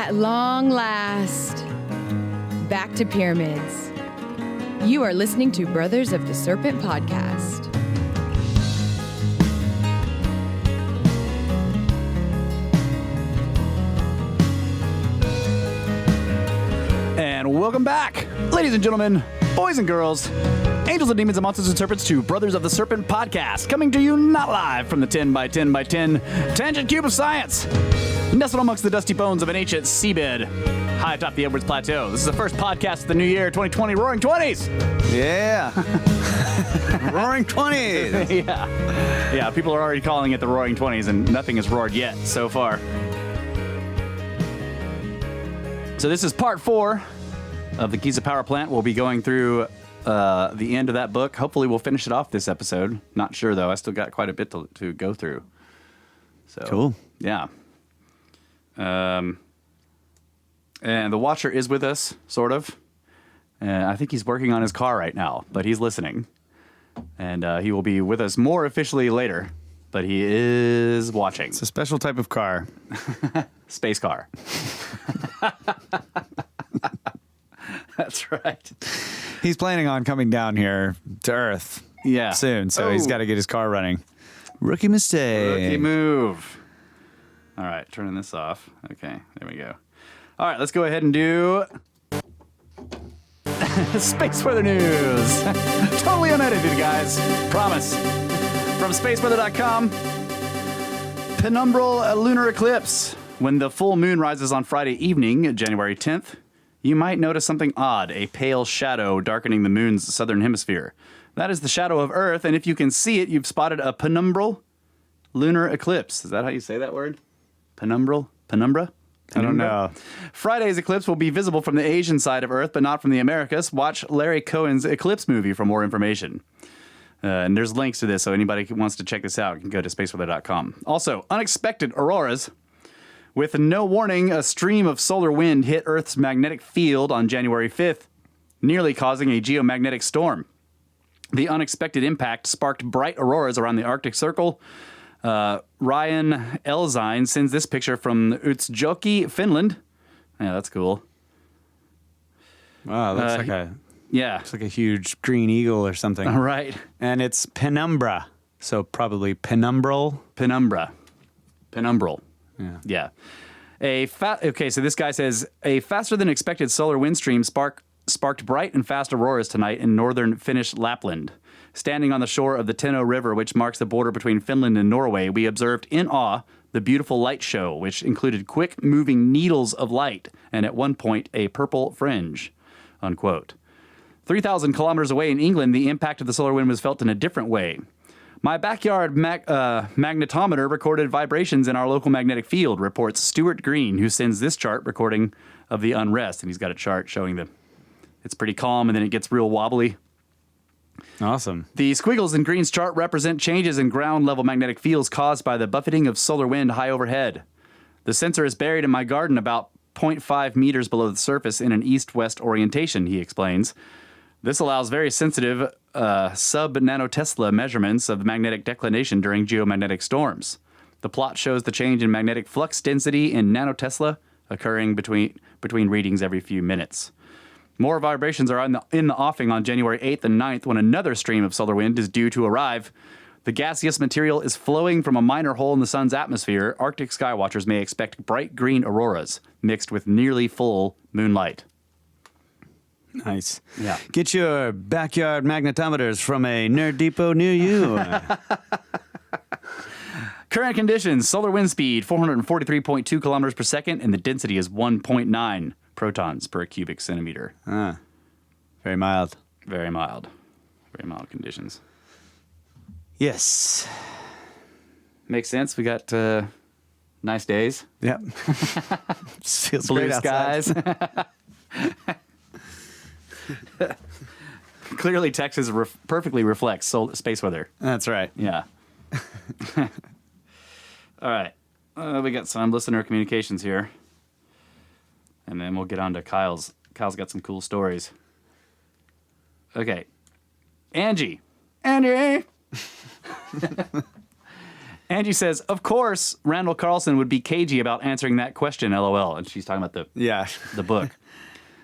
At long last, back to pyramids. You are listening to Brothers of the Serpent podcast. And welcome back, ladies and gentlemen, boys and girls, angels and demons and monsters and serpents, to Brothers of the Serpent podcast, coming to you not live from the 10 by 10 by 10 tangent cube of science, nestled amongst the dusty bones of an ancient seabed high atop the Edwards Plateau. This is the first podcast of the new year, 2020, Roaring 20s. Yeah. Roaring 20s. Yeah, people are already calling it the Roaring 20s, and nothing has roared yet so far. So this is part 4 of the Giza power plant. We'll be going through the end of that book. Hopefully we'll finish it off this episode. Not sure, though. I still got quite a bit to go through. So Cool. Yeah. And the Watcher is with us, sort of. I think he's working on his car right now, but he's listening. And he will be with us more officially later, but he is watching. It's a special type of car. Space car. That's right. He's planning on coming down here to Earth soon, so he's got to get his car running. Rookie mistake. Rookie move. All right, turning this off. Okay, there we go. All right, let's go ahead and do space weather news. Totally unedited, guys. Promise. From spaceweather.com. Penumbral lunar eclipse. When the full moon rises on Friday evening, January 10th, you might notice something odd, a pale shadow darkening the moon's southern hemisphere. That is the shadow of Earth, and if you can see it, you've spotted a penumbral lunar eclipse. Is that how you say that word? Penumbral? Penumbra? I don't know. Friday's eclipse will be visible from the Asian side of Earth, but not from the Americas. Watch Larry Cohen's Eclipse movie for more information. And there's links to this, so anybody who wants to check this out can go to spaceweather.com. Also, unexpected auroras. With no warning, a stream of solar wind hit Earth's magnetic field on January 5th, nearly causing a geomagnetic storm. The unexpected impact sparked bright auroras around the Arctic Circle. Ryan Elzine sends this picture from Utsjoki, Finland. Yeah, that's cool. Wow, looks like a huge green eagle or something. Right. And it's penumbra, so probably penumbral. Penumbral. Yeah. Okay, so this guy says, a faster than expected solar wind stream sparked bright and fast auroras tonight in northern Finnish Lapland. Standing on the shore of the Tenno River, which marks the border between Finland and Norway, we observed in awe the beautiful light show, which included quick-moving needles of light and at one point a purple fringe, unquote. 3,000 kilometers away in England, the impact of the solar wind was felt in a different way. My backyard magnetometer recorded vibrations in our local magnetic field, reports Stuart Green, who sends this chart recording of the unrest. And he's got a chart showing it's pretty calm and then it gets real wobbly. Awesome. The squiggles in Green's chart represent changes in ground-level magnetic fields caused by the buffeting of solar wind high overhead. The sensor is buried in my garden about 0.5 meters below the surface in an east-west orientation, he explains. This allows very sensitive sub-nanotesla measurements of magnetic declination during geomagnetic storms. The plot shows the change in magnetic flux density in nanotesla occurring between readings every few minutes. More vibrations are in the offing on January 8th and 9th when another stream of solar wind is due to arrive. The gaseous material is flowing from a minor hole in the sun's atmosphere. Arctic skywatchers may expect bright green auroras mixed with nearly full moonlight. Nice. Yeah. Get your backyard magnetometers from a Nerd Depot near you. Current conditions, solar wind speed 443.2 kilometers per second, and the density is 1.9 protons per cubic centimeter. Very mild. Very mild. Very mild conditions. Yes. Makes sense. We got nice days. Yep. Feels Blue great outside. skies. Clearly, Texas perfectly reflects space weather. That's right. Yeah. All right. We got some listener communications here. And then we'll get on to Kyle's. Kyle's got some cool stories. Okay. Angie. Angie says, of course, Randall Carlson would be cagey about answering that question, LOL. And she's talking about the book.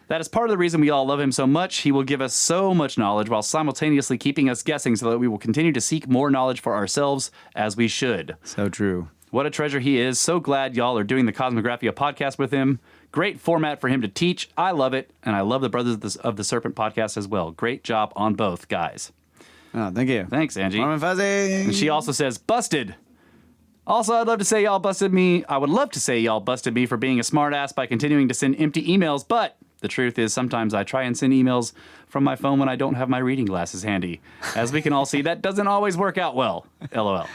That is part of the reason we all love him so much. He will give us so much knowledge while simultaneously keeping us guessing so that we will continue to seek more knowledge for ourselves as we should. So true. What a treasure he is. So glad y'all are doing the Cosmographia podcast with him. Great format for him to teach. I love it. And I love the Brothers of the Serpent podcast as well. Great job on both, guys. Oh, thank you. Thanks, Angie. Warm and fuzzy. And she also says, busted. Also, I'd love to say y'all busted me. I would love to say y'all busted me for being a smartass by continuing to send empty emails, but the truth is sometimes I try and send emails from my phone when I don't have my reading glasses handy. As we can all see, that doesn't always work out well. LOL.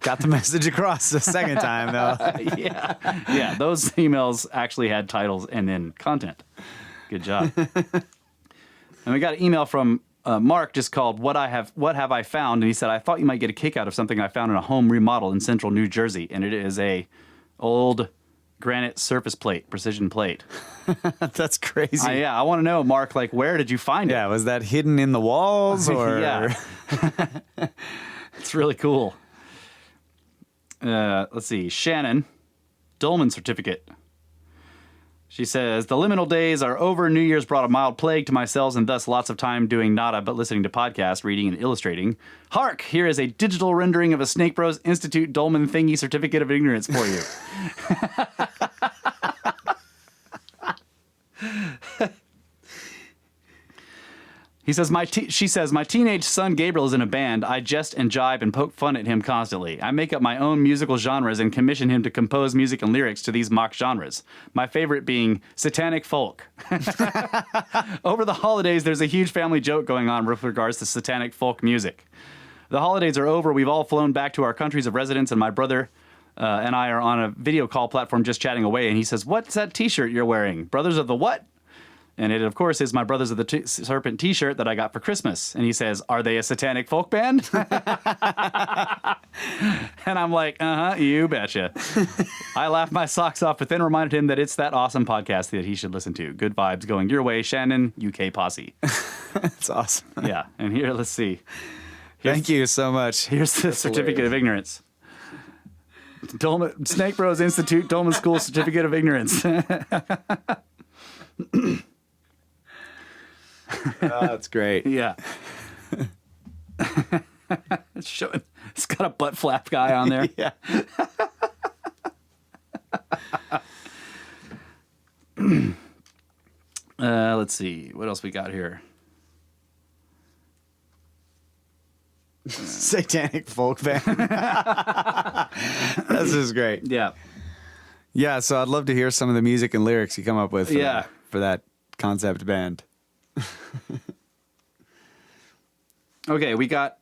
Got the message across the second time, though. Yeah, those emails actually had titles and then content. Good job. And we got an email from Mark just called What Have I Found? And he said, I thought you might get a kick out of something I found in a home remodel in central New Jersey. And it is a old granite surface plate, precision plate. That's crazy. I want to know, Mark, like, where did you find it? Yeah, was that hidden in the walls or? Yeah. It's really cool. Let's see. Shannon, Dolman certificate. She says, the liminal days are over. New Year's brought a mild plague to my cells and thus lots of time doing nada but listening to podcasts, reading, and illustrating. Hark! Here is a digital rendering of a Snake Bros Institute Dolman thingy certificate of ignorance for you. She says, my teenage son Gabriel is in a band. I jest and jibe and poke fun at him constantly. I make up my own musical genres and commission him to compose music and lyrics to these mock genres. My favorite being satanic folk. Over the holidays, there's a huge family joke going on with regards to satanic folk music. The holidays are over. We've all flown back to our countries of residence, and my brother and I are on a video call platform just chatting away. And he says, what's that T-shirt you're wearing? Brothers of the what? And it, of course, is my Brothers of the Serpent T-shirt that I got for Christmas. And he says, are they a satanic folk band? And I'm like, you betcha. I laughed my socks off, but then reminded him that it's that awesome podcast that he should listen to. Good vibes going your way, Shannon, UK posse. That's awesome. Yeah. And here, let's see. Thank you so much. Here's the certificate of ignorance. Snake Bros Institute, Dolman School Certificate of Ignorance. Oh, that's great. Yeah. It's got a butt flap guy on there. Yeah. Let's see. What else we got here? Satanic folk band. This is great. Yeah. Yeah, so I'd love to hear some of the music and lyrics you come up with for that concept band. Okay, we got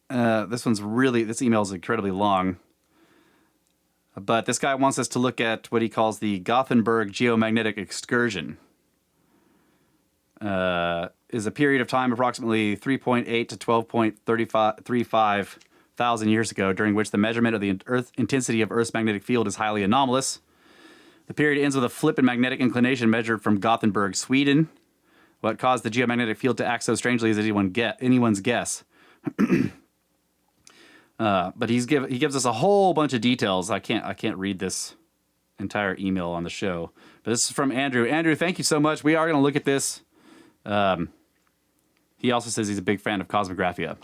this email is incredibly long, but this guy wants us to look at what he calls the Gothenburg Geomagnetic Excursion. Is a period of time approximately 3.8 to 12.35 thousand years ago, during which the measurement of the intensity of Earth's magnetic field is highly anomalous. The period ends with a flip in magnetic inclination measured from Gothenburg, Sweden. What caused the geomagnetic field to act so strangely is anyone's guess. But he gives us a whole bunch of details. I can't read this entire email on the show, but this is from Andrew. Andrew, thank you so much. We are going to look at this. He also says he's a big fan of Cosmographia.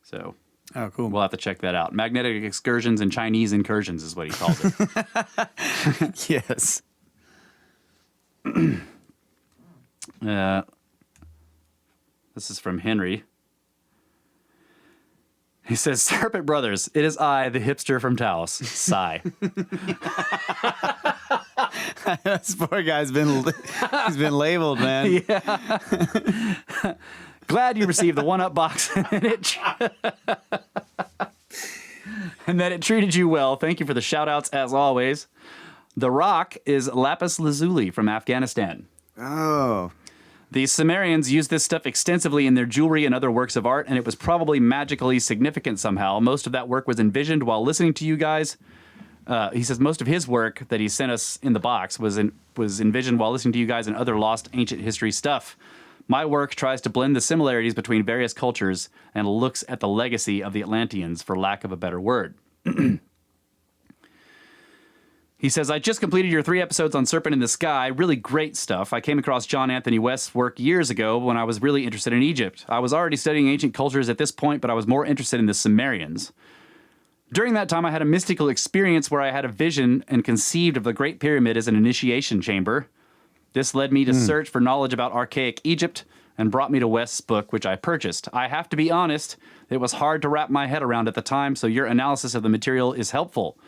So, oh, cool. We'll have to check that out. Magnetic excursions and Chinese incursions is what he calls it. Yes. This is from Henry. He says, Serpent Brothers, it is I, the hipster from Taos. Sigh. This poor guy's been labeled, man. Yeah. Glad you received the one-up box and that it treated you well. Thank you for the shout-outs as always. The rock is lapis lazuli from Afghanistan. Oh. The Sumerians used this stuff extensively in their jewelry and other works of art, and it was probably magically significant somehow. Most of that work was envisioned while listening to you guys. He says most of his work that he sent us in the box was envisioned while listening to you guys and other lost ancient history stuff. My work tries to blend the similarities between various cultures and looks at the legacy of the Atlanteans, for lack of a better word. He says, I just completed your 3 episodes on Serpent in the Sky. Really great stuff. I came across John Anthony West's work years ago when I was really interested in Egypt. I was already studying ancient cultures at this point, but I was more interested in the Sumerians. During that time, I had a mystical experience where I had a vision and conceived of the Great Pyramid as an initiation chamber. This led me to search for knowledge about archaic Egypt and brought me to West's book, which I purchased. I have to be honest, it was hard to wrap my head around at the time, so your analysis of the material is helpful.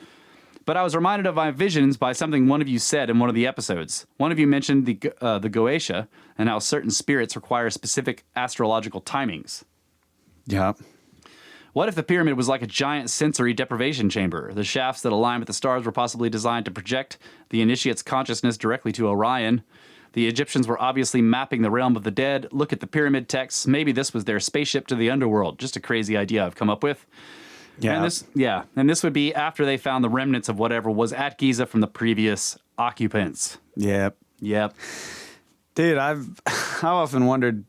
But I was reminded of my visions by something one of you said in one of the episodes. One of you mentioned the Goetia and how certain spirits require specific astrological timings. Yeah. What if the pyramid was like a giant sensory deprivation chamber? The shafts that align with the stars were possibly designed to project the initiate's consciousness directly to Orion. The Egyptians were obviously mapping the realm of the dead. Look at the pyramid texts. Maybe this was their spaceship to the underworld. Just a crazy idea I've come up with. Yeah. And this would be after they found the remnants of whatever was at Giza from the previous occupants. Yep. Yep. Dude, I've often wondered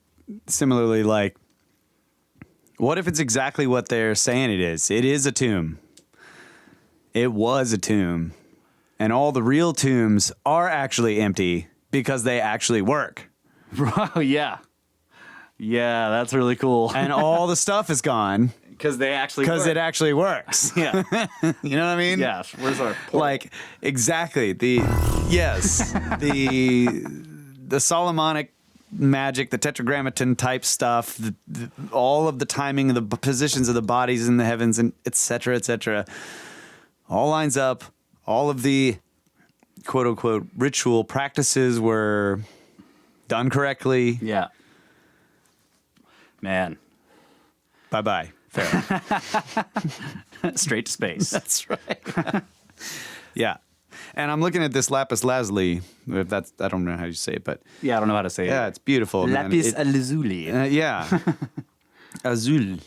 similarly, like, what if it's exactly what they're saying it is? It is a tomb. It was a tomb. And all the real tombs are actually empty because they actually work. Oh, yeah. Yeah, that's really cool. And all the stuff is gone. Because they actually Because it actually works. Yeah. You know what I mean? Yeah. Where's our portal? Like, exactly. The Solomonic magic, the tetragrammaton type stuff, all of the timing of the positions of the bodies in the heavens, and et cetera, all lines up. All of the quote unquote ritual practices were done correctly. Yeah. Man. Bye-bye. Fair. Straight to space. That's right. Yeah. And I'm looking at this lapis lazuli. If that's, I don't know how you say it, but Yeah, I don't know how to say it. yeah, it's beautiful. man. Lapis lazuli. Yeah. Azul.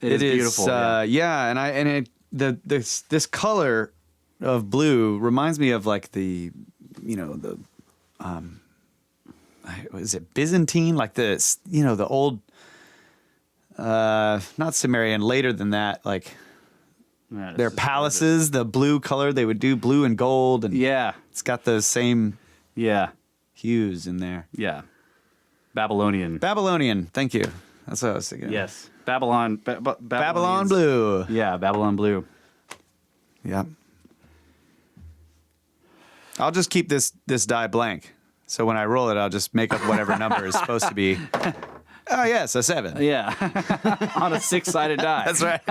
It is beautiful. And this color of blue reminds me of like the is it Byzantine? Like the old, not Sumerian, later than that, like Yeah, their palaces, the blue color, they would do blue and gold, and Yeah. it's got those same Yeah. hues in there. Yeah. Babylonian. Babylonian, thank you. That's what I was thinking. Yes. Babylon. Babylon blue. Yeah, Babylon blue. Yeah. I'll just keep this die blank. So when I roll it, I'll just make up whatever number is supposed to be. Oh, yes, a 7. Yeah. On a 6-sided die. That's right.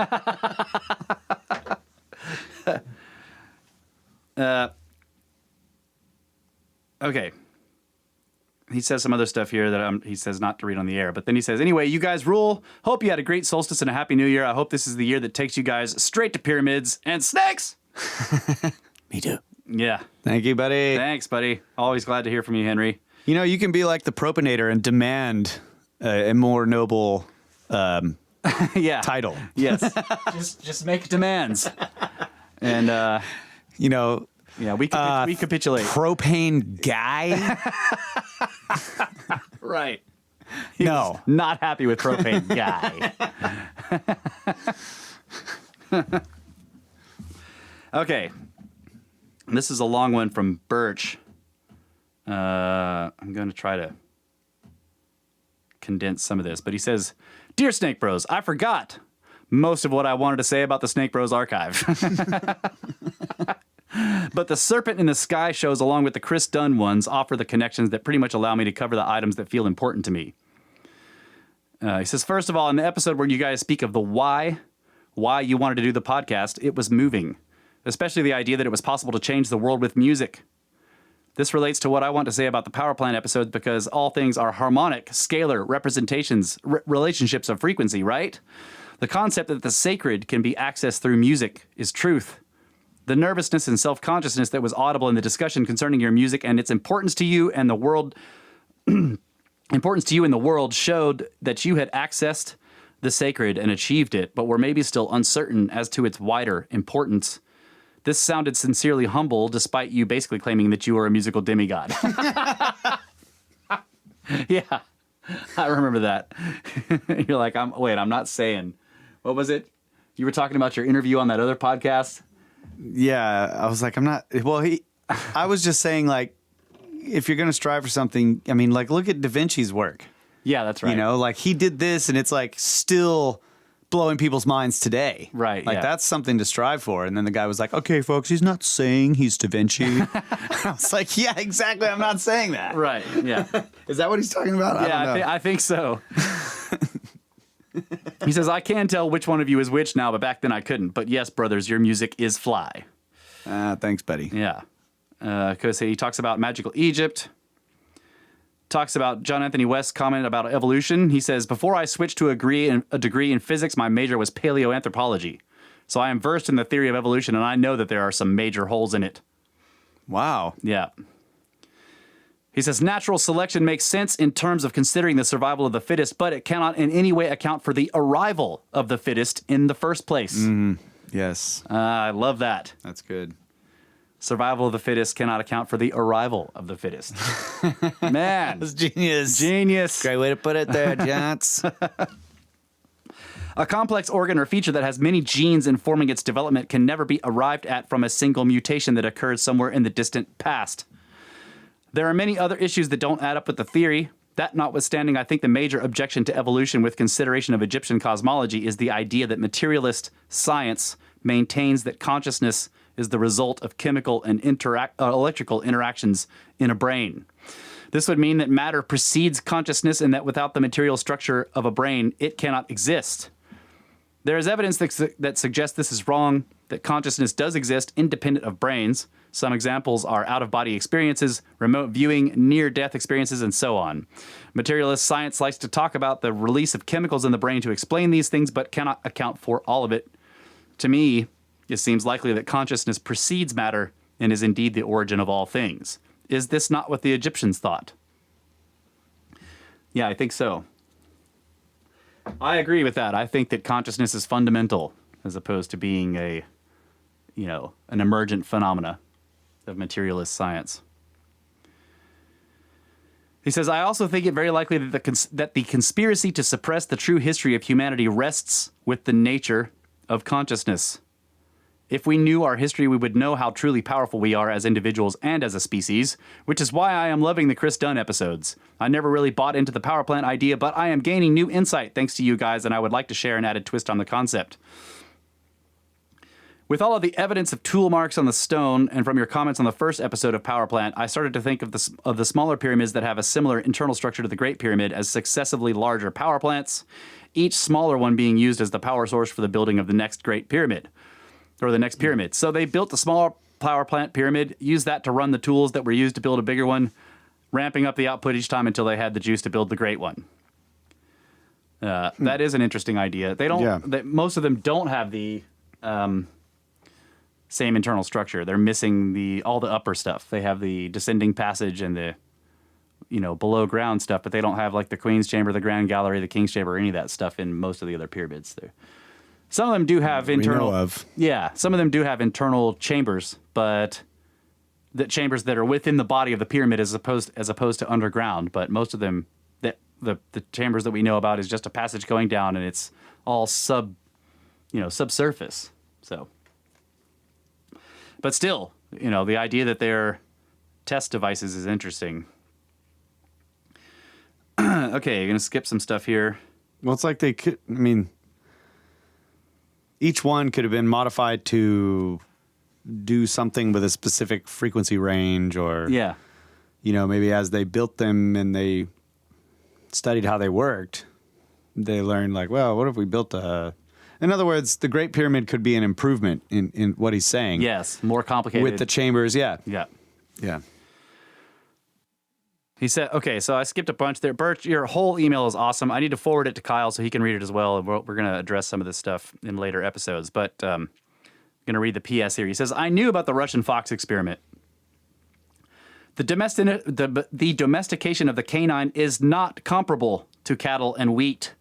Okay. He says some other stuff here that he says not to read on the air. But then he says, anyway, you guys rule. Hope you had a great solstice and a happy new year. I hope this is the year that takes you guys straight to pyramids and snakes. Me too. Yeah. Thank you, buddy. Thanks, buddy. Always glad to hear from you, Henry. You know, you can be like the propinator and demand a more noble Yeah. title. Yes. just make demands. And, You know, yeah, we capitulate. propane guy? Right. No. Not happy with propane guy. Okay. This is a long one from Birch. I'm going to try to condense some of this, but he says, Dear Snake Bros, I forgot most of what I wanted to say about the Snake Bros archive. But the Serpent in the Sky shows, along with the Chris Dunn ones, offer the connections that pretty much allow me to cover the items that feel important to me. He says, first of all, in the episode where you guys speak of the why you wanted to do the podcast, it was moving, especially the idea that it was possible to change the world with music. This relates to what I want to say about the power plant episodes because all things are harmonic, scalar, representations, relationships of frequency, right? The concept that the sacred can be accessed through music is truth. The nervousness and self-consciousness that was audible in the discussion concerning your music and its importance to you and the world showed that you had accessed the sacred and achieved it, but were maybe still uncertain as to its wider importance. This sounded sincerely humble, despite you basically claiming that you were a musical demigod. Yeah. I remember that. You're like, I'm not saying. What was it? You were talking about your interview on that other podcast? Yeah, I was like, I was just saying, like, if you're going to strive for something, I mean, like, look at Da Vinci's work. Yeah, that's right. You know, like, he did this, and it's, like, still blowing people's minds today. Right, Like, yeah. that's something to strive for. And then the guy was like, okay, folks, he's not saying he's Da Vinci. I was like, yeah, exactly, I'm not saying that. Right, yeah. Is that what he's talking about? I don't know. I think so. He says, I can tell which one of you is which now, but back then I couldn't. But yes, brothers, your music is fly. Thanks, buddy. Yeah. Because he talks about magical Egypt. Talks about John Anthony West's comment about evolution. He says, before I switched to a degree in physics, my major was paleoanthropology. So I am versed in the theory of evolution, and I know that there are some major holes in it. Wow. Yeah. He says, natural selection makes sense in terms of considering the survival of the fittest, but it cannot in any way account for the arrival of the fittest in the first place. Yes. I love that. That's good. Survival of the fittest cannot account for the arrival of the fittest. Man. That's genius. Genius. Great way to put it there, gents. A complex organ or feature that has many genes informing its development can never be arrived at from a single mutation that occurred somewhere in the distant past. There are many other issues that don't add up with the theory. That notwithstanding, I think the major objection to evolution with consideration of Egyptian cosmology is the idea that materialist science maintains that consciousness is the result of chemical and electrical interactions in a brain. This would mean that matter precedes consciousness and that without the material structure of a brain, it cannot exist. There is evidence that suggests this is wrong, that consciousness does exist independent of brains. Some examples are out-of-body experiences, remote viewing, near-death experiences, and so on. Materialist science likes to talk about the release of chemicals in the brain to explain these things, but cannot account for all of it. To me, it seems likely that consciousness precedes matter and is indeed the origin of all things. Is this not what the Egyptians thought? Yeah, I think so. I agree with that. I think that consciousness is fundamental as opposed to being an emergent phenomena of materialist science. He says, I also think it very likely that the conspiracy to suppress the true history of humanity rests with the nature of consciousness. If we knew our history, we would know how truly powerful we are as individuals and as a species, which is why I am loving the Chris Dunn episodes. I never really bought into the power plant idea, but I am gaining new insight thanks to you guys, and I would like to share an added twist on the concept. With all of the evidence of tool marks on the stone, and from your comments on the first episode of Power Plant, I started to think of the smaller pyramids that have a similar internal structure to the Great Pyramid as successively larger power plants, each smaller one being used as the power source for the building of the next Great Pyramid, or the next pyramid. So they built a smaller power plant pyramid, used that to run the tools that were used to build a bigger one, ramping up the output each time until they had the juice to build the great one. That is an interesting idea. Most of them don't have the same internal structure. They're missing all the upper stuff. They have the descending passage and the below ground stuff, but they don't have like the Queen's Chamber, the Grand Gallery, the King's Chamber, or any of that stuff in most of the other pyramids. Some of them do have internal. We know of. Yeah, some of them do have internal chambers, but the chambers that are within the body of the pyramid as opposed to underground. But most of them, the chambers that we know about is just a passage going down, and it's all subsurface. So, but still, the idea that they're test devices is interesting. Okay, you're gonna skip some stuff here. Well, it's like they could. I mean, each one could have been modified to do something with a specific frequency range, or maybe as they built them and they studied how they worked, they learned like, well, what if we built a? In other words, the Great Pyramid could be an improvement in what he's saying. Yes, more complicated with the chambers. Yeah. He said, okay, so I skipped a bunch there. Birch, your whole email is awesome. I need to forward it to Kyle so he can read it as well. And we're going to address some of this stuff in later episodes. But I'm going to read the PS here. He says, I knew about the Russian fox experiment. The domestication of the canine is not comparable to cattle and wheat.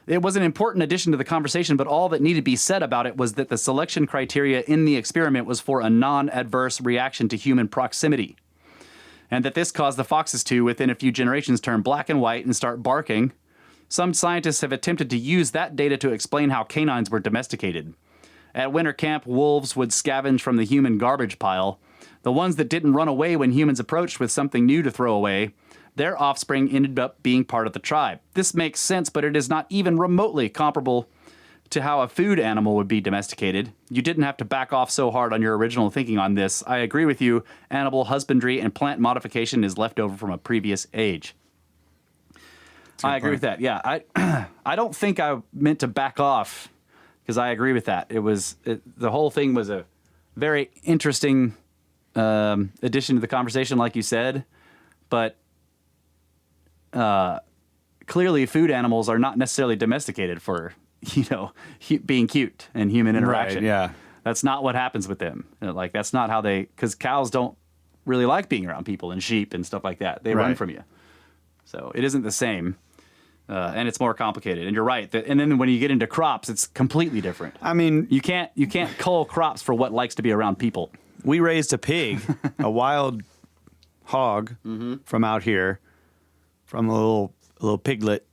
It was an important addition to the conversation, but all that needed to be said about it was that the selection criteria in the experiment was for a non-adverse reaction to human proximity. and that this caused the foxes to, within a few generations, turn black and white and start barking. Some scientists have attempted to use that data to explain how canines were domesticated. At winter camp, wolves would scavenge from the human garbage pile. The ones that didn't run away when humans approached with something new to throw away, their offspring ended up being part of the tribe. This makes sense, but it is not even remotely comparable to how a food animal would be domesticated. You didn't have to back off so hard on your original thinking on this. I agree with you. Animal husbandry and plant modification is left over from a previous age. I agree with that. Yeah, I don't think I meant to back off because I agree with that. The whole thing was a very interesting addition to the conversation, like you said, but clearly food animals are not necessarily domesticated for being cute and human interaction. Right, yeah, that's not what happens with them. Like that's not how because cows don't really like being around people and sheep and stuff like that. They run from you. So it isn't the same. And it's more complicated. And you're right. And then when you get into crops, it's completely different. I mean, you can't cull crops for what likes to be around people. We raised a pig, a wild hog from out here, from a little piglet,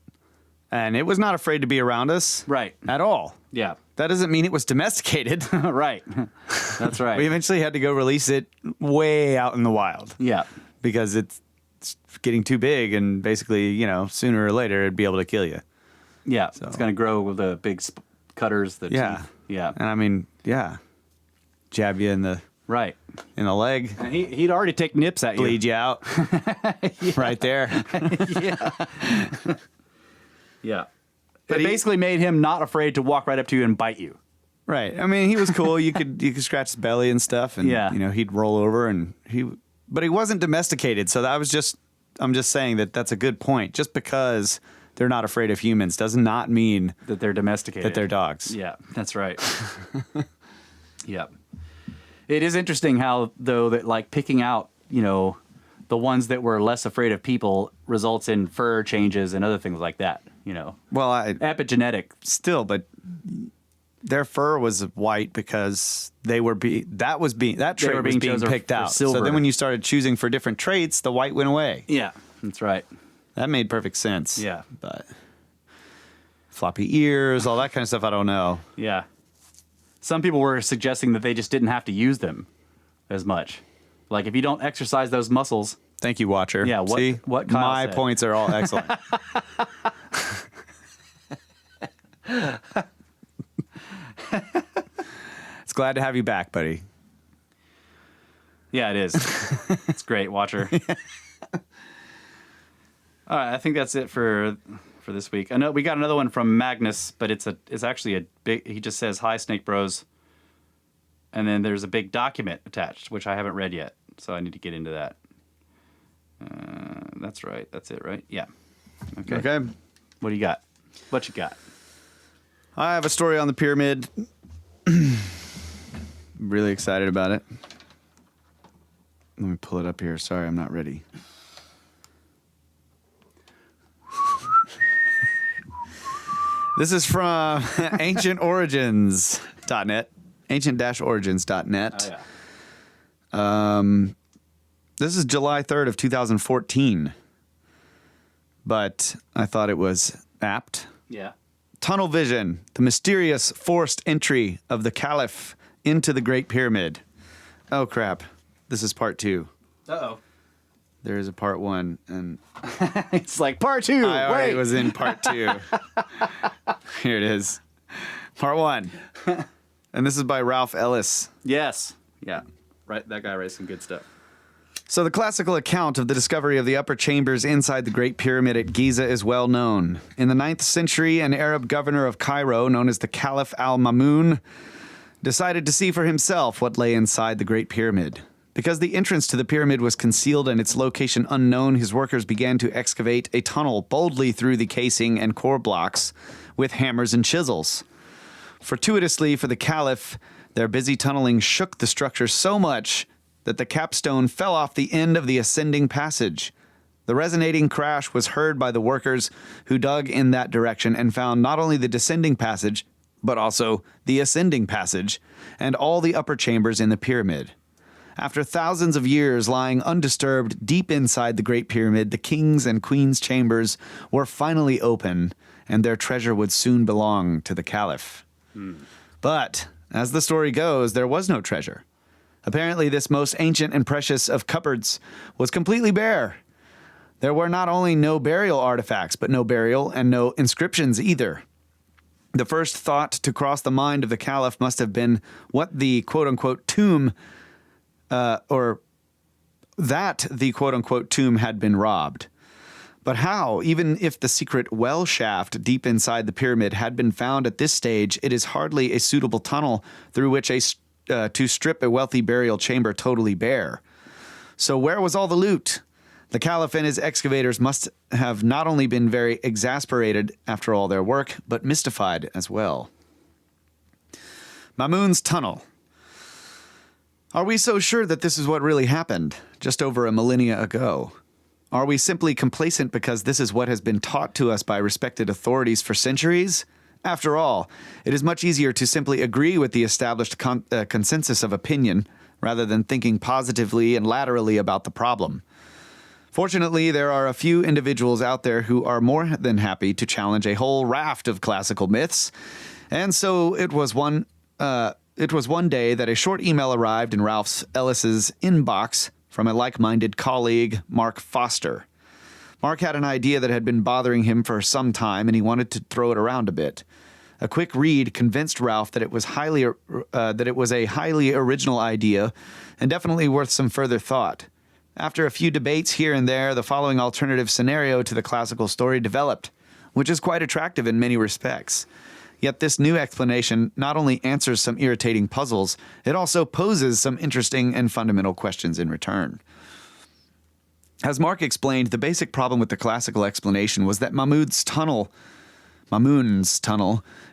and it was not afraid to be around us. Right. At all. Yeah. That doesn't mean it was domesticated. Right. That's right. We eventually had to go release it way out in the wild. Yeah. Because it's getting too big, and basically, sooner or later it'd be able to kill you. Yeah, so. It's going to grow with the big cutters. Teeth. Yeah. And I mean, jab you in the leg. And he'd already take nips at you, bleed you out, right there. Yeah. But it basically made him not afraid to walk right up to you and bite you. Right. I mean, he was cool. You could scratch his belly and stuff, and he'd roll over, and but he wasn't domesticated. So I'm just saying that's a good point. Just because they're not afraid of humans does not mean that they're domesticated. That they're dogs. Yeah, that's right. Yeah. It is interesting how, though, that like picking out, the ones that were less afraid of people results in fur changes and other things like that, Well, epigenetic. Still, but their fur was white because that trait was being picked out. Silver. So then when you started choosing for different traits, the white went away. Yeah, that's right. That made perfect sense. Yeah. But floppy ears, all that kind of stuff, I don't know. Yeah. Some people were suggesting that they just didn't have to use them as much. Like if you don't exercise those muscles. Thank you, watcher. Yeah. What Kyle my said. points are all excellent. It's glad to have you back, buddy. Yeah, it is. It's great, watcher. All right, I think that's it for this week. I know we got another one from Magnus, but it's actually a big. He just says, "Hi, Snake Bros," and then there's a big document attached, which I haven't read yet, so I need to get into that. That's right. That's it, right? Yeah. Okay. What do you got? What you got? I have a story on the pyramid. Really excited about it. Let me pull it up here. Sorry, I'm not ready. This is from ancientorigins.net. Ancient-origins.net. Oh, yeah. This is July 3rd of 2014. But I thought it was apt. Yeah. Tunnel vision, the mysterious forced entry of the Caliph into the Great Pyramid. Oh, crap. This is part 2. Uh-oh. There is a part 1, and it's like part 2. I already was in part 2. Here it is. Part 1. And this is by Ralph Ellis. Yes. Yeah. Right. That guy writes some good stuff. So the classical account of the discovery of the upper chambers inside the Great Pyramid at Giza is well known. In the 9th century, an Arab governor of Cairo, known as the Caliph Al-Mamun, decided to see for himself what lay inside the Great Pyramid. Because the entrance to the pyramid was concealed and its location unknown, his workers began to excavate a tunnel boldly through the casing and core blocks with hammers and chisels. Fortuitously for the Caliph, their busy tunneling shook the structure so much that the capstone fell off the end of the ascending passage. The resonating crash was heard by the workers who dug in that direction and found not only the descending passage, but also the ascending passage and all the upper chambers in the pyramid. After thousands of years lying undisturbed deep inside the Great Pyramid, the king's and queen's chambers were finally open, and their treasure would soon belong to the Caliph. But, as the story goes, there was no treasure. Apparently, this most ancient and precious of cupboards was completely bare. There were not only no burial artifacts, but no burial and no inscriptions either. The first thought to cross the mind of the Caliph must have been what the quote-unquote tomb, or that the quote-unquote tomb had been robbed. But how? Even if the secret well shaft deep inside the pyramid had been found at this stage, it is hardly a suitable tunnel through which to strip a wealthy burial chamber totally bare. So where was all the loot? The Caliph and his excavators must have not only been very exasperated after all their work, but mystified as well. Mamun's tunnel. Are we so sure that this is what really happened, just over a millennia ago? Are we simply complacent because this is what has been taught to us by respected authorities for centuries? After all, it is much easier to simply agree with the established consensus of opinion, rather than thinking positively and laterally about the problem. Fortunately, there are a few individuals out there who are more than happy to challenge a whole raft of classical myths, and so it was one day that a short email arrived in Ralph Ellis's inbox from a like-minded colleague, Mark Foster. Mark had an idea that had been bothering him for some time, and he wanted to throw it around a bit. A quick read convinced Ralph that it was a highly original idea, and definitely worth some further thought. After a few debates here and there, the following alternative scenario to the classical story developed, which is quite attractive in many respects. Yet this new explanation not only answers some irritating puzzles, it also poses some interesting and fundamental questions in return. As Mark explained, the basic problem with the classical explanation was that Mamun's tunnel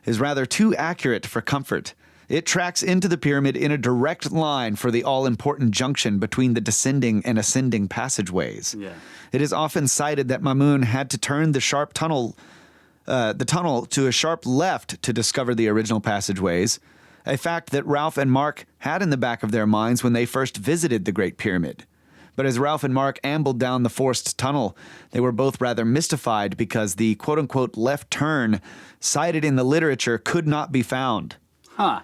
is rather too accurate for comfort. It tracks into the pyramid in a direct line for the all-important junction between the descending and ascending passageways. Yeah. It is often cited that Mamun had to turn the tunnel to a sharp left to discover the original passageways, a fact that Ralph and Mark had in the back of their minds when they first visited the Great Pyramid. But as Ralph and Mark ambled down the forced tunnel, they were both rather mystified because the quote-unquote left turn cited in the literature could not be found.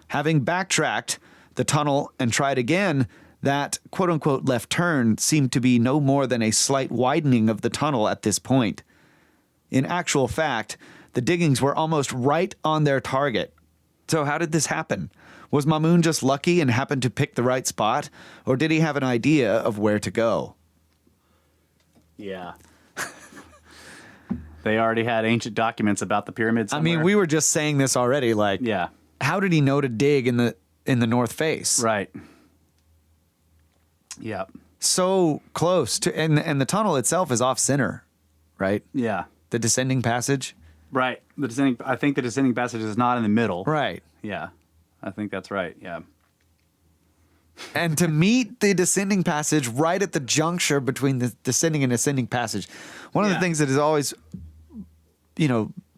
Having backtracked the tunnel and tried again, that quote-unquote left turn seemed to be no more than a slight widening of the tunnel at this point. In actual fact, the diggings were almost right on their target. So how did this happen? Was Mamun just lucky and happened to pick the right spot, or did he have an idea of where to go? Yeah. They already had ancient documents about the pyramids. I mean, we were just saying this already, like, yeah. How did he know to dig in the north face? Right. Yeah. So close to, and the tunnel itself is off center, right? Yeah. The descending passage. Right. I think the descending passage is not in the middle. Right. Yeah. I think that's right. Yeah. And to meet the descending passage right at the juncture between the descending and ascending passage. One of the things that has always,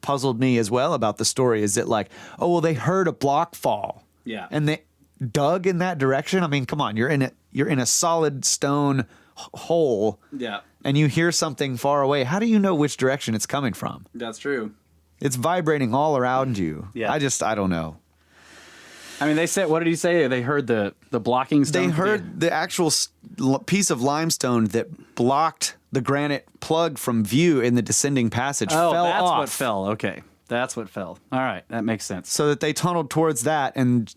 puzzled me as well about the story is that, like, oh, well, they heard a block fall. Yeah. And they dug in that direction. I mean, come on, you're in a solid stone hole. Yeah. And you hear something far away. How do you know which direction it's coming from? That's true. It's vibrating all around you. Yeah. I don't know. I mean, they said, what did he say? They heard the blocking stone? They heard the actual piece of limestone that blocked the granite plug from view in the descending passage fell off. That's what fell. Okay. That's what fell. All right. That makes sense. So that they tunneled towards that and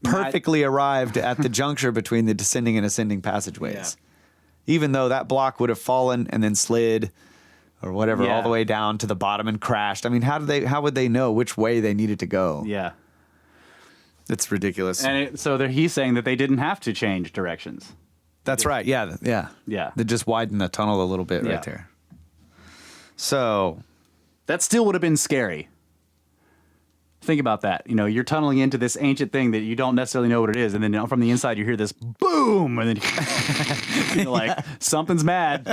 perfectly arrived at the juncture between the descending and ascending passageways. Yeah. Even though that block would have fallen and then slid or whatever all the way down to the bottom and crashed. I mean, how would they know which way they needed to go? Yeah. It's ridiculous. And he's saying that they didn't have to change directions. That's right. Yeah. They just widened the tunnel a little bit right there. So that still would have been scary. Think about that. You know, you're tunneling into this ancient thing that you don't necessarily know what it is, and then from the inside you hear this boom, and then you're like, something's mad.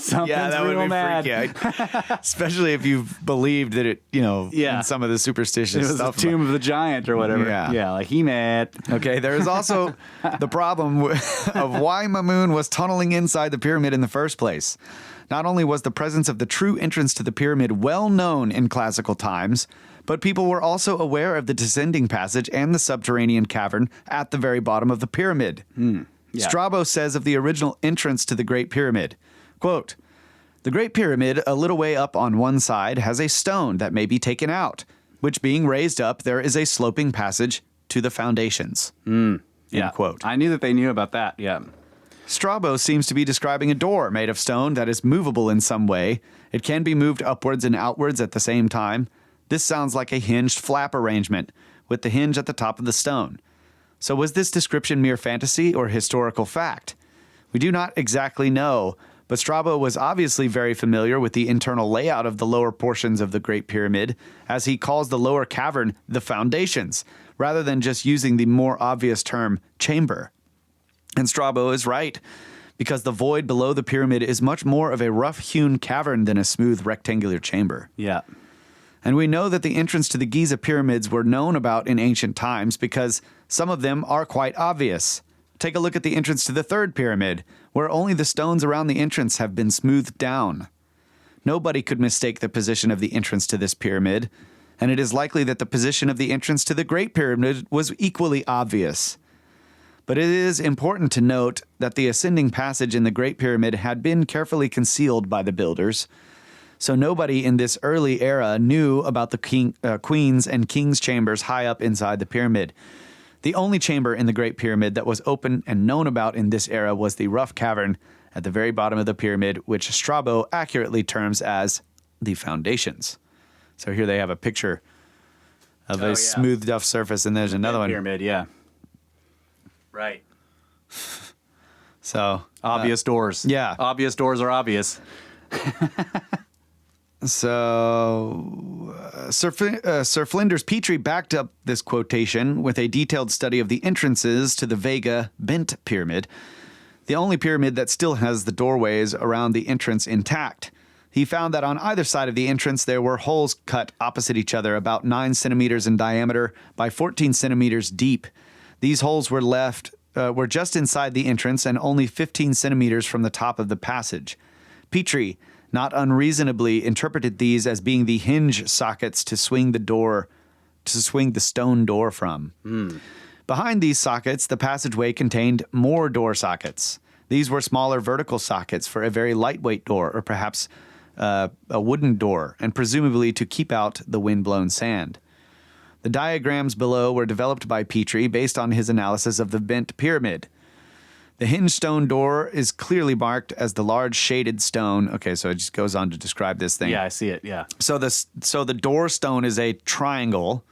Something's that real would be mad. freaky. Especially if you've believed that it, in some of the superstitious It was stuff. the tomb of the giant or whatever. Yeah. Like he mad. Okay, there is also the problem of why Mamun was tunneling inside the pyramid in the first place. Not only was the presence of the true entrance to the pyramid well known in classical times, but people were also aware of the descending passage and the subterranean cavern at the very bottom of the pyramid. Yeah. Strabo says of the original entrance to the Great Pyramid, quote, "The Great Pyramid, a little way up on one side, has a stone that may be taken out, which being raised up, there is a sloping passage to the foundations." End quote. I knew that they knew about that. Yeah. Strabo seems to be describing a door made of stone that is movable in some way. It can be moved upwards and outwards at the same time. This sounds like a hinged flap arrangement, with the hinge at the top of the stone. So was this description mere fantasy or historical fact? We do not exactly know, but Strabo was obviously very familiar with the internal layout of the lower portions of the Great Pyramid, as he calls the lower cavern the foundations, rather than just using the more obvious term chamber. And Strabo is right, because the void below the pyramid is much more of a rough-hewn cavern than a smooth rectangular chamber. Yeah. And we know that the entrance to the Giza pyramids were known about in ancient times because some of them are quite obvious. Take a look at the entrance to the third pyramid, where only the stones around the entrance have been smoothed down. Nobody could mistake the position of the entrance to this pyramid, and it is likely that the position of the entrance to the Great Pyramid was equally obvious. But it is important to note that the ascending passage in the Great Pyramid had been carefully concealed by the builders, so nobody in this early era knew about the queen's and king's chambers high up inside the pyramid. The only chamber in the Great Pyramid that was open and known about in this era was the rough cavern at the very bottom of the pyramid, which Strabo accurately terms as the foundations. So here they have a picture of a smoothed off surface, and there's another one. Pyramid, yeah. Right. So Obvious doors. yeah. Obvious doors are obvious. So, Sir Flinders Petrie backed up this quotation with a detailed study of the entrances to the Vega Bent Pyramid, the only pyramid that still has the doorways around the entrance intact. He found that on either side of the entrance there were holes cut opposite each other about 9 centimeters in diameter by 14 centimeters deep. These holes were just inside the entrance and only 15 centimeters from the top of the passage. Petrie not unreasonably interpreted these as being the hinge sockets to swing the stone door from. Behind these sockets, the passageway contained more door sockets. These were smaller vertical sockets for a very lightweight door, or perhaps a wooden door, and presumably to keep out the wind-blown sand. The diagrams below were developed by Petrie based on his analysis of the bent pyramid. The hinged stone door is clearly marked as the large shaded stone. Okay, so it just goes on to describe this thing. Yeah, I see it. Yeah. So the door stone is a triangle,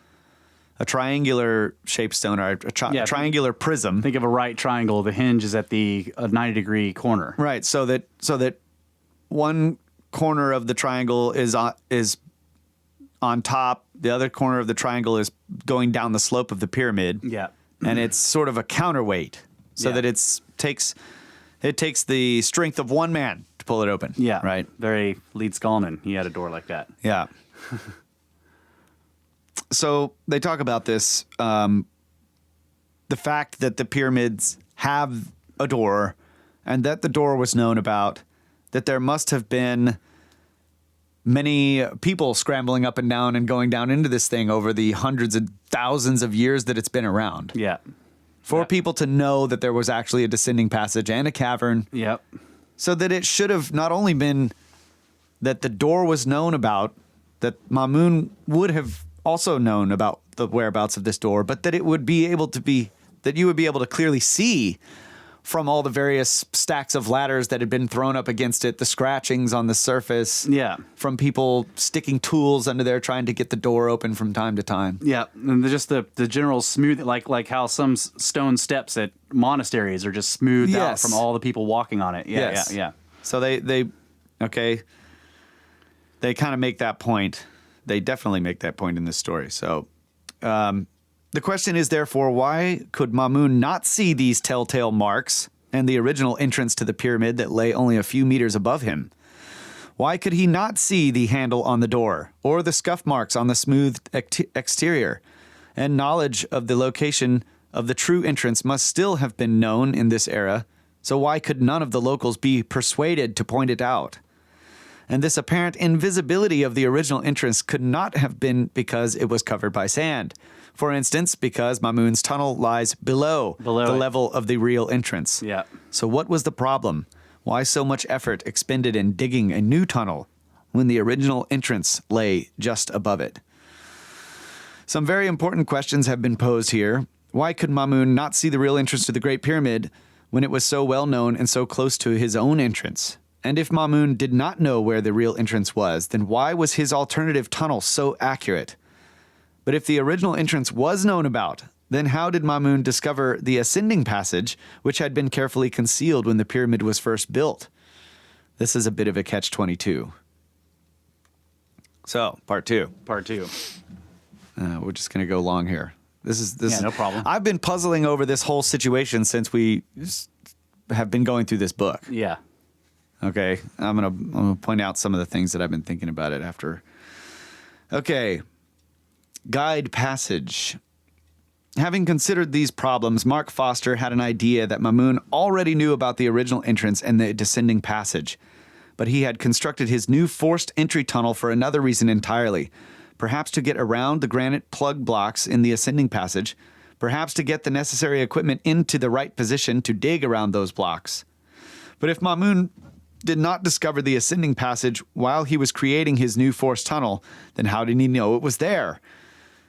a triangular shaped stone, or a triangular prism. Think of a right triangle. The hinge is at the 90-degree corner. Right. So that one corner of the triangle is on top. The other corner of the triangle is going down the slope of the pyramid. Yeah. And it's sort of a counterweight, so that it takes the strength of one man to pull it open. Yeah. Right. Very Leeds Gallman. He had a door like that. Yeah. So they talk about this, the fact that the pyramids have a door, and that the door was known about, that there must have been many people scrambling up and down and going down into this thing over the hundreds of thousands of years that it's been around. Yeah. For people to know that there was actually a descending passage and a cavern. Yep. So that it should have not only been that the door was known about, that Mamun would have also known about the whereabouts of this door, but that it would be able to be, that you would be able to clearly see from all the various stacks of ladders that had been thrown up against it, the scratchings on the surface. Yeah. From people sticking tools under there trying to get the door open from time to time. Yeah, and just the general smooth, like how some stone steps at monasteries are just smoothed out from all the people walking on it. Yeah, Yes. yeah. So they kind of make that point. They definitely make that point in this story. So The question is, therefore, why could Mamun not see these telltale marks and the original entrance to the pyramid that lay only a few meters above him? Why could he not see the handle on the door or the scuff marks on the smooth exterior? And knowledge of the location of the true entrance must still have been known in this era, so why could none of the locals be persuaded to point it out? And this apparent invisibility of the original entrance could not have been because it was covered by sand. For instance, because Mamun's tunnel lies below the it. level of the real entrance. Yeah. So what was the problem? Why so much effort expended in digging a new tunnel when the original entrance lay just above it? Some very important questions have been posed here. Why could Mamun not see the real entrance to the Great Pyramid when it was so well known and so close to his own entrance? And if Mamun did not know where the real entrance was, then why was his alternative tunnel so accurate? But if the original entrance was known about, then how did Mamun discover the ascending passage, which had been carefully concealed when the pyramid was first built? This is a bit of a catch-22. So, part two. Part 2. We're just going to go long here. This is no problem. I've been puzzling over this whole situation since we have been going through this book. Yeah. Okay, I'm gonna point out some of the things that I've been thinking about it after. Okay, guide passage. Having considered these problems, Mark Foster had an idea that Mamun already knew about the original entrance and the descending passage, but he had constructed his new forced entry tunnel for another reason entirely. Perhaps to get around the granite plug blocks in the ascending passage, perhaps to get the necessary equipment into the right position to dig around those blocks. But if Mamun did not discover the ascending passage while he was creating his new forced tunnel, then how did he know it was there?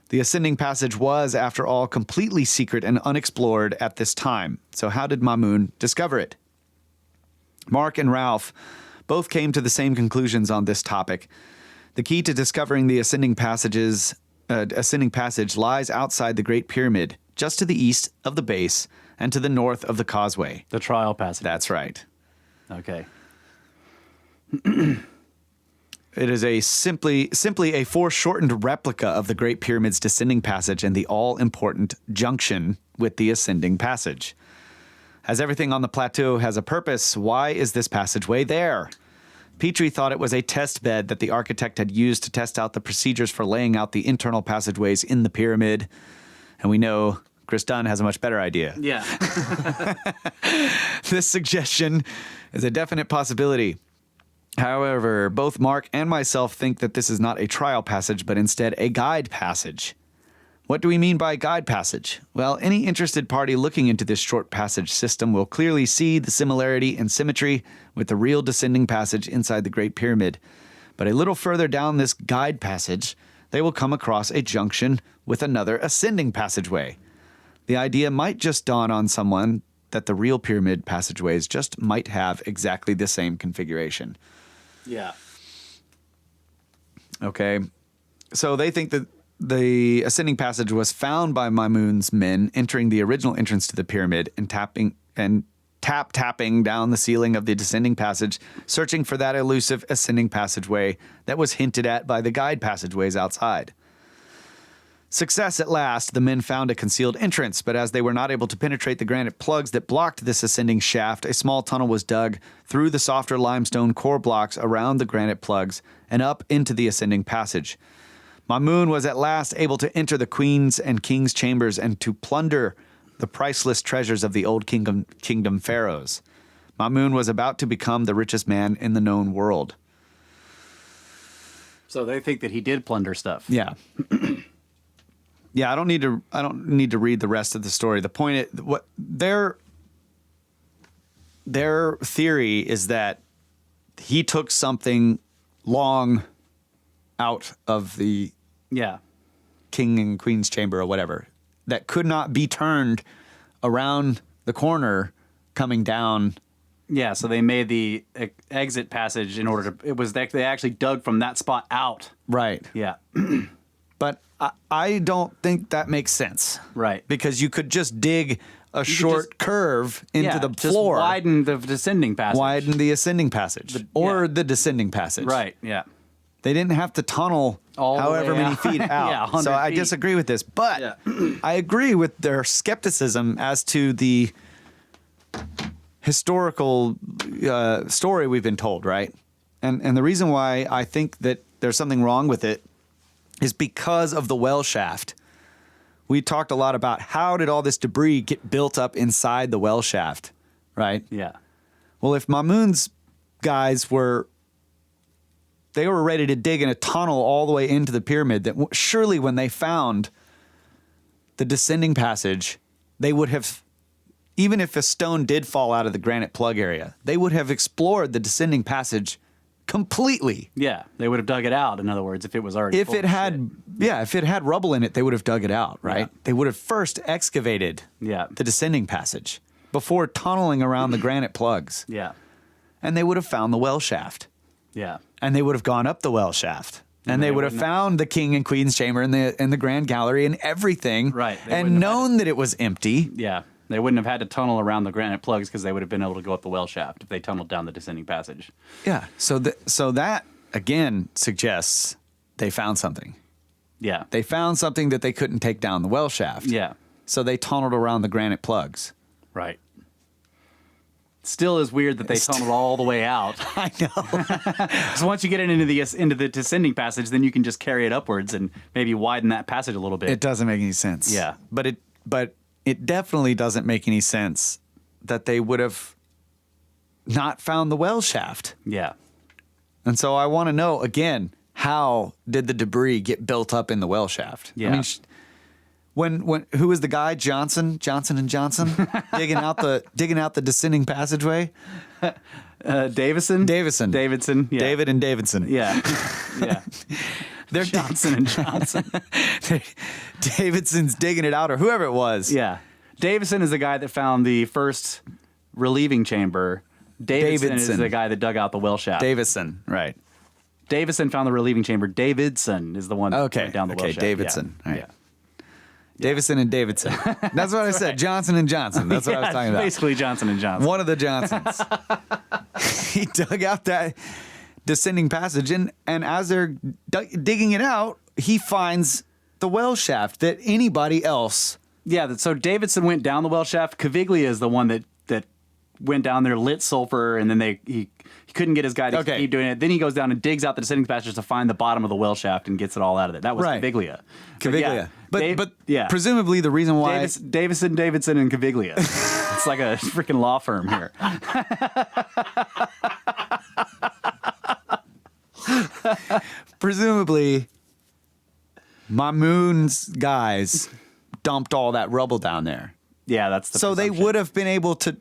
The ascending passage was, after all, completely secret and unexplored at this time. So how did Mamun discover it? Mark and Ralph both came to the same conclusions on this topic. The key to discovering the ascending passage lies outside the Great Pyramid, just to the east of the base and to the north of the causeway. The trial passage. That's right. Okay. It is simply a foreshortened replica of the Great Pyramid's descending passage and the all-important junction with the ascending passage. As everything on the plateau has a purpose, why is this passageway there? Petrie thought it was a test bed that the architect had used to test out the procedures for laying out the internal passageways in the pyramid. And we know Chris Dunn has a much better idea. Yeah. This suggestion is a definite possibility. However, both Mark and myself think that this is not a trial passage, but instead a guide passage. What do we mean by guide passage? Well, any interested party looking into this short passage system will clearly see the similarity and symmetry with the real descending passage inside the Great Pyramid. But a little further down this guide passage, they will come across a junction with another ascending passageway. The idea might just dawn on someone that the real pyramid passageways just might have exactly the same configuration. Yeah. Okay. So they think that the ascending passage was found by Mamun's men entering the original entrance to the pyramid and tapping down the ceiling of the descending passage, searching for that elusive ascending passageway that was hinted at by the guide passageways outside. Success at last, the men found a concealed entrance, but as they were not able to penetrate the granite plugs that blocked this ascending shaft, a small tunnel was dug through the softer limestone core blocks around the granite plugs and up into the ascending passage. Mamun was at last able to enter the queen's and king's chambers and to plunder the priceless treasures of the old kingdom pharaohs. Mamun was about to become the richest man in the known world. So they think that he did plunder stuff. Yeah. Yeah, I don't need to read the rest of the story. The point is, what their theory is that he took something long out of the king and queen's chamber or whatever that could not be turned around the corner coming down. Yeah, so they made the exit passage in order to. They actually dug from that spot out. Right. Yeah. But I don't think that makes sense. Right. Because you could just dig a short curve into the just floor. Widen the descending passage. Widen the ascending passage. The descending passage. Right, yeah. They didn't have to tunnel All the however way many out. feet out. Yeah, 100 so I feet. disagree with this, but Yeah. I agree with their skepticism as to the historical story we've been told, right? And the reason why I think that there's something wrong with it is because of the well shaft. We talked a lot about how did all this debris get built up inside the well shaft, right? Yeah. Well, if Mamun's guys were ready to dig in a tunnel all the way into the pyramid, that surely when they found the descending passage, they would have, even if a stone did fall out of the granite plug area, they would have explored the descending passage completely. Yeah. They would have dug it out, in other words, if it was already If full it of had, shit. if it had rubble in it, they would have dug it out, right? Yeah. They would have first excavated Yeah. the descending passage before tunneling around the granite plugs. Yeah. And they would have found the well shaft. Yeah. And they would have gone up the well shaft. And they would have found the king and queen's chamber in the grand gallery and everything. Right. They And wouldn't have known that it was empty. Yeah. They wouldn't have had to tunnel around the granite plugs because they would have been able to go up the well shaft if they tunneled down the descending passage. Yeah. So that again suggests they found something. Yeah. They found something that they couldn't take down the well shaft. Yeah. So they tunneled around the granite plugs. Right. Still is weird that they tunneled all the way out. I know. So once you get it into the descending passage, then you can just carry it upwards and maybe widen that passage a little bit. It doesn't make any sense. Yeah. But it definitely doesn't make any sense that they would have not found the well shaft. Yeah. And so I want to know again, how did the debris get built up in the well shaft? Yeah. I mean, when who was the guy? Johnson and Johnson digging out the descending passageway. Davison. Davidson. Yeah. David and Davidson. Yeah. Yeah. They're Johnson and Johnson. Davidson's digging it out, or whoever it was. Yeah. Davison is the guy that found the first relieving chamber. Davidson is the guy that dug out the well shaft. Davison, right? Davison found the relieving chamber. Davidson is the one that went down the well shaft. Davidson. Yeah. Right. Yeah. Davison and Davidson. That's what I said. Johnson and Johnson. That's what I was talking about. Basically Johnson and Johnson. One of the Johnsons. He dug out that descending passage, and as they're digging it out, he finds the well shaft that anybody else. Yeah, so Davidson went down the well shaft. Caviglia is the one that went down there, lit sulfur, and then he couldn't get his guy to keep doing it. Then he goes down and digs out the descending passage to find the bottom of the well shaft and gets it all out of it. That was Right. Caviglia. Caviglia. But yeah. presumably the reason why Davidson, and Caviglia. It's like a freaking law firm here. presumably Mamun's guys dumped all that rubble down there. Yeah, that's the So they presumption. would have been able to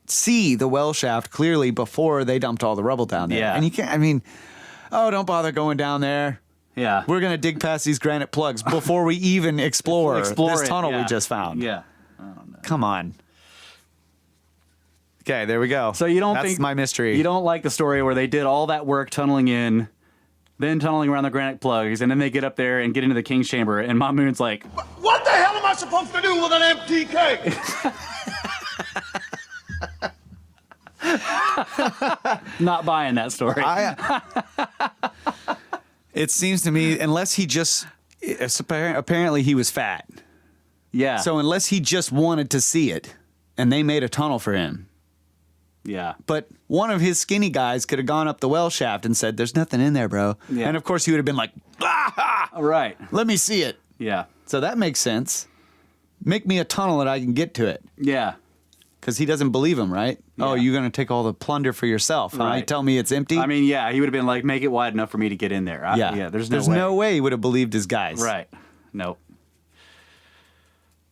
see the well shaft clearly before they dumped all the rubble down there. Yeah. And you can't, I mean, don't bother going down there. Yeah. We're going to dig past these granite plugs before we even explore this it, tunnel we yeah. just found. Yeah. Come on. Okay, there we go. So you don't That's think my mystery. You don't like the story where they did all that work tunneling in, then tunneling around the granite plugs, and then they get up there and get into the king's chamber, and Mamun's like, What the hell am I supposed to do with an empty cake? not buying that story. It seems to me, unless he just apparently he was fat. yeah. So unless he just wanted to see it, and they made a tunnel for him. yeah. But one of his skinny guys could have gone up the well shaft and said, "There's nothing in there, bro." Yeah. And of course he would have been like, All right. "Let me see it." Yeah. So that makes sense. Make me a tunnel that I can get to it. Yeah. Because he doesn't believe him, right? Oh, Yeah. you're going to take all the plunder for yourself, huh? Right. You tell me it's empty? I mean, yeah, he would have been like, make it wide enough for me to get in there. Yeah. There's no way. he would have believed his guys. Right. Nope.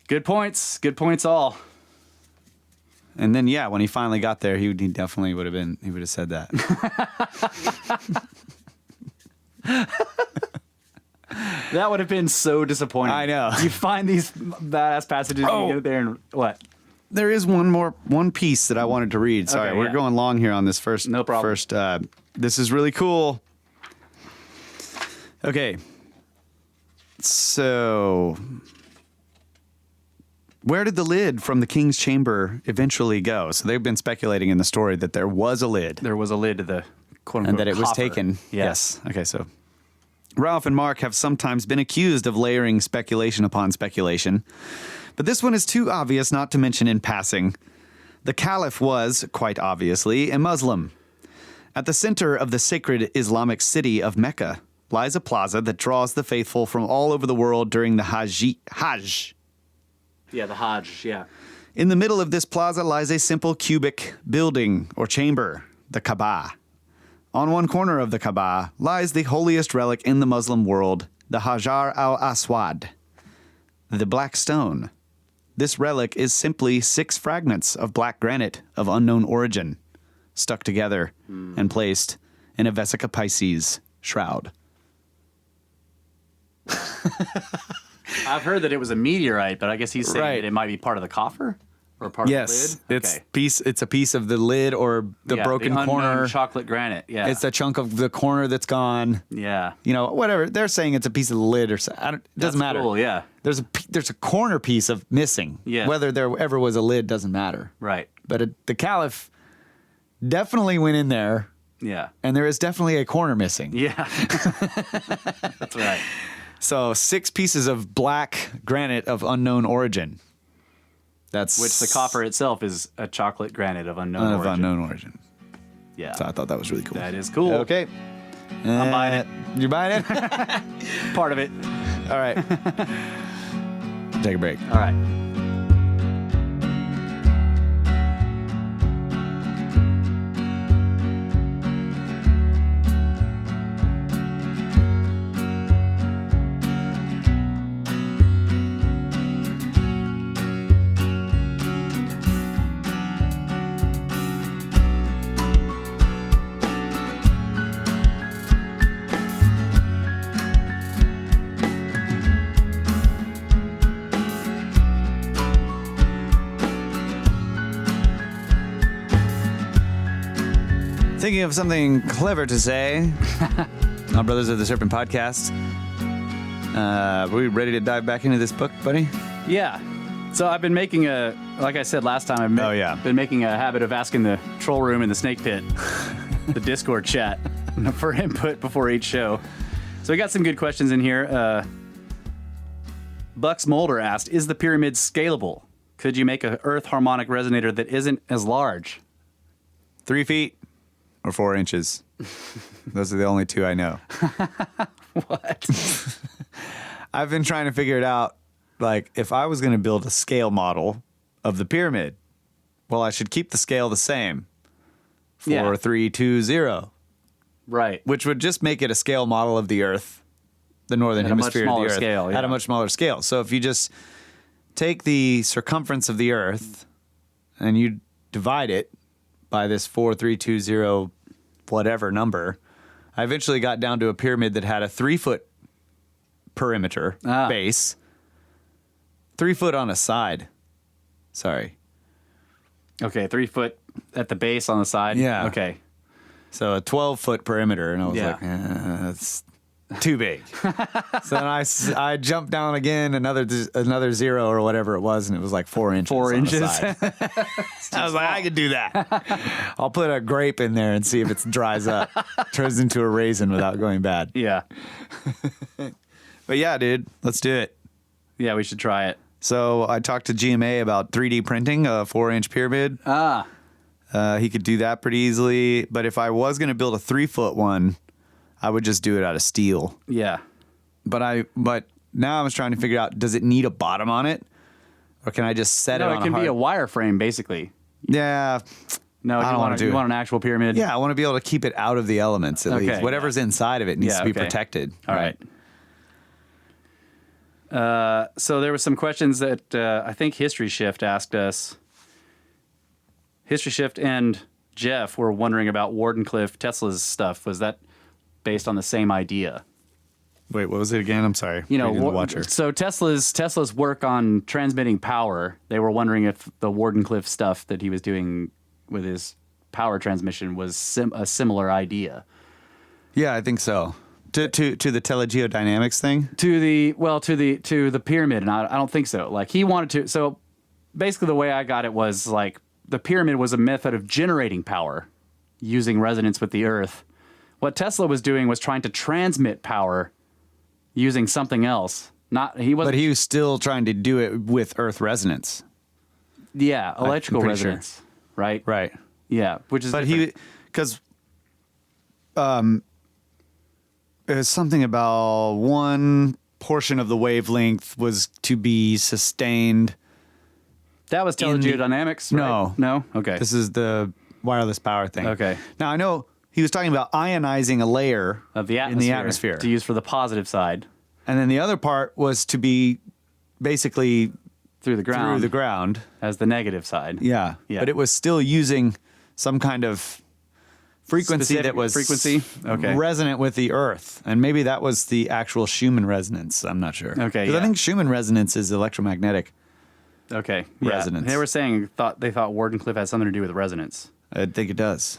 Good points. Good points all. And then, yeah, when he finally got there, he definitely would have said that. That would have been so disappointing. I know. You find these badass passages, and you get there and what? There is one piece that I wanted to read. Sorry, Okay, we're yeah. going long here on this first. No problem. First, this is really cool. Okay. So, where did the lid from the king's chamber eventually go? So they've been speculating in the story that there was a lid There was a lid to the quote and unquote that it was coffer. taken. Yeah. Yes. Okay. So Ralph and Mark have sometimes been accused of layering speculation upon speculation, but this one is too obvious not to mention in passing. The Caliph was, quite obviously, a Muslim. At the center of the sacred Islamic city of Mecca lies a plaza that draws the faithful from all over the world during the Hajj. Yeah, the Hajj, yeah. In the middle of this plaza lies a simple cubic building or chamber, the Kaaba. On one corner of the Kaaba lies the holiest relic in the Muslim world, the Hajar al-Aswad, the black stone. This relic is simply 6 fragments of black granite of unknown origin, stuck together and placed in a Vesica Pisces shroud. I've heard that it was a meteorite, but I guess he's saying that it might be part of the coffer? Or part of the lid? It's a piece of the lid or the broken corner. Chocolate granite, yeah. It's a chunk of the corner that's gone. Yeah. Whatever. They're saying it's a piece of the lid or something. It doesn't matter. Cool, yeah. There's a corner piece of missing. Yeah. Whether there ever was a lid doesn't matter. Right. But the Caliph definitely went in there. Yeah. And there is definitely a corner missing. Yeah. That's right. So 6 pieces of black granite of unknown origin. Which the coffer itself is a chocolate granite of unknown origin. Yeah. So I thought that was really cool. That is cool. Okay. I'm buying it. You're buying it? Part of it. All right. Take a break. All right. Thinking of something clever to say on Brothers of the Serpent podcast. Are we ready to dive back into this book, buddy? Yeah. So I've been making like I said last time, been making a habit of asking the troll room in the snake pit, the Discord chat, for input before each show. So we got some good questions in here. Bucks Mulder asked, is the pyramid scalable? Could you make an Earth harmonic resonator that isn't as large? 3 feet. Or 4 inches. Those are the only 2 I know. What? I've been trying to figure it out. Like, if I was going to build a scale model of the pyramid, well, I should keep the scale the same. 4, 3, 2, 0. Right. Which would just make it a scale model of the Earth, the northern hemisphere of the Earth. Scale, yeah. At a much smaller scale. So if you just take the circumference of the Earth and you divide it by this 4320 whatever number, I eventually got down to a pyramid that had a 3-foot perimeter base, 3 foot on a side. Sorry. Okay, 3 foot at the base on the side. Yeah. Okay. So a 12-foot perimeter, and I was like, that's too big. So then I jumped down again, another 0 or whatever it was, and it was like 4 inches. 4 inches. I was like, I could do that. I'll put a grape in there and see if it dries up, turns into a raisin without going bad. Yeah. But yeah, dude, let's do it. Yeah, we should try it. So I talked to GMA about 3D printing a 4-inch pyramid. He could do that pretty easily. But if I was going to build a 3-foot one, I would just do it out of steel. Yeah. But now I was trying to figure out, does it need a bottom on it? Or can I just set it on a No, it can be a wireframe, basically. Yeah. No, I don't want to do it. You want an actual pyramid? Yeah, I want to be able to keep it out of the elements, at least. Whatever's inside of it needs to be protected. All right. So there were some questions that I think History Shift asked us. History Shift and Jeff were wondering about Wardenclyffe, Tesla's stuff. Was that based on the same idea? Wait, what was it again? I'm sorry. So Tesla's work on transmitting power, they were wondering if the Wardenclyffe stuff that he was doing with his power transmission was a similar idea. Yeah, I think so. To the telegeodynamics thing? To the pyramid, and I don't think so. Like, he wanted to. So basically, the way I got it was like the pyramid was a method of generating power using resonance with the Earth. What Tesla was doing was trying to transmit power using something else. He wasn't. But he was still trying to do it with Earth resonance. Yeah, electrical pretty sure. resonance, right? Right. Yeah, which is. But different. because it was something about one portion of the wavelength was to be sustained. That was teledynamics, right? No? Okay. This is the wireless power thing. Okay. Now, I know he was talking about ionizing a layer of the atmosphere, in the atmosphere. to use for the positive side. And then the other part was to be basically Through the ground. As the negative side. Yeah. Yeah. But it was still using some kind of frequency Specific that was frequency? Okay. resonant with the Earth. And maybe that was the actual Schumann resonance. I'm not sure. Okay, 'Cause I yeah. think Schumann resonance is electromagnetic. Okay. Yeah. Resonance. They were saying they thought Wardenclyffe had something to do with resonance. I think it does.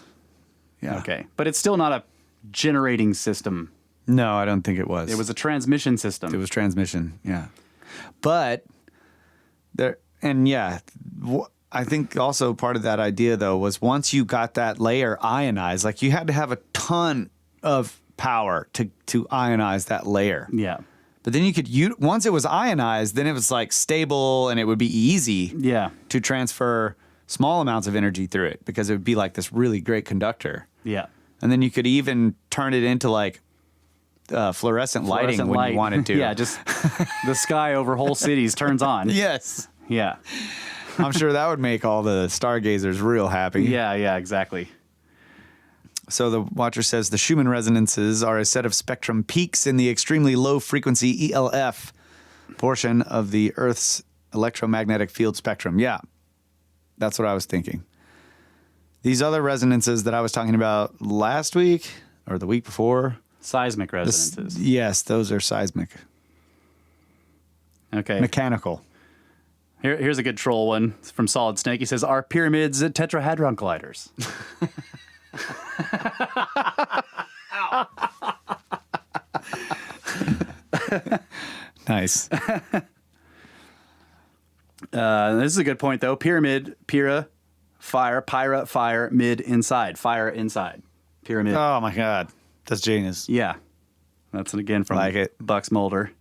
Yeah. Okay. But it's still not a generating system. No, I don't think it was. It was a transmission system. It was transmission, yeah. But there, and yeah, I think also part of that idea though was once you got that layer ionized, like you had to have a ton of power to ionize that layer. Yeah. But then you could once it was ionized, then it was like stable and it would be easy Yeah. to transfer small amounts of energy through it because it would be like this really great conductor. Yeah. And then you could even turn it into like fluorescent lighting Fluorescent when light. you wanted to. Yeah, just the sky over whole cities turns on. Yes. Yeah. I'm sure that would make all the stargazers real happy. Yeah, exactly. So the watcher says the Schumann resonances are a set of spectrum peaks in the extremely low frequency ELF portion of the Earth's electromagnetic field spectrum. Yeah, that's what I was thinking. These other resonances that I was talking about last week or the week before. Seismic resonances. Yes, those are seismic. Okay. Mechanical. Here's a good troll one from Solid Snake. He says, "Are pyramids tetrahedron colliders?" Nice. This is a good point, though. Pyramid, pyra, fire, mid, inside. Fire, inside. Pyramid. Oh, my God. That's genius. Yeah. That's again from Like it. Bucks Mulder.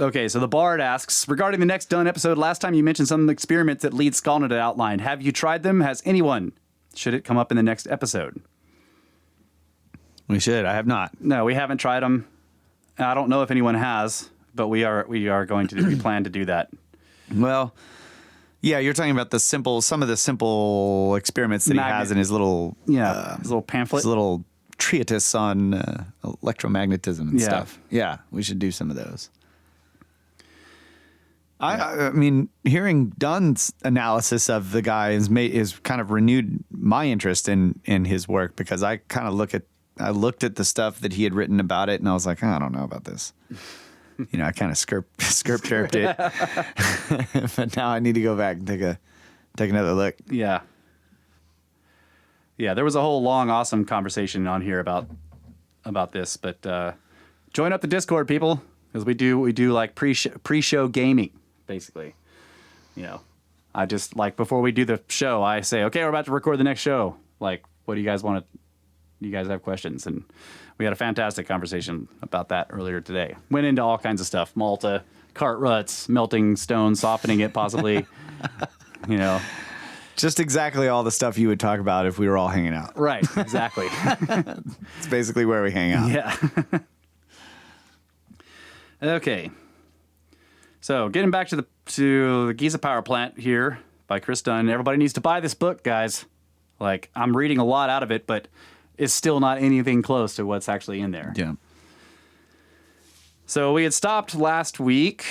Okay, so the Bard asks, regarding the next Dunn episode, last time you mentioned some experiments that Lead Skalnet had outlined. Have you tried them? Has anyone? Should it come up in the next episode? We should. I have not. No, we haven't tried them. I don't know if anyone has, but we are going to we plan to do that. Well, yeah, you're talking about some of the simple experiments that he has in his little, his little pamphlet, his little treatise on electromagnetism and Yeah. stuff. Yeah, we should do some of those. I mean, hearing Dunn's analysis of the guy is kind of renewed my interest in his work because I kind of looked at the stuff that he had written about it and I was like, I don't know about this. I kind of chirped it, but now I need to go back and take another look. Yeah. Yeah, there was a whole long, awesome conversation on here about this, but join up the Discord, people, because we do like pre-show gaming, basically. I just like before we do the show, I say, okay, we're about to record the next show. Like, what do you guys want to? Do you guys have questions? And we had a fantastic conversation about that earlier today. Went into all kinds of stuff: Malta, cart ruts, melting stone, softening it, possibly. Just exactly all the stuff you would talk about if we were all hanging out. Right, exactly. It's basically where we hang out. Yeah. Okay. So getting back to the Giza power plant here by Chris Dunn. Everybody needs to buy this book, guys. Like, I'm reading a lot out of it, but it's still not anything close to what's actually in there. Yeah. So we had stopped last week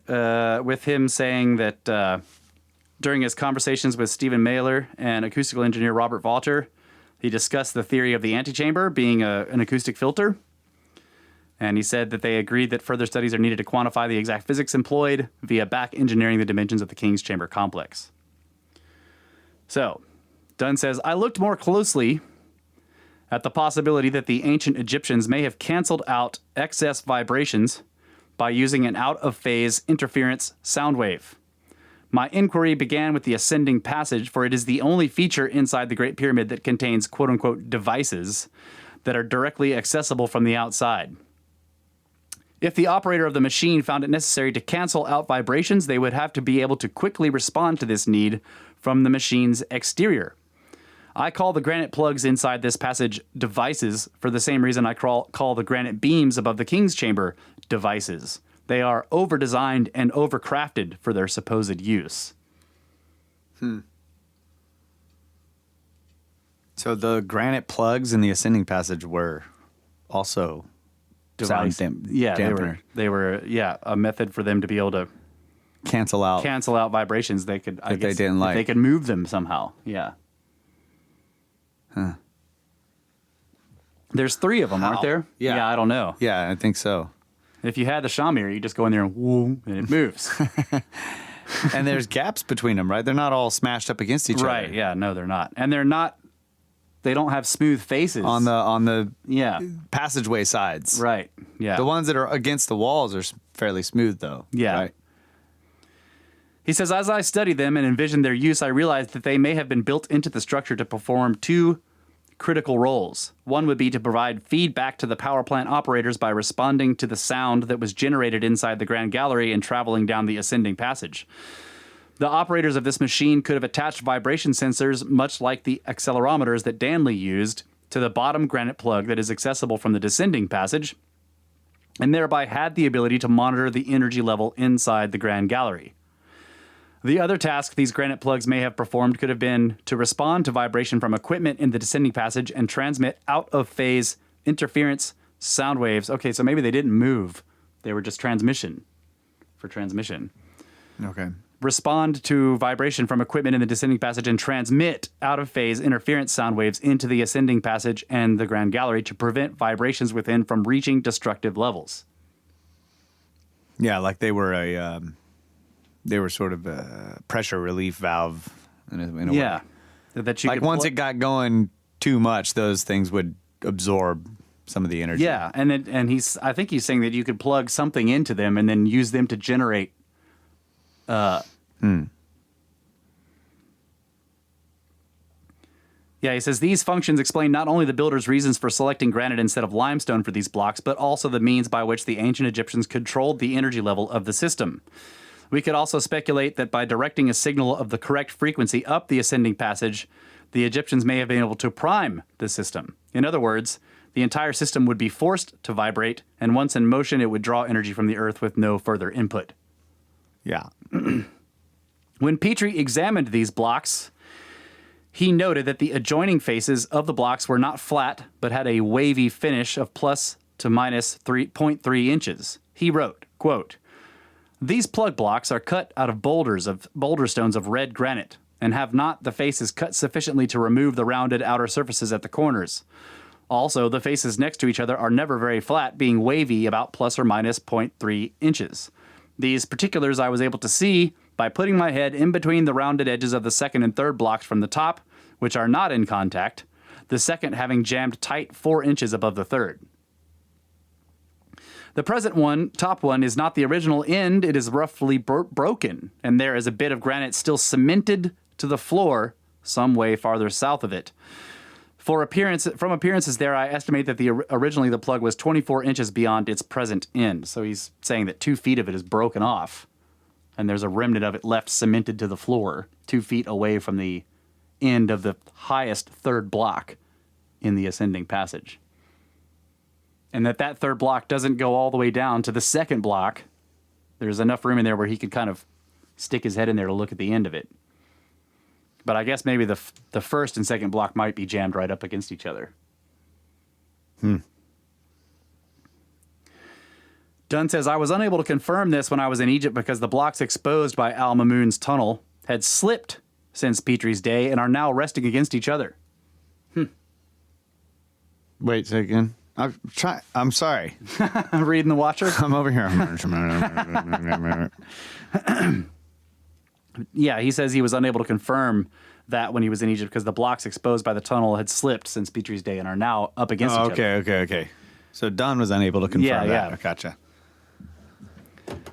with him saying that during his conversations with Stephen Mailer and acoustical engineer Robert Walter, he discussed the theory of the antechamber being an acoustic filter. And he said that they agreed that further studies are needed to quantify the exact physics employed via back engineering the dimensions of the King's Chamber complex. So, Dunn says, I looked more closely at the possibility that the ancient Egyptians may have canceled out excess vibrations by using an out-of-phase interference sound wave. My inquiry began with the ascending passage, for it is the only feature inside the Great Pyramid that contains quote-unquote devices that are directly accessible from the outside. If the operator of the machine found it necessary to cancel out vibrations, they would have to be able to quickly respond to this need from the machine's exterior. I call the granite plugs inside this passage devices for the same reason I call the granite beams above the king's chamber devices. They are over-designed and over-crafted for their supposed use. So the granite plugs in the ascending passage were also sound dampener. They were a method for them to be able to cancel out vibrations. They could, I guess, they didn't like. They could move them somehow. Yeah. Huh. There's 3 of them, aren't there? Yeah. I don't know. Yeah, I think so. If you had the Shamir, you just go in there and whoom, and it moves. And there's gaps between them, right? They're not all smashed up against each other. Right, yeah, no, they're not. And they don't have smooth faces. On the passageway sides. Right, yeah. The ones that are against the walls are fairly smooth, though. Yeah. Right? He says, as I studied them and envisioned their use, I realized that they may have been built into the structure to perform 2 critical roles. One would be to provide feedback to the power plant operators by responding to the sound that was generated inside the Grand Gallery and traveling down the ascending passage. The operators of this machine could have attached vibration sensors, much like the accelerometers that Danley used, to the bottom granite plug that is accessible from the descending passage, and thereby had the ability to monitor the energy level inside the Grand Gallery. The other task these granite plugs may have performed could have been to respond to vibration from equipment in the descending passage and transmit out-of-phase interference sound waves. Okay, so maybe they didn't move. They were just transmission. Okay. Respond to vibration from equipment in the descending passage and transmit out-of-phase interference sound waves into the ascending passage and the Grand Gallery to prevent vibrations within from reaching destructive levels. Yeah, like they were they were sort of a pressure relief valve in a way. That you like could once it got going too much, those things would absorb some of the energy. Yeah, I think he's saying that you could plug something into them and then use them to generate. Yeah, he says these functions explain not only the builder's reasons for selecting granite instead of limestone for these blocks, but also the means by which the ancient Egyptians controlled the energy level of the system. We could also speculate that by directing a signal of the correct frequency up the ascending passage, the Egyptians may have been able to prime the system. In other words, the entire system would be forced to vibrate, and once in motion, it would draw energy from the earth with no further input. Yeah. When Petrie examined these blocks, he noted that the adjoining faces of the blocks were not flat, but had a wavy finish of plus to minus 3.3 inches. He wrote, quote, "These plug blocks are cut out of boulder stones of red granite, and have not the faces cut sufficiently to remove the rounded outer surfaces at the corners. Also, the faces next to each other are never very flat, being wavy about plus or minus 0.3 inches. These particulars I was able to see by putting my head in between the rounded edges of the second and third blocks from the top, which are not in contact, the second having jammed tight 4 inches above the third. The present one, top one, is not the original end. It is roughly broken, and there is a bit of granite still cemented to the floor some way farther south of it. From appearances there, I estimate that originally the plug was 24 inches beyond its present end. So he's saying that 2 feet of it is broken off, and there's a remnant of it left cemented to the floor 2 feet away from the end of the highest third block in the ascending passage. And that third block doesn't go all the way down to the second block. There's enough room in there where he could kind of stick his head in there to look at the end of it. But I guess maybe the first and second block might be jammed right up against each other. Dunn says, I was unable to confirm this when I was in Egypt because the blocks exposed by Al-Mamun's tunnel had slipped since Petrie's day and are now resting against each other. Wait a second. I'm sorry. Reading the Watcher? I'm over here. Yeah, he says he was unable to confirm that when he was in Egypt because the blocks exposed by the tunnel had slipped since Petrie's day and are now up against each other. Okay. So Dunn was unable to confirm that. Yeah. Gotcha.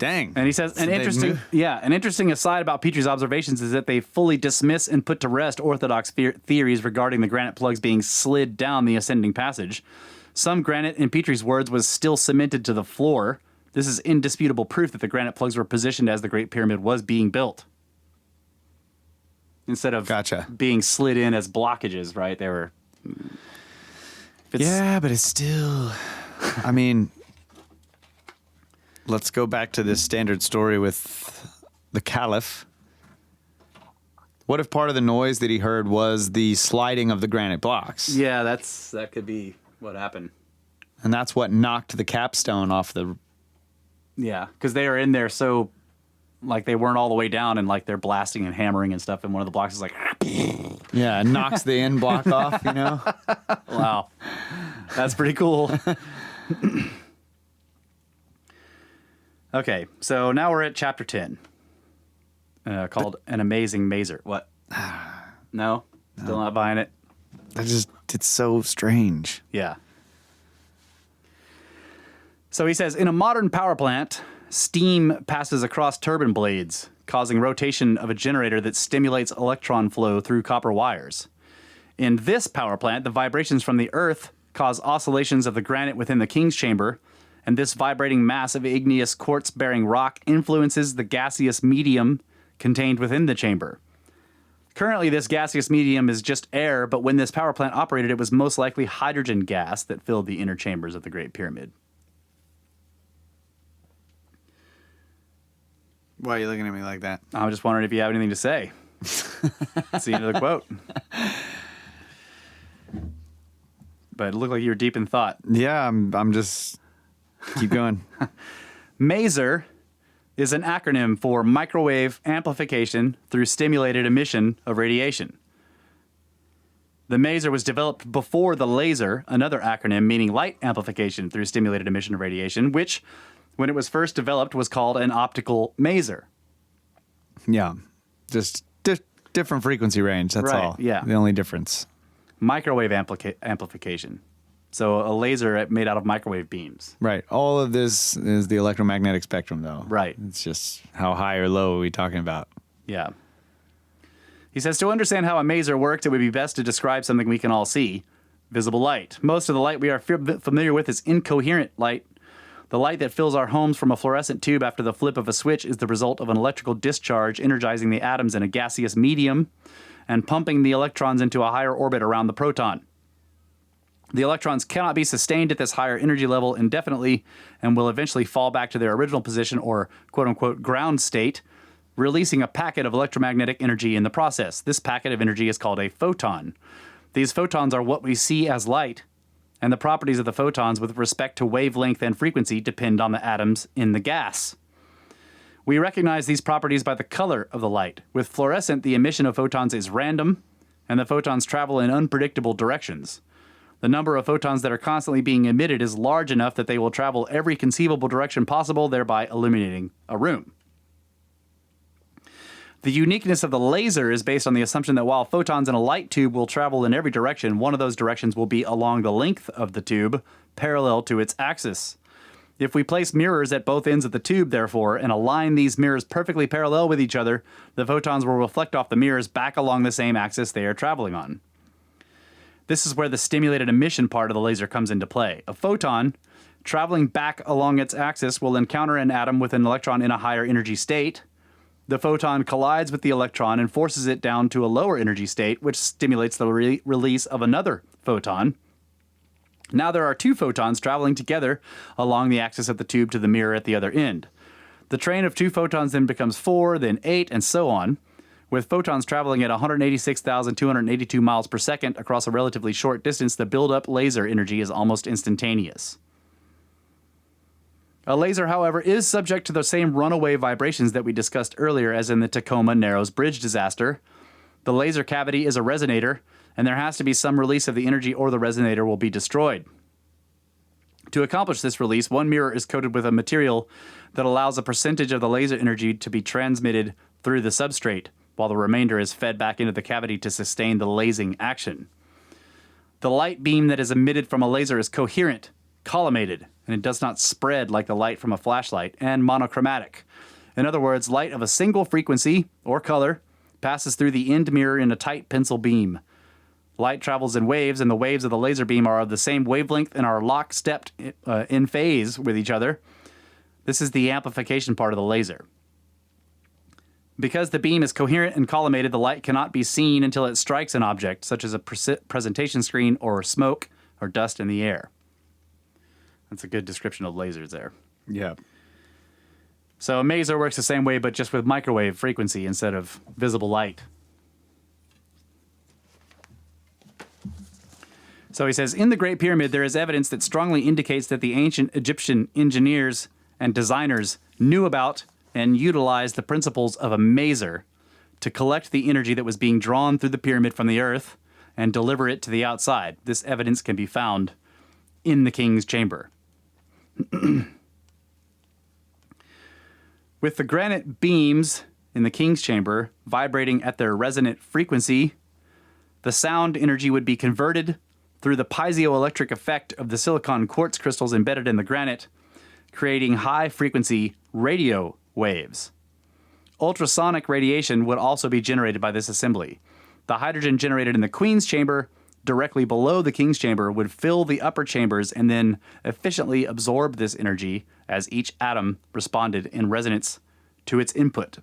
Dang. And he says, So an interesting aside about Petrie's observations is that they fully dismiss and put to rest orthodox theories regarding the granite plugs being slid down the ascending passage. Some granite, in Petrie's words, was still cemented to the floor. This is indisputable proof that the granite plugs were positioned as the Great Pyramid was being built. Instead of being slid in as blockages, right? They were... Yeah, but it's still... I mean... Let's go back to this standard story with the Caliph. What if part of the noise that he heard was the sliding of the granite blocks? Yeah, that could be what happened. And that's what knocked the capstone off the... Yeah, because they are in there so, like, they weren't all the way down, and, like, they're blasting and hammering and stuff, and one of the blocks is like... Yeah, it knocks the end block off, you know? Wow. That's pretty cool. Okay, so now we're at chapter 10, called An Amazing Mazer. What? No? Still not buying it? It's so strange. Yeah. So he says, in a modern power plant, steam passes across turbine blades, causing rotation of a generator that stimulates electron flow through copper wires. In this power plant, the vibrations from the earth cause oscillations of the granite within the king's chamber, and this vibrating mass of igneous quartz-bearing rock influences the gaseous medium contained within the chamber. Currently, this gaseous medium is just air, but when this power plant operated, it was most likely hydrogen gas that filled the inner chambers of the Great Pyramid. Why are you looking at me like that? I'm just wondering if you have anything to say. That's the end of the quote. But it looked like you were deep in thought. Yeah, I'm just... Keep going. MASER is an acronym for microwave amplification through stimulated emission of radiation. The MASER was developed before the laser, another acronym meaning light amplification through stimulated emission of radiation, which, when it was first developed, was called an optical maser. Yeah, just different frequency range, that's Right, all. yeah. The only difference. Microwave amplification. So a laser made out of microwave beams. Right. All of this is the electromagnetic spectrum, though. Right. It's just how high or low are we talking about? Yeah. He says, to understand how a maser works, it would be best to describe something we can all see, visible light. Most of the light we are familiar with is incoherent light. The light that fills our homes from a fluorescent tube after the flip of a switch is the result of an electrical discharge energizing the atoms in a gaseous medium and pumping the electrons into a higher orbit around the proton. The electrons cannot be sustained at this higher energy level indefinitely and will eventually fall back to their original position or quote-unquote ground state, releasing a packet of electromagnetic energy in the process. This packet of energy is called a photon. These photons are what we see as light, and the properties of the photons with respect to wavelength and frequency depend on the atoms in the gas. We recognize these properties by the color of the light. With fluorescent, the emission of photons is random, and the photons travel in unpredictable directions. The number of photons that are constantly being emitted is large enough that they will travel every conceivable direction possible, thereby illuminating a room. The uniqueness of the laser is based on the assumption that while photons in a light tube will travel in every direction, one of those directions will be along the length of the tube, parallel to its axis. If we place mirrors at both ends of the tube, therefore, and align these mirrors perfectly parallel with each other, the photons will reflect off the mirrors back along the same axis they are traveling on. This is where the stimulated emission part of the laser comes into play. A photon, traveling back along its axis, will encounter an atom with an electron in a higher energy state. The photon collides with the electron and forces it down to a lower energy state, which stimulates the release of another photon. Now there are two photons traveling together along the axis of the tube to the mirror at the other end. The train of two photons then becomes 4, then 8, and so on. With photons traveling at 186,282 miles per second across a relatively short distance, the buildup laser energy is almost instantaneous. A laser, however, is subject to the same runaway vibrations that we discussed earlier as in the Tacoma Narrows Bridge disaster. The laser cavity is a resonator, and there has to be some release of the energy or the resonator will be destroyed. To accomplish this release, one mirror is coated with a material that allows a percentage of the laser energy to be transmitted through the substrate, while the remainder is fed back into the cavity to sustain the lasing action. The light beam that is emitted from a laser is coherent, collimated, and it does not spread like the light from a flashlight, and monochromatic. In other words, light of a single frequency or color passes through the end mirror in a tight pencil beam. Light travels in waves, and the waves of the laser beam are of the same wavelength and are lockstep in phase with each other. This is the amplification part of the laser. Because the beam is coherent and collimated, the light cannot be seen until it strikes an object, such as a presentation screen or smoke or dust in the air. That's a good description of lasers there. Yeah. So a maser works the same way, but just with microwave frequency instead of visible light. So he says, in the Great Pyramid, there is evidence that strongly indicates that the ancient Egyptian engineers and designers knew about and utilized the principles of a maser to collect the energy that was being drawn through the pyramid from the earth and deliver it to the outside. This evidence can be found in the king's chamber. With the granite beams in the king's chamber vibrating at their resonant frequency, the sound energy would be converted through the piezoelectric effect of the silicon quartz crystals embedded in the granite, creating high-frequency radio waves. Ultrasonic radiation would also be generated by this assembly. The hydrogen generated in the queen's chamber, directly below the king's chamber, would fill the upper chambers and then efficiently absorb this energy as each atom responded in resonance to its input.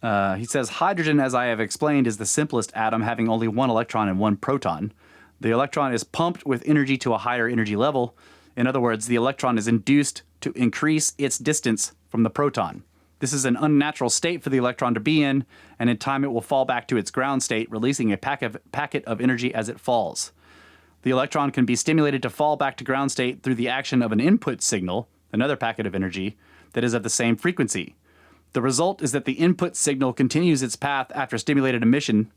He says, hydrogen, as I have explained, is the simplest atom, having only one electron and one proton. The electron is pumped with energy to a higher energy level. In other words, the electron is induced to increase its distance from the proton. This is an unnatural state for the electron to be in, and in time it will fall back to its ground state, releasing a packet of energy as it falls. The electron can be stimulated to fall back to ground state through the action of an input signal, another packet of energy, that is of the same frequency. The result is that the input signal continues its path after stimulated emission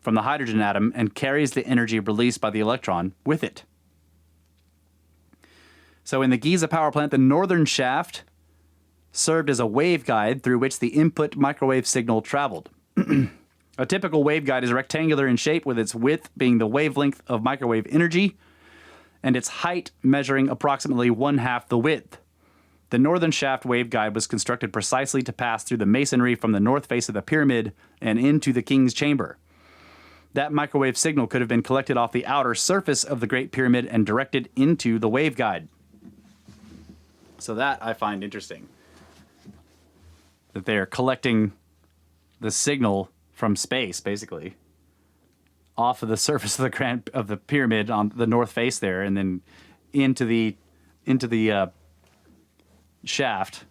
from the hydrogen atom and carries the energy released by the electron with it. So in the Giza power plant, the northern shaft served as a waveguide through which the input microwave signal traveled. A typical waveguide is rectangular in shape, with its width being the wavelength of microwave energy and its height measuring approximately 1/2 the width. The northern shaft waveguide was constructed precisely to pass through the masonry from the north face of the pyramid and into the king's chamber. That microwave signal could have been collected off the outer surface of the Great Pyramid and directed into the waveguide. So that I find interesting. That they're collecting the signal from space, basically, off of the surface of the pyramid on the north face there, and then into the shaft.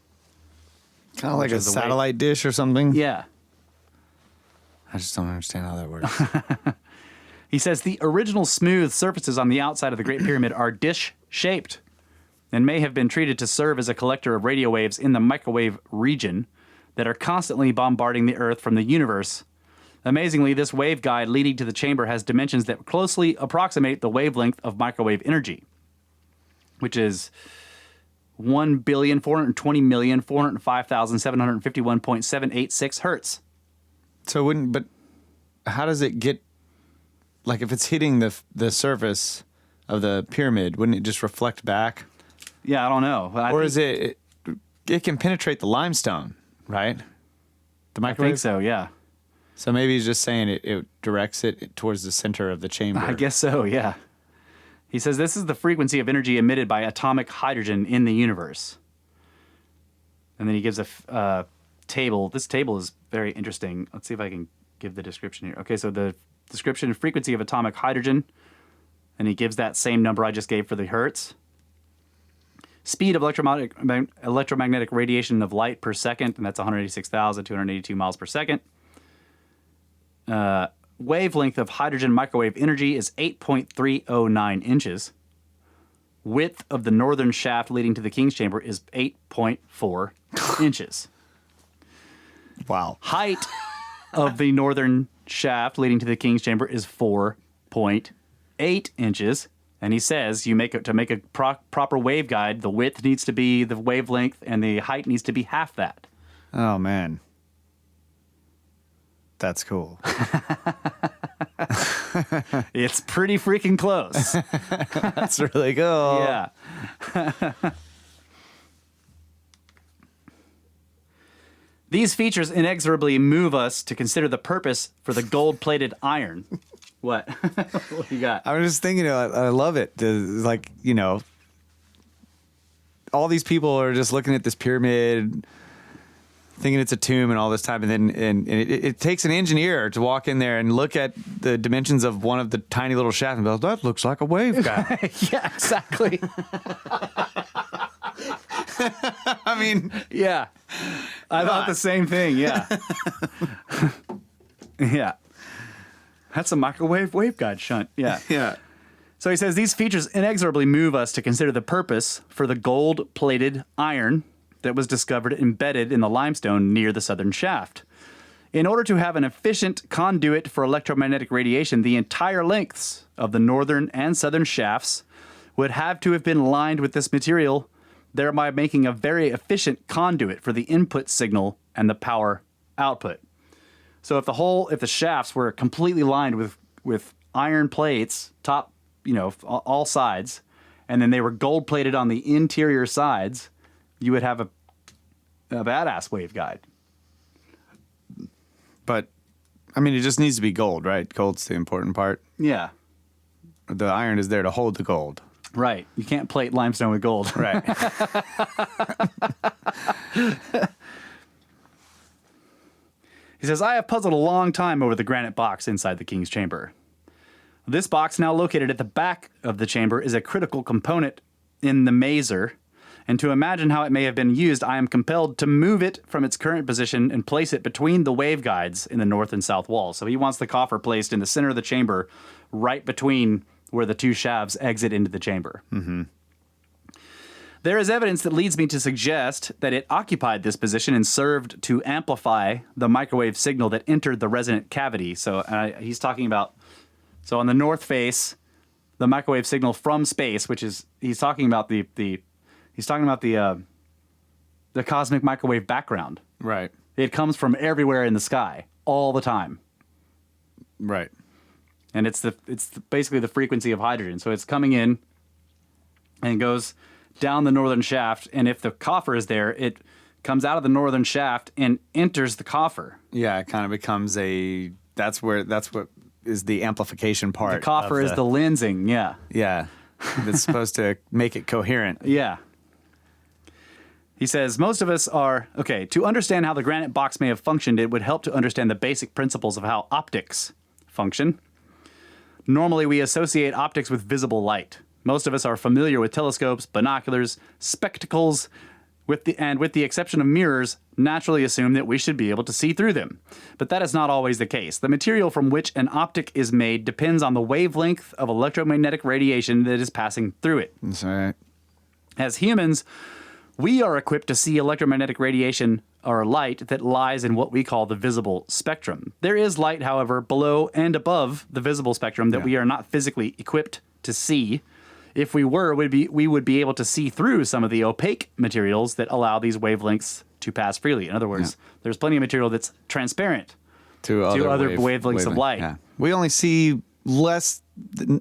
Kind of like a satellite dish or something. Yeah. I just don't understand how that works. He says the original smooth surfaces on the outside of the Great Pyramid are dish-shaped and may have been treated to serve as a collector of radio waves in the microwave region that are constantly bombarding the Earth from the universe. Amazingly, this waveguide leading to the chamber has dimensions that closely approximate the wavelength of microwave energy, which is 1,420,405,751.786 hertz. So but how does it get, like if it's hitting the surface of the pyramid, wouldn't it just reflect back? Yeah, I don't know. Or is it can penetrate the limestone, right? The microwave? I think so, yeah. So maybe he's just saying it directs it towards the center of the chamber. I guess so, yeah. He says this is the frequency of energy emitted by atomic hydrogen in the universe. And then he gives a table. This table is very interesting. Let's see if I can give the description here. Okay, so the description of frequency of atomic hydrogen, and he gives that same number I just gave for the hertz. Speed of electromagnetic radiation of light per second, and that's 186,282 miles per second. Wavelength of hydrogen microwave energy is 8.309 inches. Width of the northern shaft leading to the king's chamber is 8.4 inches. Wow. Height of the northern shaft leading to the king's chamber is 4.8 inches. And he says to make a proper waveguide, the width needs to be the wavelength and the height needs to be half that. Oh, man. That's cool. It's pretty freaking close. That's really cool. Yeah. These features inexorably move us to consider the purpose for the gold-plated iron. What? What do you got? I was just thinking, I love it. Like, all these people are just looking at this pyramid, thinking it's a tomb and all this time, and then it takes an engineer to walk in there and look at the dimensions of one of the tiny little shafts and go, that looks like a waveguide. Yeah, exactly. I mean, Yeah. I thought the same thing, yeah. Yeah. That's a microwave waveguide shunt, yeah. yeah. So he says, these features inexorably move us to consider the purpose for the gold-plated iron that was discovered embedded in the limestone near the southern shaft. In order to have an efficient conduit for electromagnetic radiation, the entire lengths of the northern and southern shafts would have to have been lined with this material, thereby making a very efficient conduit for the input signal and the power output. So if the shafts were completely lined with iron plates, top, all sides, and then they were gold plated on the interior sides, you would have a badass waveguide. But, I mean, it just needs to be gold, right? Gold's the important part. Yeah. The iron is there to hold the gold. Right. You can't plate limestone with gold. Right. He says, I have puzzled a long time over the granite box inside the king's chamber. This box, now located at the back of the chamber, is a critical component in the mazer, and to imagine how it may have been used, I am compelled to move it from its current position and place it between the waveguides in the north and south walls. So he wants the coffer placed in the center of the chamber, right between where the two shafts exit into the chamber. Mm-hmm. There is evidence that leads me to suggest that it occupied this position and served to amplify the microwave signal that entered the resonant cavity. So he's talking about, so on the north face, the microwave signal from space, which is, he's talking about the cosmic microwave background. Right. It comes from everywhere in the sky all the time. Right. And it's basically the frequency of hydrogen. So it's coming in and goes down the northern shaft, and if the coffer is there, it comes out of the northern shaft and enters the coffer. Yeah, it kind of becomes that's what is the amplification part. The coffer is the lensing, yeah. Yeah. That's supposed to make it coherent. Yeah. He says, most of us are, to understand how the granite box may have functioned, it would help to understand the basic principles of how optics function. Normally, we associate optics with visible light. Most of us are familiar with telescopes, binoculars, spectacles, with the exception of mirrors, naturally assume that we should be able to see through them. But that is not always the case. The material from which an optic is made depends on the wavelength of electromagnetic radiation that is passing through it. That's right. As humans, we are equipped to see electromagnetic radiation or light that lies in what we call the visible spectrum. There is light, however, below and above the visible spectrum that we are not physically equipped to see. If we were, we would be able to see through some of the opaque materials that allow these wavelengths to pass freely. In other words, there's plenty of material that's transparent to other wavelengths of light. Yeah. We only see less,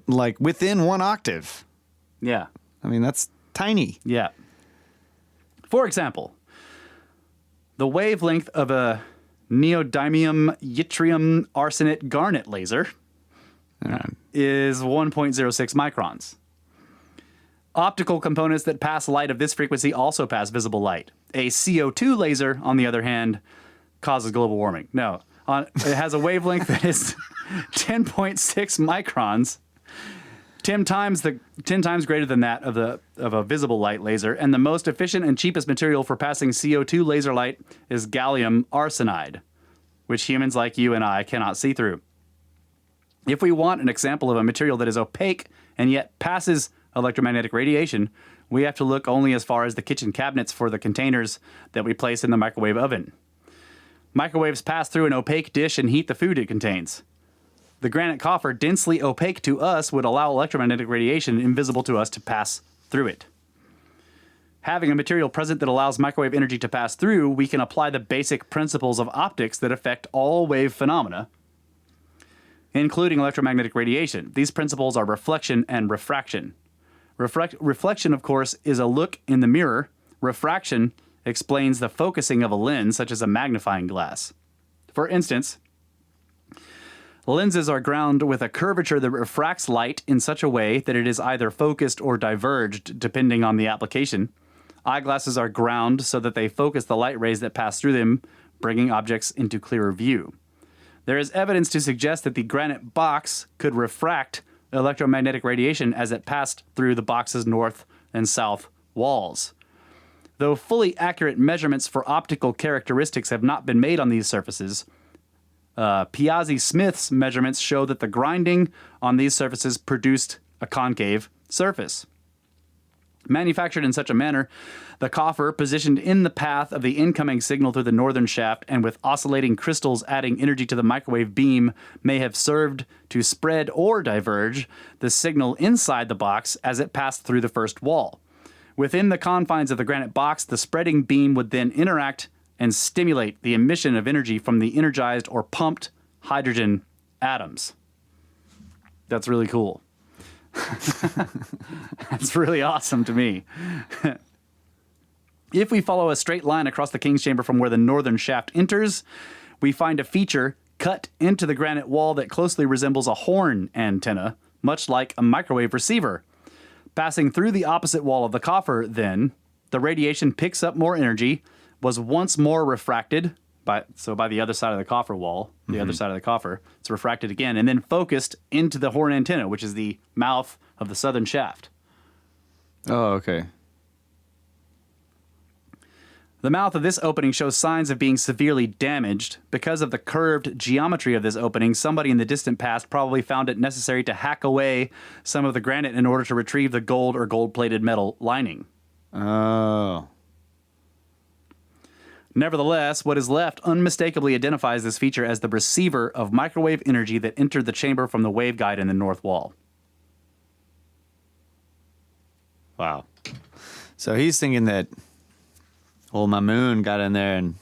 like within 1 octave. Yeah. I mean, that's tiny. Yeah. For example, the wavelength of a neodymium yttrium arsenate garnet laser is 1.06 microns. Optical components that pass light of this frequency also pass visible light. A CO2 laser, on the other hand, causes global warming. No, it has a wavelength that is 10.6 microns, 10 times greater than that of a visible light laser, and the most efficient and cheapest material for passing CO2 laser light is gallium arsenide, which humans like you and I cannot see through. If we want an example of a material that is opaque and yet passes electromagnetic radiation, we have to look only as far as the kitchen cabinets for the containers that we place in the microwave oven. Microwaves pass through an opaque dish and heat the food it contains. The granite coffer, densely opaque to us, would allow electromagnetic radiation invisible to us to pass through it. Having a material present that allows microwave energy to pass through, we can apply the basic principles of optics that affect all wave phenomena. including electromagnetic radiation. These principles are reflection and refraction. Reflection, of course, is a look in the mirror. Refraction explains the focusing of a lens, such as a magnifying glass. For instance, lenses are ground with a curvature that refracts light in such a way that it is either focused or diverged, depending on the application. Eyeglasses are ground so that they focus the light rays that pass through them, bringing objects into clearer view. There is evidence to suggest that the granite box could refract electromagnetic radiation as it passed through the box's north and south walls. Though fully accurate measurements for optical characteristics have not been made on these surfaces, Piazzi-Smith's measurements show that the grinding on these surfaces produced a concave surface. Manufactured in such a manner, the coffer, positioned in the path of the incoming signal through the northern shaft and with oscillating crystals adding energy to the microwave beam, may have served to spread or diverge the signal inside the box as it passed through the first wall. Within the confines of the granite box, the spreading beam would then interact and stimulate the emission of energy from the energized or pumped hydrogen atoms. That's really cool. That's really awesome to me. If we follow a straight line across the king's chamber from where the northern shaft enters, we find a feature cut into the granite wall that closely resembles a horn antenna, much like a microwave receiver. Passing through the opposite wall of the coffer, then, the radiation picks up more energy, was once more refracted, by the other side of the coffer wall, the other side of the coffer, it's refracted again, and then focused into the horn antenna, which is the mouth of the southern shaft. Oh, okay. The mouth of this opening shows signs of being severely damaged. Because of the curved geometry of this opening, somebody in the distant past probably found it necessary to hack away some of the granite in order to retrieve the gold or gold-plated metal lining. Oh. Nevertheless, what is left unmistakably identifies this feature as the receiver of microwave energy that entered the chamber from the waveguide in the north wall. Wow. So he's thinking that old Mamun got in there and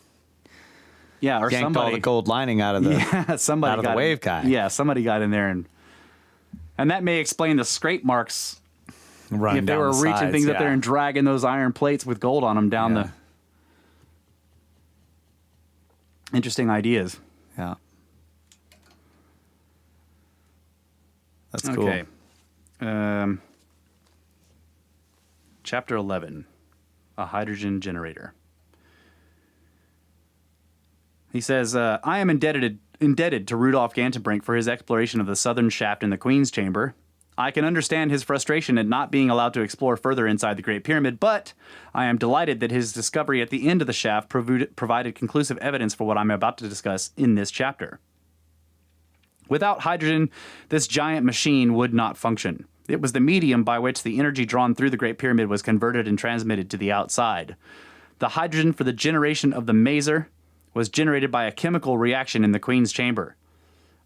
or yanked somebody, all the gold lining out of the somebody out of the waveguide. Yeah, somebody got in there and that may explain the scrape marks. Running if they down were the reaching sides, things up there and dragging those iron plates with gold on them down the. Interesting ideas. Yeah. That's cool. Okay. Chapter 11, a hydrogen generator. He says, I am indebted to Rudolf Gantenbrink for his exploration of the southern shaft in the Queen's Chamber. I can understand his frustration at not being allowed to explore further inside the Great Pyramid, but I am delighted that his discovery at the end of the shaft provided conclusive evidence for what I'm about to discuss in this chapter. Without hydrogen, this giant machine would not function. It was the medium by which the energy drawn through the Great Pyramid was converted and transmitted to the outside. The hydrogen for the generation of the maser was generated by a chemical reaction in the Queen's Chamber.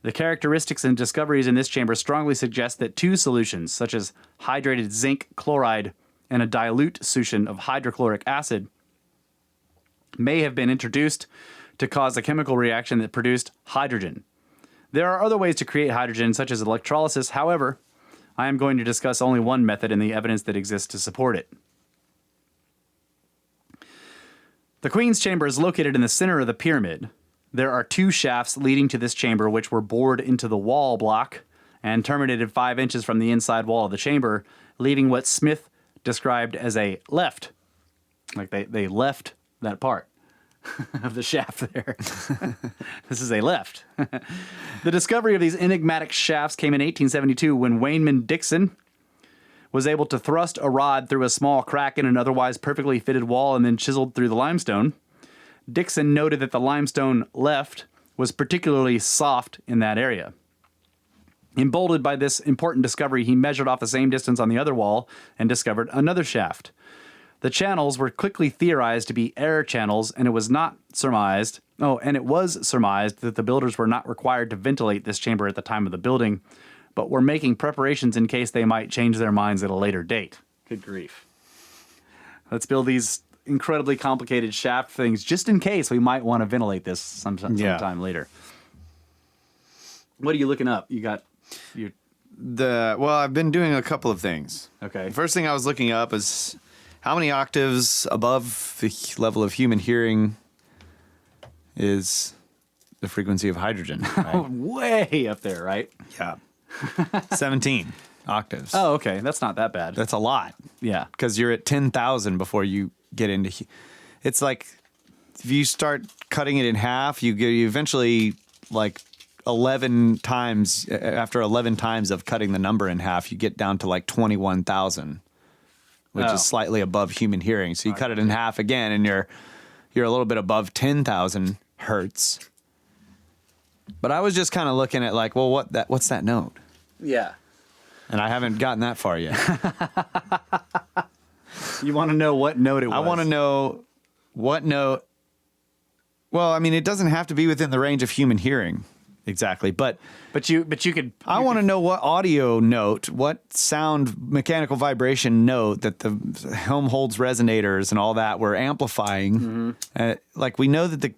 The characteristics and discoveries in this chamber strongly suggest that two solutions, such as hydrated zinc chloride and a dilute solution of hydrochloric acid, may have been introduced to cause a chemical reaction that produced hydrogen. There are other ways to create hydrogen, such as electrolysis. However, I am going to discuss only one method and the evidence that exists to support it. The Queen's Chamber is located in the center of the pyramid. There are two shafts leading to this chamber which were bored into the wall block and terminated 5 inches from the inside wall of the chamber, leaving what Smith described as a left. Like they left that part of the shaft there. This is a left. The discovery of these enigmatic shafts came in 1872 when Wayman Dixon was able to thrust a rod through a small crack in an otherwise perfectly fitted wall and then chiseled through the limestone. Dixon noted that the limestone left was particularly soft in that area. Emboldened by this important discovery, he measured off the same distance on the other wall and discovered another shaft. The channels were quickly theorized to be air channels, and it was surmised that the builders were not required to ventilate this chamber at the time of the building, but were making preparations in case they might change their minds at a later date. Good grief. Let's build these incredibly complicated shaft things just in case we might want to ventilate this sometime later. What are you looking up? You got your Well, I've been doing a couple of things. okay. The first thing I was looking up is how many octaves above the level of human hearing is the frequency of hydrogen. Right? Way up there, right? Yeah. 17 octaves. Oh, okay. That's not that bad. That's a lot Yeah. because you're at 10,000 before you get into. It's like if you start cutting it in half, you eventually like 11 times. After 11 times of cutting the number in half, you get down to like 21,000, which Oh. is slightly above human hearing. So you cut it in half again, and you're a little bit above 10,000 hertz. But I was just kind of looking at like, well, what's that note? Yeah. And I haven't gotten that far yet. You want to know what note it was? I want to know what note. Well, I mean, it doesn't have to be within the range of human hearing exactly, but you could. I want to know what audio note, what sound, mechanical vibration note that the Helmholtz resonators and all that were amplifying. Like we know that the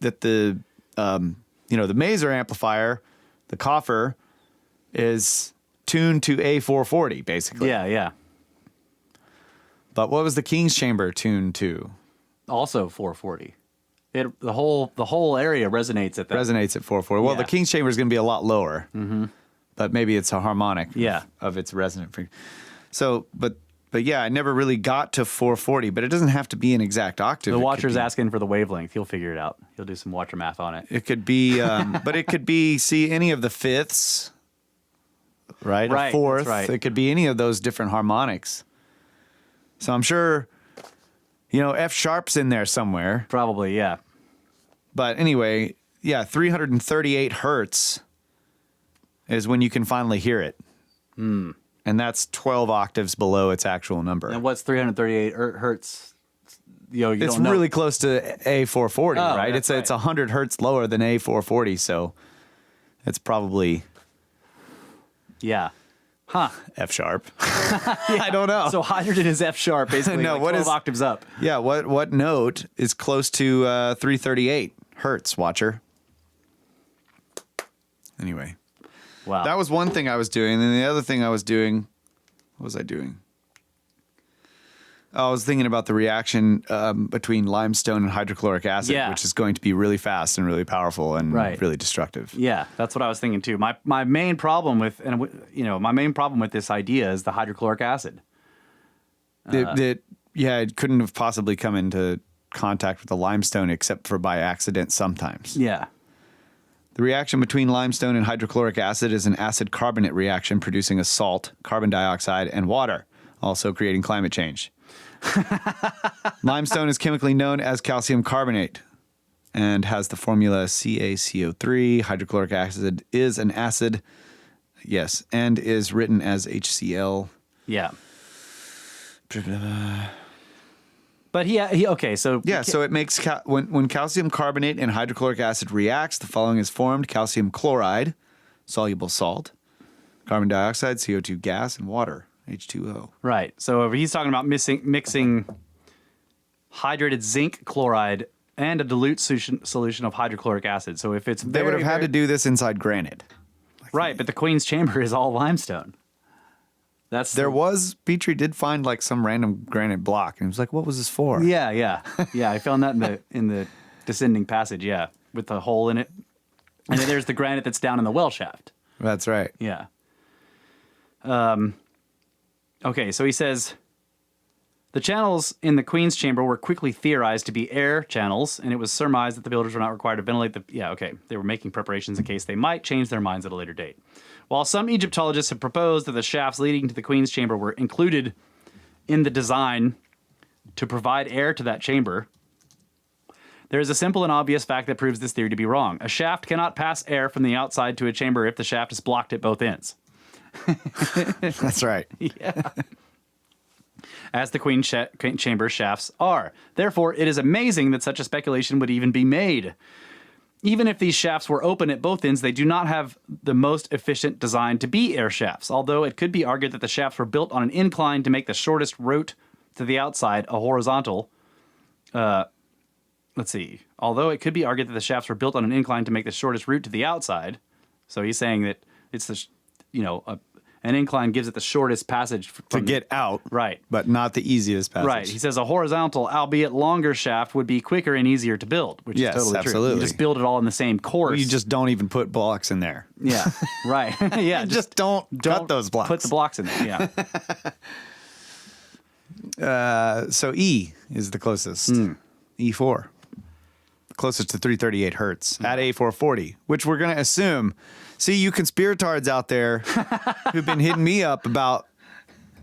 the Maser amplifier, the Coffer, is tuned to A440 basically. Yeah, yeah. But what was the King's Chamber tuned to? Also 440. The whole area resonates at that. Resonates at 440. Well, Yeah. the King's Chamber is going to be a lot lower. Mm-hmm. But maybe it's a harmonic Yeah. of its resonant frequency. So, but yeah, I never really got to 440, but it doesn't have to be an exact octave. The It could watcher's be- asking for the wavelength. He'll figure it out. He'll do some watcher math on it. It could be, but it could be, see, any of the fifths, right? Right, A fourth. that's right. It could be any of those different harmonics. So I'm sure, F sharp's in there somewhere. Probably, yeah. But anyway, yeah, 338 hertz is when you can finally hear it. And that's 12 octaves below its actual number. And what's 338 hertz? You It's don't know. really close to A440, Oh, right? that's It's 100 hertz lower than A440, so it's probably Yeah. Huh. F sharp. I don't know. So hydrogen is F sharp, basically. No, like what 12 is- octaves up? Yeah, what note is close to 338 hertz, watcher? Anyway, Wow. that was one thing I was doing. And the other thing I was doing, what was I doing? I was thinking about the reaction between limestone and hydrochloric acid, Yeah. which is going to be really fast and really powerful and Right. really destructive. Yeah, that's what I was thinking too. My main problem with this idea is the hydrochloric acid. It couldn't have possibly come into contact with the limestone except for by accident sometimes. Yeah. The reaction between limestone and hydrochloric acid is an acid-carbonate reaction producing a salt, carbon dioxide, and water, also creating climate change. Limestone is chemically known as calcium carbonate and has the formula CaCO3. Hydrochloric acid is an acid, yes, and is written as HCl. Yeah. But okay, so Yeah, so it makes when calcium carbonate and hydrochloric acid reacts, the following is formed: calcium chloride, soluble salt, carbon dioxide, CO2 gas, and water, H2O. right. So he's talking about mixing hydrated zinc chloride and a dilute solution of hydrochloric acid. So if it's They would have had to do this inside granite. right, but the Queen's Chamber is all limestone. Petrie did find like some random granite block, and he was like, "What was this for?" Yeah. I found that in the descending passage. Yeah, with the hole in it, and then there's the granite that's down in the well shaft. That's right. Yeah. Okay, so he says the channels in the Queen's Chamber were quickly theorized to be air channels, and it was surmised that the builders were not required to ventilate the. Yeah, okay. They were making preparations in case they might change their minds at a later date. While some Egyptologists have proposed that the shafts leading to the Queen's Chamber were included in the design to provide air to that chamber, there is a simple and obvious fact that proves this theory to be wrong. A shaft cannot pass air from the outside to a chamber if the shaft is blocked at both ends. That's right. Yeah. As the Queen's Chamber shafts are. Therefore, it is amazing that such a speculation would even be made. Even if these shafts were open at both ends, they do not have the most efficient design to be air shafts, although it could be argued that the shafts were built on an incline to make the shortest route to the outside a horizontal. Although it could be argued that the shafts were built on an incline to make the shortest route to the outside, So he's saying that it's an incline gives it the shortest passage To get out. Right. But not the easiest passage. Right. He says a horizontal, albeit longer shaft would be quicker and easier to build, which Yes, is totally absolutely. true. You just build it all in the same course. You just don't even put blocks in there. Yeah. Right. Yeah. Just don't cut those blocks. Put the blocks in there. Yeah. So E is the closest. E4. Closest to 338 hertz at A440, which we're going to assume. See, you conspiratards out there who've been hitting me up about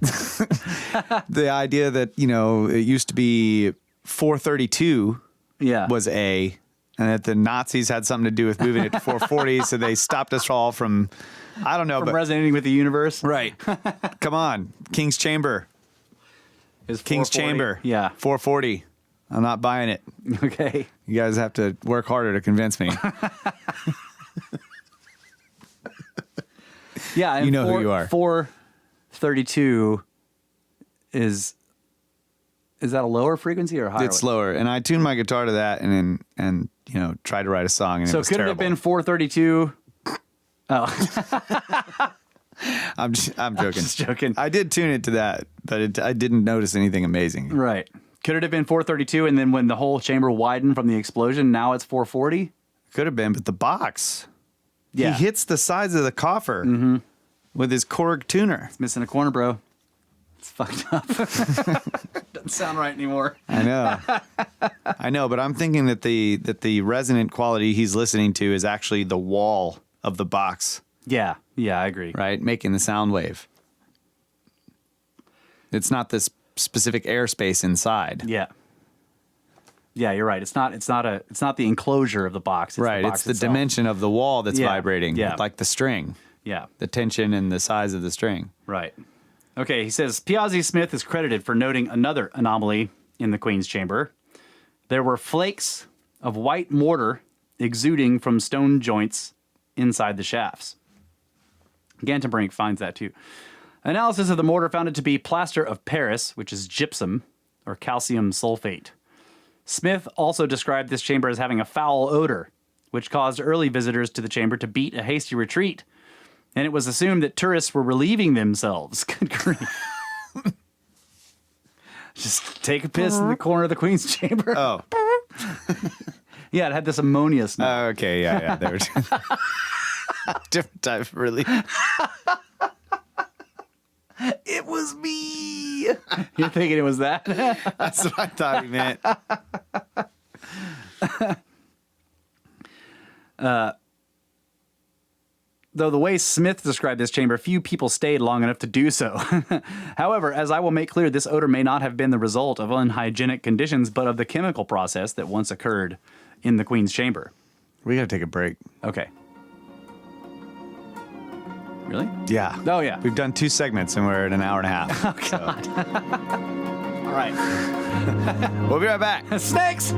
the idea that, it used to be 432 was A, and that the Nazis had something to do with moving it to 440, so they stopped us all from, I don't know. From resonating with the universe. Right. Come on. King's Chamber. Is King's 440? Chamber. Yeah. 440. I'm not buying it. Okay. You guys have to work harder to convince me. Yeah. And You know who you are. 432 is that a lower frequency or a higher? It's lower, and I tuned my guitar to that, and tried to write a song, and So it was could it terrible. have been 432? Oh, I'm joking. just joking. I did tune it to that, but I didn't notice anything amazing. Right. Could it have been 432, and then when the whole chamber widened from the explosion, now it's 440? Could have been, but the box. Yeah. He hits the sides of the coffer with his Korg tuner. It's missing a corner, bro. It's fucked up. Doesn't sound right anymore. I know, but I'm thinking that the resonant quality he's listening to is actually the wall of the box, Yeah, I agree. right? Making the sound wave. It's not this specific airspace inside. Yeah, you're right. It's not the enclosure of the box. It's Right, the box it's the itself. dimension of the wall that's Yeah, vibrating, yeah. like the string, Yeah, the tension and the size of the string. right. Okay, he says Piazzi Smith is credited for noting another anomaly in the Queen's Chamber. There were flakes of white mortar exuding from stone joints inside the shafts. Gantenbrink finds that too. Analysis of the mortar found it to be plaster of Paris, which is gypsum or calcium sulfate. Smith also described this chamber as having a foul odor, which caused early visitors to the chamber to beat a hasty retreat. And it was assumed that tourists were relieving themselves. Good grief. Just take a piss in the corner of the Queen's Chamber. Oh, Yeah, it had this ammonia smell. okay, yeah. There was different type of relief. It was me. You're thinking it was that? That's what I thought he meant. Though the way Smith described this chamber, few people stayed long enough to do so. However, as I will make clear, this odor may not have been the result of unhygienic conditions, but of the chemical process that once occurred in the Queen's Chamber. We gotta take a break. Okay. Really? Yeah. Oh, yeah. We've done 2 segments and we're at an hour and a half. Oh, God. All right. We'll be right back. Snakes!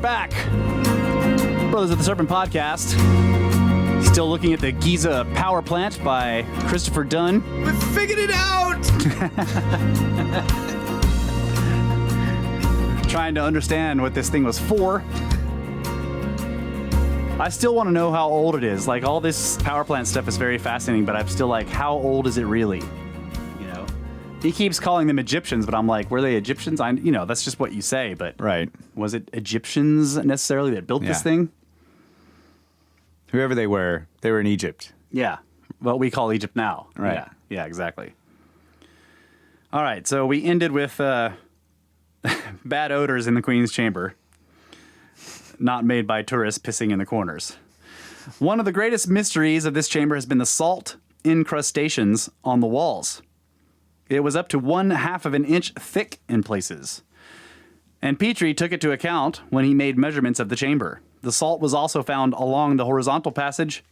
Back. Brothers of the Serpent podcast. Still looking at the Giza power plant by Christopher Dunn. We figured it out! Trying to understand what this thing was for. I still want to know how old it is. Like, all this power plant stuff is very fascinating, but I'm still like, how old is it really? You know? He keeps calling them Egyptians, but I'm like, were they Egyptians? That's just what you say, but Right. was it Egyptians necessarily that built this Yeah. thing? Whoever they were in Egypt. Yeah. What we call Egypt now. Right. Yeah. Yeah, exactly. All right. So we ended with bad odors in the Queen's Chamber, not made by tourists pissing in the corners. One of the greatest mysteries of this chamber has been the salt incrustations on the walls. It was up to 1/2 of an inch thick in places. And Petrie took it to account when he made measurements of the chamber. The salt was also found along the horizontal passage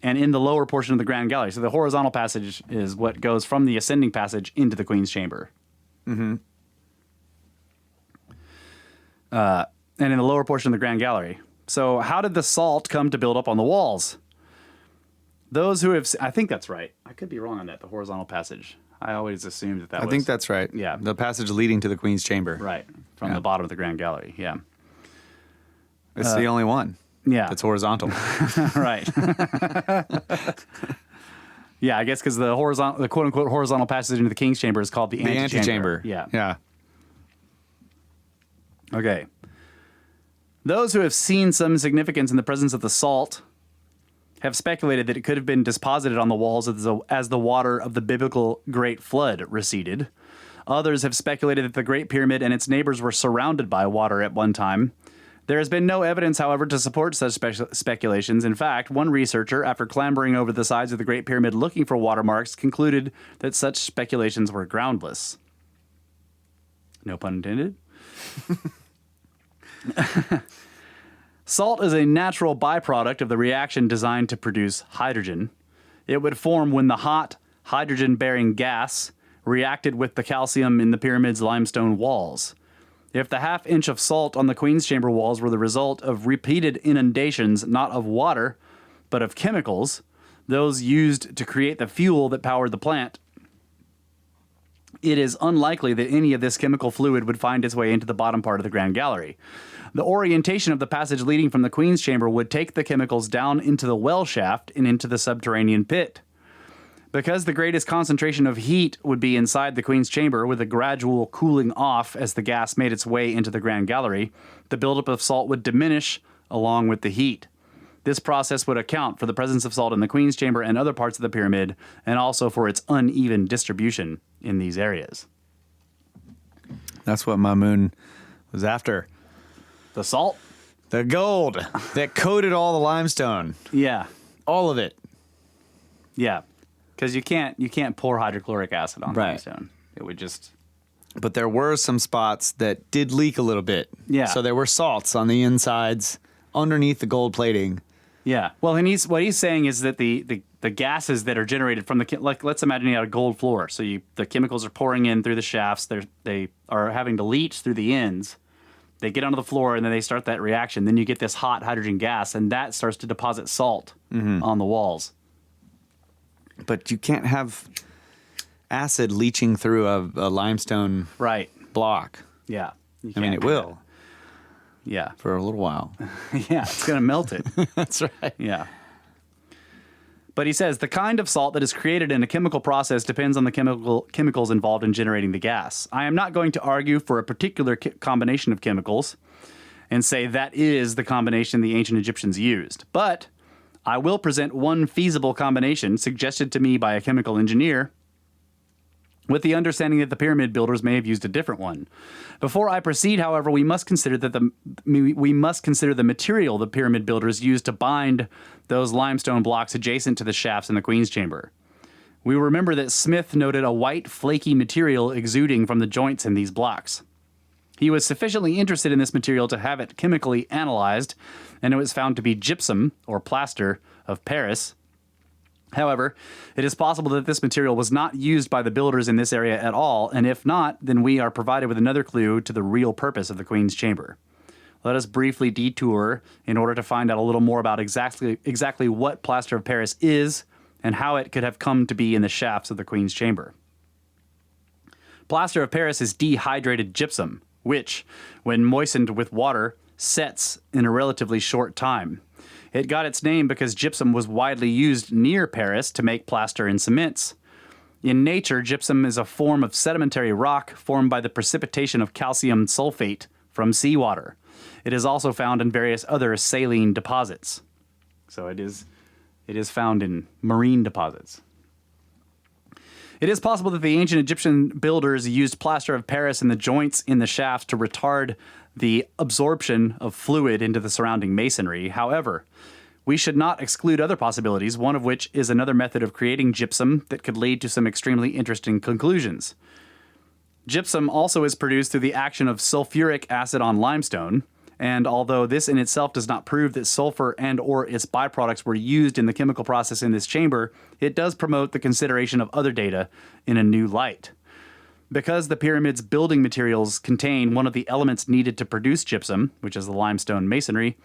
and in the lower portion of the Grand Gallery. So the horizontal passage is what goes from the ascending passage into the Queen's Chamber. Mm-hmm. And in the lower portion of the Grand Gallery. So how did the salt come to build up on the walls? Those who have... I think that's right. I could be wrong on that, the horizontal passage. I always assumed that was... I think that's right. Yeah. The passage leading to the Queen's Chamber. Right. From the bottom of the Grand Gallery. Yeah. It's the only one. Yeah. That's horizontal. Right. Yeah, I guess because the quote-unquote horizontal passage into the King's Chamber is called the antechamber. Yeah. Yeah. Okay. Those who have seen some significance in the presence of the salt have speculated that it could have been deposited on the walls as the water of the biblical Great Flood receded. Others have speculated that the Great Pyramid and its neighbors were surrounded by water at one time. There has been no evidence, however, to support such speculations. In fact, one researcher, after clambering over the sides of the Great Pyramid looking for watermarks, concluded that such speculations were groundless. No pun intended. Salt is a natural byproduct of the reaction designed to produce hydrogen. It would form when the hot, hydrogen-bearing gas reacted with the calcium in the pyramid's limestone walls. If the half-inch of salt on the Queen's Chamber walls were the result of repeated inundations, not of water, but of chemicals, those used to create the fuel that powered the plant, it is unlikely that any of this chemical fluid would find its way into the bottom part of the Grand Gallery. The orientation of the passage leading from the Queen's Chamber would take the chemicals down into the well shaft and into the subterranean pit. Because the greatest concentration of heat would be inside the Queen's Chamber, with a gradual cooling off as the gas made its way into the Grand Gallery, the buildup of salt would diminish along with the heat. This process would account for the presence of salt in the Queen's Chamber and other parts of the pyramid, and also for its uneven distribution in these areas. That's what Mamun was after. The salt? The gold that coated all the limestone. Yeah. All of it. Yeah. Because you can't pour hydrochloric acid on limestone. It would just... But there were some spots that did leak a little bit. Yeah. So there were salts on the insides, underneath the gold plating. Yeah. Well, and what he's saying is that the gases that are generated from like let's imagine you had a gold floor. So the chemicals are pouring in through the shafts. They are having to leach through the ends. They get onto the floor and then they start that reaction. Then you get this hot hydrogen gas, and that starts to deposit salt on the walls. But you can't have acid leaching through a limestone block. Yeah. I mean, it will. Yeah. For a little while. Yeah, it's going to melt it. That's right. Yeah. But he says the kind of salt that is created in a chemical process depends on the chemicals involved in generating the gas. I am not going to argue for a particular combination of chemicals and say that is the combination the ancient Egyptians used. But I will present one feasible combination suggested to me by a chemical engineer, with the understanding that the pyramid builders may have used a different one. Before I proceed, however, we must consider the material the pyramid builders used to bind those limestone blocks adjacent to the shafts in the Queen's Chamber. We remember that Smith noted a white, flaky material exuding from the joints in these blocks. He was sufficiently interested in this material to have it chemically analyzed, and it was found to be gypsum, or plaster, of Paris. However, it is possible that this material was not used by the builders in this area at all, and if not, then we are provided with another clue to the real purpose of the Queen's Chamber. Let us briefly detour in order to find out a little more about exactly what plaster of Paris is and how it could have come to be in the shafts of the Queen's Chamber. Plaster of Paris is dehydrated gypsum, which, when moistened with water, sets in a relatively short time. It got its name because gypsum was widely used near Paris to make plaster and cements. In nature, gypsum is a form of sedimentary rock formed by the precipitation of calcium sulfate from seawater. It is also found in various other saline deposits. So it is found in marine deposits. It is possible that the ancient Egyptian builders used plaster of Paris in the joints in the shafts to retard the absorption of fluid into the surrounding masonry. However, we should not exclude other possibilities, one of which is another method of creating gypsum that could lead to some extremely interesting conclusions. Gypsum also is produced through the action of sulfuric acid on limestone, And although this in itself does not prove that sulfur and or its byproducts were used in the chemical process in this chamber, it does promote the consideration of other data in a new light. Because the pyramid's building materials contain one of the elements needed to produce gypsum, which is the limestone masonry,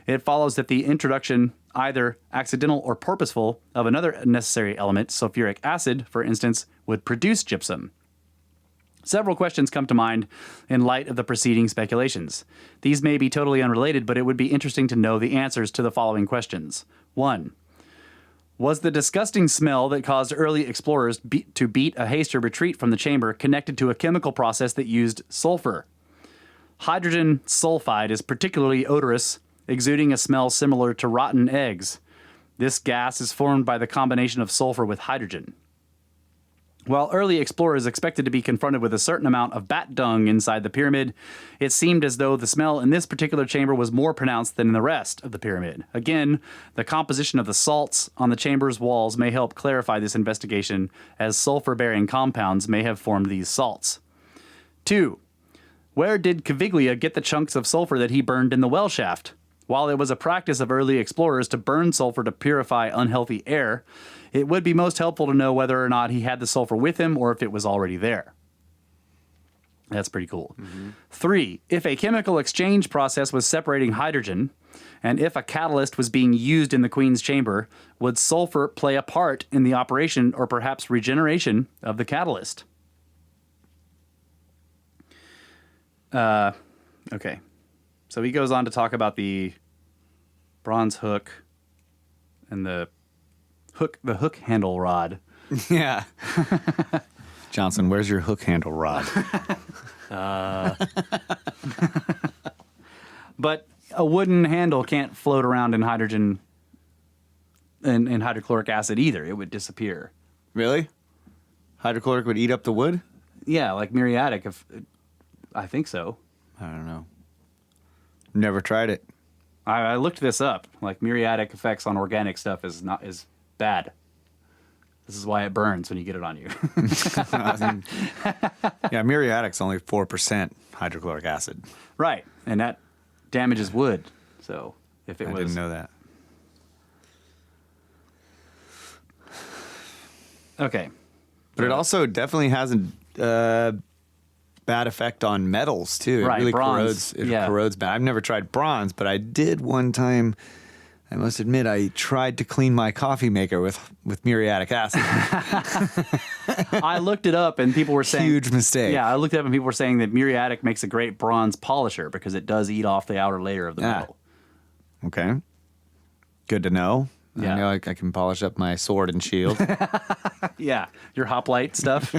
it follows that the introduction, either accidental or purposeful, of another necessary element, sulfuric acid, for instance, would produce gypsum. Several questions come to mind in light of the preceding speculations. These may be totally unrelated, but it would be interesting to know the answers to the following questions. 1. Was the disgusting smell that caused early explorers to beat a haste or retreat from the chamber connected to a chemical process that used sulfur? Hydrogen sulfide is particularly odorous, exuding a smell similar to rotten eggs. This gas is formed by the combination of sulfur with hydrogen. While early explorers expected to be confronted with a certain amount of bat dung inside the pyramid, it seemed as though the smell in this particular chamber was more pronounced than in the rest of the pyramid. Again, the composition of the salts on the chamber's walls may help clarify this investigation, as sulfur-bearing compounds may have formed these salts. 2. Where did Caviglia get the chunks of sulfur that he burned in the well shaft? While it was a practice of early explorers to burn sulfur to purify unhealthy air, it would be most helpful to know whether or not he had the sulfur with him or if it was already there. That's pretty cool. 3, if a chemical exchange process was separating hydrogen, and if a catalyst was being used in the Queen's chamber, would sulfur play a part in the operation or perhaps regeneration of the catalyst? Okay. So he goes on to talk about the bronze hook and the hook handle rod. Yeah. Johnson, where's your hook handle rod? But a wooden handle can't float around in hydrogen and hydrochloric acid either. It would disappear. Really? Hydrochloric would eat up the wood? Yeah, like muriatic. I think so. I don't know. Never tried it. I looked this up. Like muriatic effects on organic stuff is bad. This is why it burns when you get it on you. Yeah, muriatic's only 4% hydrochloric acid. Right, and that damages wood. So if it I was, didn't know that. Okay, But it also definitely has a bad effect on metals too. Right, It really bronze, corrodes. It yeah. corrodes bad. I've never tried bronze, but I did one time. I must admit, I tried to clean my coffee maker with muriatic acid. I looked it up and people were saying Huge mistake. Yeah, I looked it up and people were saying that muriatic makes a great bronze polisher because it does eat off the outer layer of the metal. Okay. Good to know. Yeah. I know I can polish up my sword and shield. Yeah, your hoplite stuff.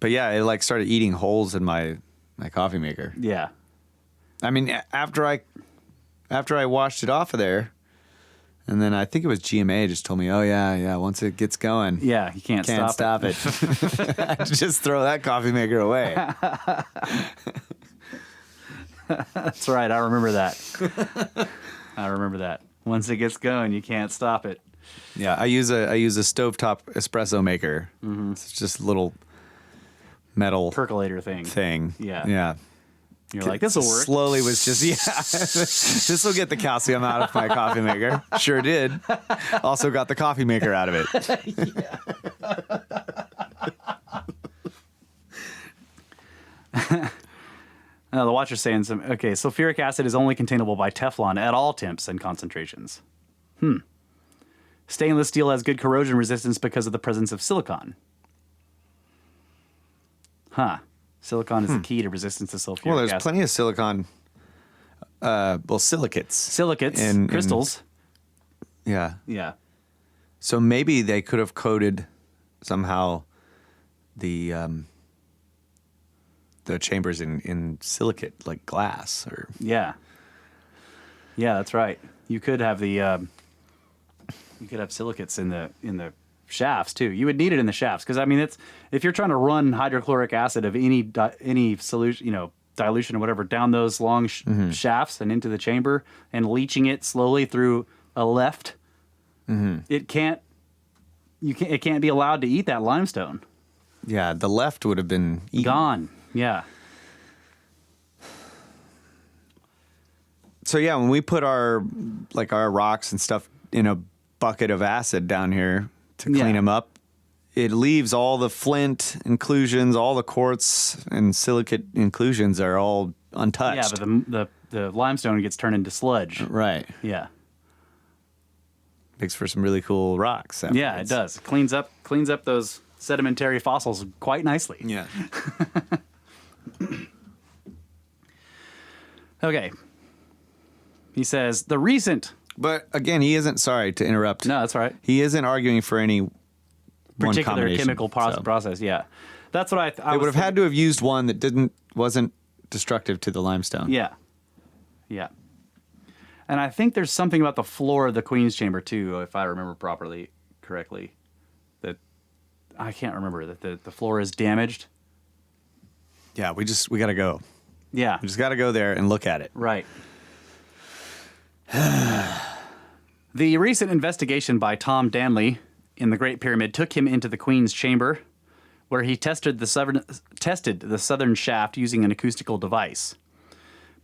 But yeah, it like started eating holes in my coffee maker. Yeah. I mean, after I washed it off of there, and then I think it was GMA just told me, oh yeah, once it gets going, Yeah, you can't stop it. Just throw that coffee maker away. That's right. I remember that. Once it gets going, you can't stop it. Yeah, I use a stovetop espresso maker. Mm-hmm. It's just a little metal Percolator thing. Yeah. Yeah. You're like, this will work. Slowly was just, this will get the calcium out of my coffee maker. Sure did. Also got the coffee maker out of it. The watcher's saying sulfuric acid is only containable by Teflon at all temps and concentrations. Stainless steel has good corrosion resistance because of the presence of silicon. Silicon is the key to resistance to sulfuric acid. Well, there's plenty of silicon, silicates. Silicates, crystals. Yeah. Yeah. So maybe they could have coated somehow the chambers in silicate, like glass, or Yeah. Yeah, that's right. You could have silicates in the shafts too. You would need it in the shafts because I mean, it's if you're trying to run hydrochloric acid of any solution, dilution or whatever down those long shafts and into the chamber and leaching it slowly through a left, it can't be allowed to eat that limestone. yeah, the left would have been eaten. Gone. Yeah. So yeah, when we put our rocks and stuff in a bucket of acid down here to clean them up, it leaves all the flint inclusions, all the quartz and silicate inclusions are all untouched. Yeah, but the limestone gets turned into sludge. Right. Yeah. Makes for some really cool rocks. Afterwards. Yeah, it does. Cleans up those sedimentary fossils quite nicely. Yeah. Okay. He says the recent. But again, he isn't. Sorry to interrupt. No, that's all right. He isn't arguing for any Particular one chemical process. Yeah, that's what I they would have had to have used one that wasn't destructive to the limestone. Yeah. Yeah. And I think there's something about the floor of the Queen's Chamber too, if I remember correctly, that I can't remember that the floor is damaged. Yeah, we got to go. Yeah. We just got to go there and look at it. Right. The recent investigation by Tom Danley in the Great Pyramid took him into the Queen's Chamber, where he tested the southern shaft using an acoustical device.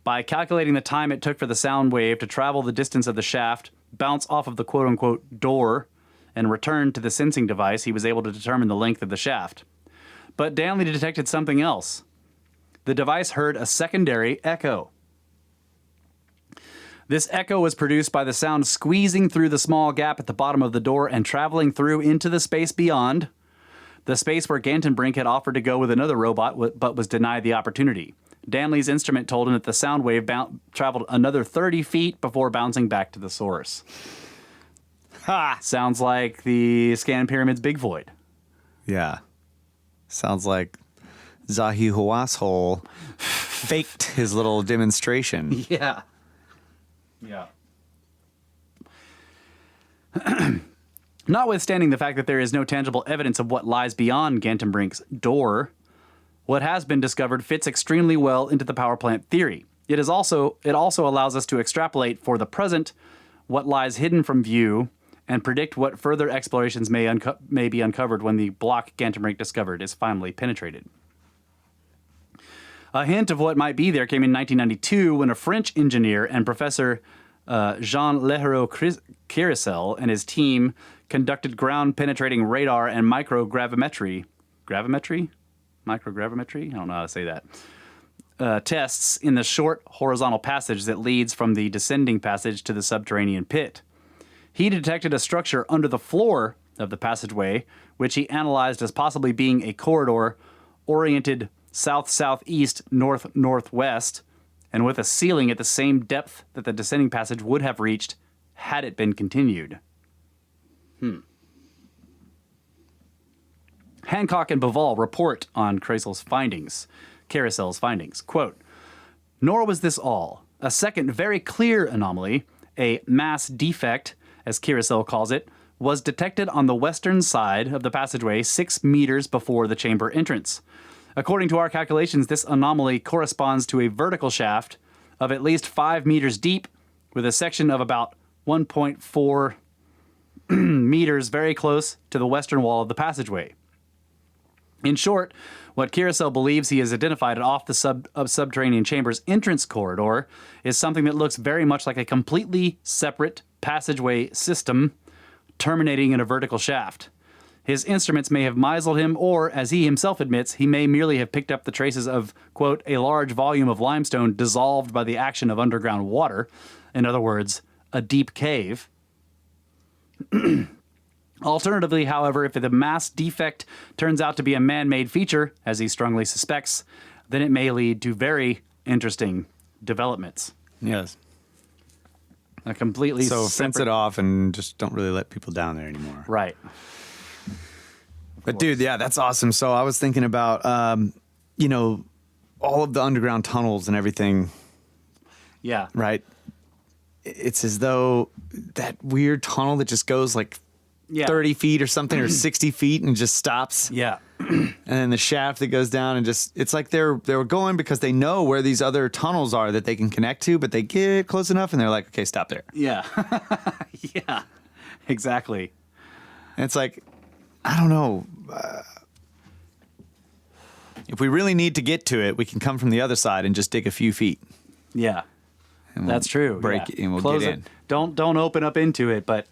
By calculating the time it took for the sound wave to travel the distance of the shaft, bounce off of the quote-unquote door, and return to the sensing device, he was able to determine the length of the shaft. But Danley detected something else. The device heard a secondary echo. This echo was produced by the sound squeezing through the small gap at the bottom of the door and traveling through into the space beyond, the space where Gantenbrink had offered to go with another robot but was denied the opportunity. Danley's instrument told him that the sound wave traveled another 30 feet before bouncing back to the source. Ha! Sounds like the Scan Pyramid's Big Void. Yeah. Sounds like Zahi Hawashole faked his little demonstration. Yeah. Yeah. Notwithstanding the fact that there is no tangible evidence of what lies beyond Gantenbrink's door, what has been discovered fits extremely well into the power plant theory. It also allows us to extrapolate for the present what lies hidden from view and predict what further explorations may be uncovered when the block Gantenbrink discovered is finally penetrated. A hint of what might be there came in 1992 when a French engineer and Professor Jean Leroux-Kirisel and his team conducted ground-penetrating radar and microgravimetry. Microgravimetry? I don't know how to say that. Tests in the short horizontal passage that leads from the descending passage to the subterranean pit. He detected a structure under the floor of the passageway, which he analyzed as possibly being a corridor oriented south-southeast, north-northwest, and with a ceiling at the same depth that the descending passage would have reached had it been continued. Hancock and Bavall report on Carisel's findings. Quote, "Nor was this all. A second very clear anomaly, a mass defect, as Carisel calls it, was detected on the western side of the passageway 6 meters before the chamber entrance. According to our calculations, this anomaly corresponds to a vertical shaft of at least 5 meters deep with a section of about 1.4 meters very close to the western wall of the passageway. In short, what Carisel believes he has identified off the subterranean chamber's entrance corridor is something that looks very much like a completely separate passageway system terminating in a vertical shaft. His instruments may have misled him, or, as he himself admits, he may merely have picked up the traces of, quote, a large volume of limestone dissolved by the action of underground water. In other words, a deep cave. Alternatively, however, if the mass defect turns out to be a man-made feature, as he strongly suspects, then it may lead to very interesting developments." Yes. A completely So separate... fence it off and just don't really let people down there anymore. Right. But dude, yeah, that's awesome. So I was thinking about, all of the underground tunnels and everything, Yeah. right? It's as though that weird tunnel that just goes like 30 feet or something, or 60 feet and just stops. Yeah. And then the shaft that goes down and just, it's like they were going because they know where these other tunnels are that they can connect to, but they get close enough and they're like, okay, stop there. Yeah. Yeah. Exactly. And it's like, I don't know. If we really need to get to it, we can come from the other side and just dig a few feet. Yeah. And we'll That's true. Break yeah. it and we'll Close get it. in. Don't open up into it, but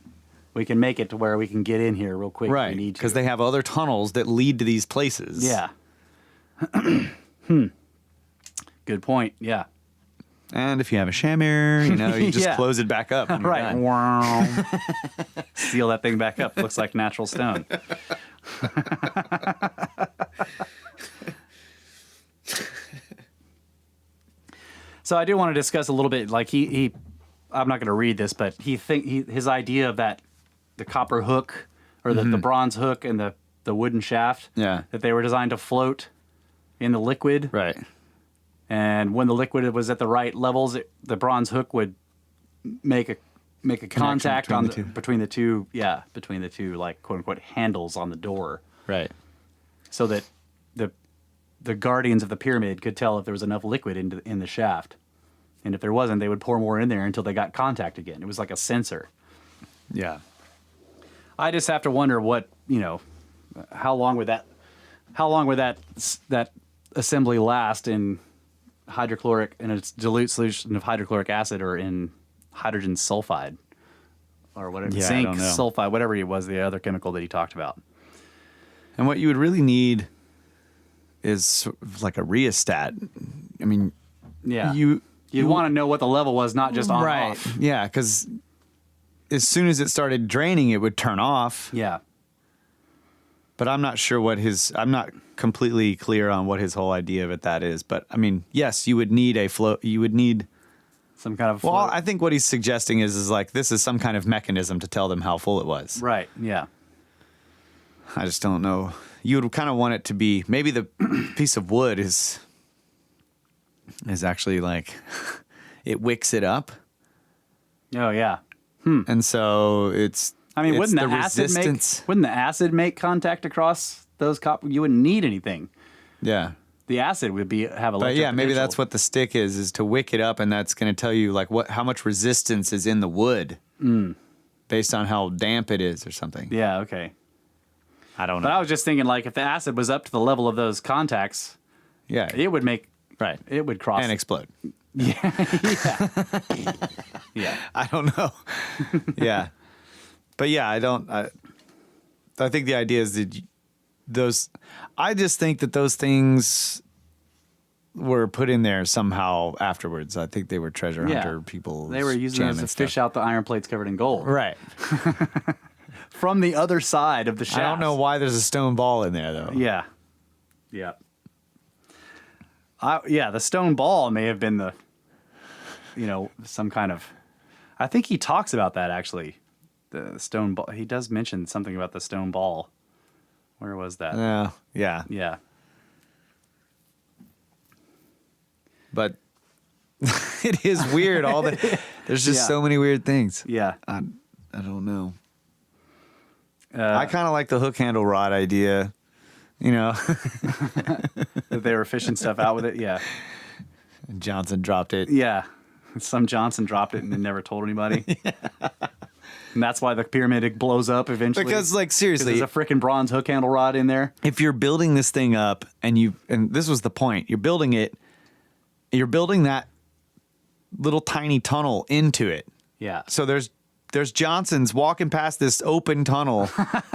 we can make it to where we can get in here real quick. If Right, we need to. because they have other tunnels that lead to these places. Yeah. Good point. Yeah. And if you have a shamir, you just Yeah. close it back up. And you're Right. done. Wow. Seal that thing back up. Looks like natural stone. So I do want to discuss a little bit. Like he I'm not going to read this, but his idea of that the copper hook or the bronze hook and the wooden shaft. Yeah. That they were designed to float in the liquid. Right. And when the liquid was at the right levels, the bronze hook would make a contact between the two, like quote unquote handles on the door, Right. so that the guardians of the pyramid could tell if there was enough liquid in the shaft, and if there wasn't, they would pour more in there until they got contact again. It was like a sensor. Yeah. I just have to wonder what how long would that assembly last in hydrochloric in a dilute solution of hydrochloric acid or in hydrogen sulfide or whatever, Yeah, I zinc don't know. sulfide, whatever it was, the other chemical that he talked about. And what you would really need is sort of like a rheostat. I mean, Yeah, you want to know what the level was, not just on right. off. Yeah, because as soon as it started draining, it would turn off. Yeah, But I'm not sure I'm not completely clear on what his whole idea of that is. But I mean, yes, you would need a flow. You would need. some kind of Well, float. I think what he's suggesting is like this is some kind of mechanism to tell them how full it was. Right. Yeah. I just don't know. You would kind of want it to be maybe the piece of wood is actually like it wicks it up, Oh yeah. and so it's. I mean, it's wouldn't the resistance? acid make contact across those copper? You wouldn't need anything. Yeah. The acid would have a. But yeah, maybe that's what the stick is to wick it up, and that's going to tell you like how much resistance is in the wood, based on how damp it is or something. Yeah. Okay. I don't But know. I was just thinking, like, if the acid was up to the level of those contacts, Yeah, it would make right, it would cross and explode. yeah. I don't know. Yeah, but yeah, I think the idea is that those. I just think that those things were put in there somehow afterwards. I think they were treasure hunter people. They were using those to fish out the iron plates covered in gold. Right. From the other side of the shaft. I don't know why there's a stone ball in there though. Yeah. Yeah. The stone ball may have been some kind of. I think he talks about that actually. The stone ball. He does mention something about the stone ball. Where was that? Yeah. Yeah. But it is weird. There's just Yeah. so many weird things. Yeah. I don't know. I kind of like the hook handle rod idea. That they were fishing stuff out with it. Yeah. Johnson dropped it. Yeah. Some Johnson dropped it and then never told anybody. And that's why the pyramid blows up eventually. Because, like, seriously, there's a freaking bronze hook handle rod in there. if you're building this thing up and this was the point, you're building that little tiny tunnel into it. Yeah. So there's Johnsons walking past this open tunnel